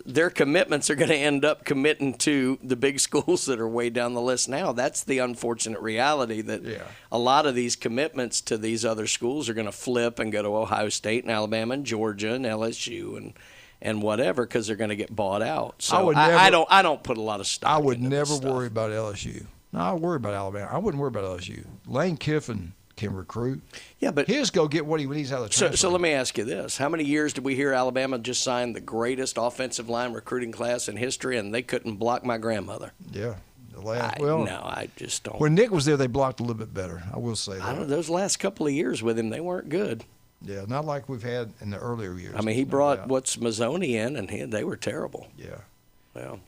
their commitments are going to end up committing to the big schools that are way down the list now. That's the unfortunate reality that a lot of these commitments to these other schools are going to flip and go to Ohio State and Alabama and Georgia and LSU and whatever because they're going to get bought out. So I don't put a lot of stock. I would never worry about LSU. No, I worry about Alabama. I wouldn't worry about LSU. Lane Kiffin can recruit. Yeah, but his go get what he needs out of the transfer. So let me ask you this: how many years did we hear Alabama just sign the greatest offensive line recruiting class in history, and they couldn't block my grandmother? Yeah, I just don't. When Nick was there, they blocked a little bit better. I will say that. I don't know, those last couple of years with him, they weren't good. Yeah, not like we've had in the earlier years. I mean, he brought Mazzoni in, and they were terrible. Yeah. Well.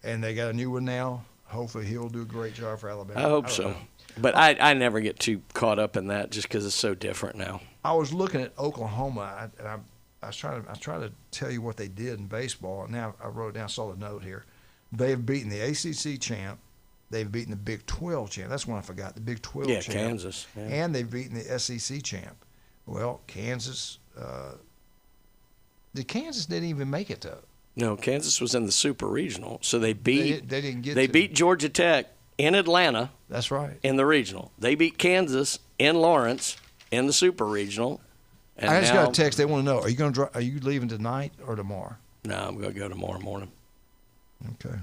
And they got a new one now. Hopefully, he'll do a great job for Alabama. I hope so. But I never get too caught up in that just because it's so different now. I was looking at Oklahoma, and I was trying to tell you what they did in baseball. And now I wrote it down, saw the note here. They've beaten the ACC champ. They've beaten the Big 12 champ. That's one I forgot, the Big 12 champ. Kansas. Yeah. And they've beaten the SEC champ. Well, Kansas didn't even make it to. No, Kansas was in the Super Regional, so they beat. They didn't get. They beat Georgia Tech in Atlanta. That's right. In the regional, they beat Kansas in Lawrence in the Super Regional. And I just got a text. They want to know: Are you leaving tonight or tomorrow? No, I'm going to go tomorrow morning. Okay.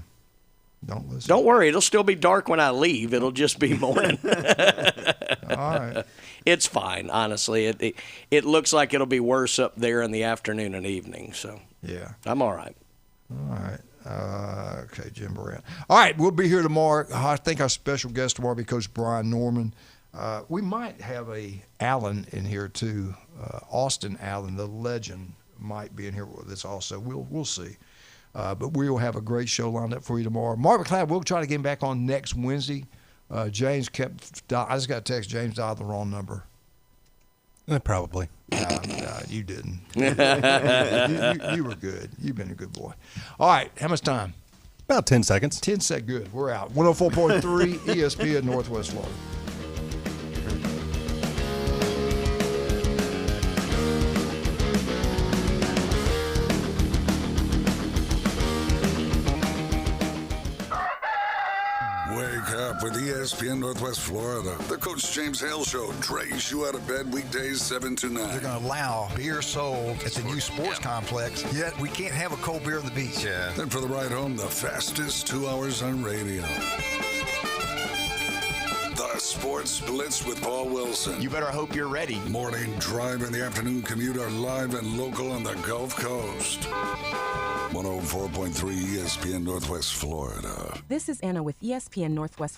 Don't listen. Don't worry, it'll still be dark when I leave. It'll just be morning. All right. It's fine, honestly. It looks like it'll be worse up there in the afternoon and evening. So yeah, I'm all right. All right. Okay, Jim Morant. All right, we'll be here tomorrow. I think our special guest tomorrow will be Coach Brian Norman. We might have a Allen in here too. Austin Allen, the legend, might be in here with us also. We'll see. But we will have a great show lined up for you tomorrow. Mark McLeod, we'll try to get him back on next Wednesday. James I just got a text. James dialed the wrong number. Probably. You didn't. You were good. You've been a good boy. All right. How much time? About 10 seconds. 10 seconds. Good. We're out. 104.3 ESPN Northwest Florida. Wake up with ESPN Northwest Florida. The Coach James Hale Show drags you out of bed weekdays 7 to 9. They're going to allow beer sold at the new sports complex, yet we can't have a cold beer on the beach. Yeah. Then for the ride home, the fastest 2 hours on radio. The Sports Blitz with Paul Wilson. You better hope you're ready. Morning drive and the afternoon commute are live and local on the Gulf Coast. 104.3 ESPN Northwest Florida. This is Anna with ESPN Northwest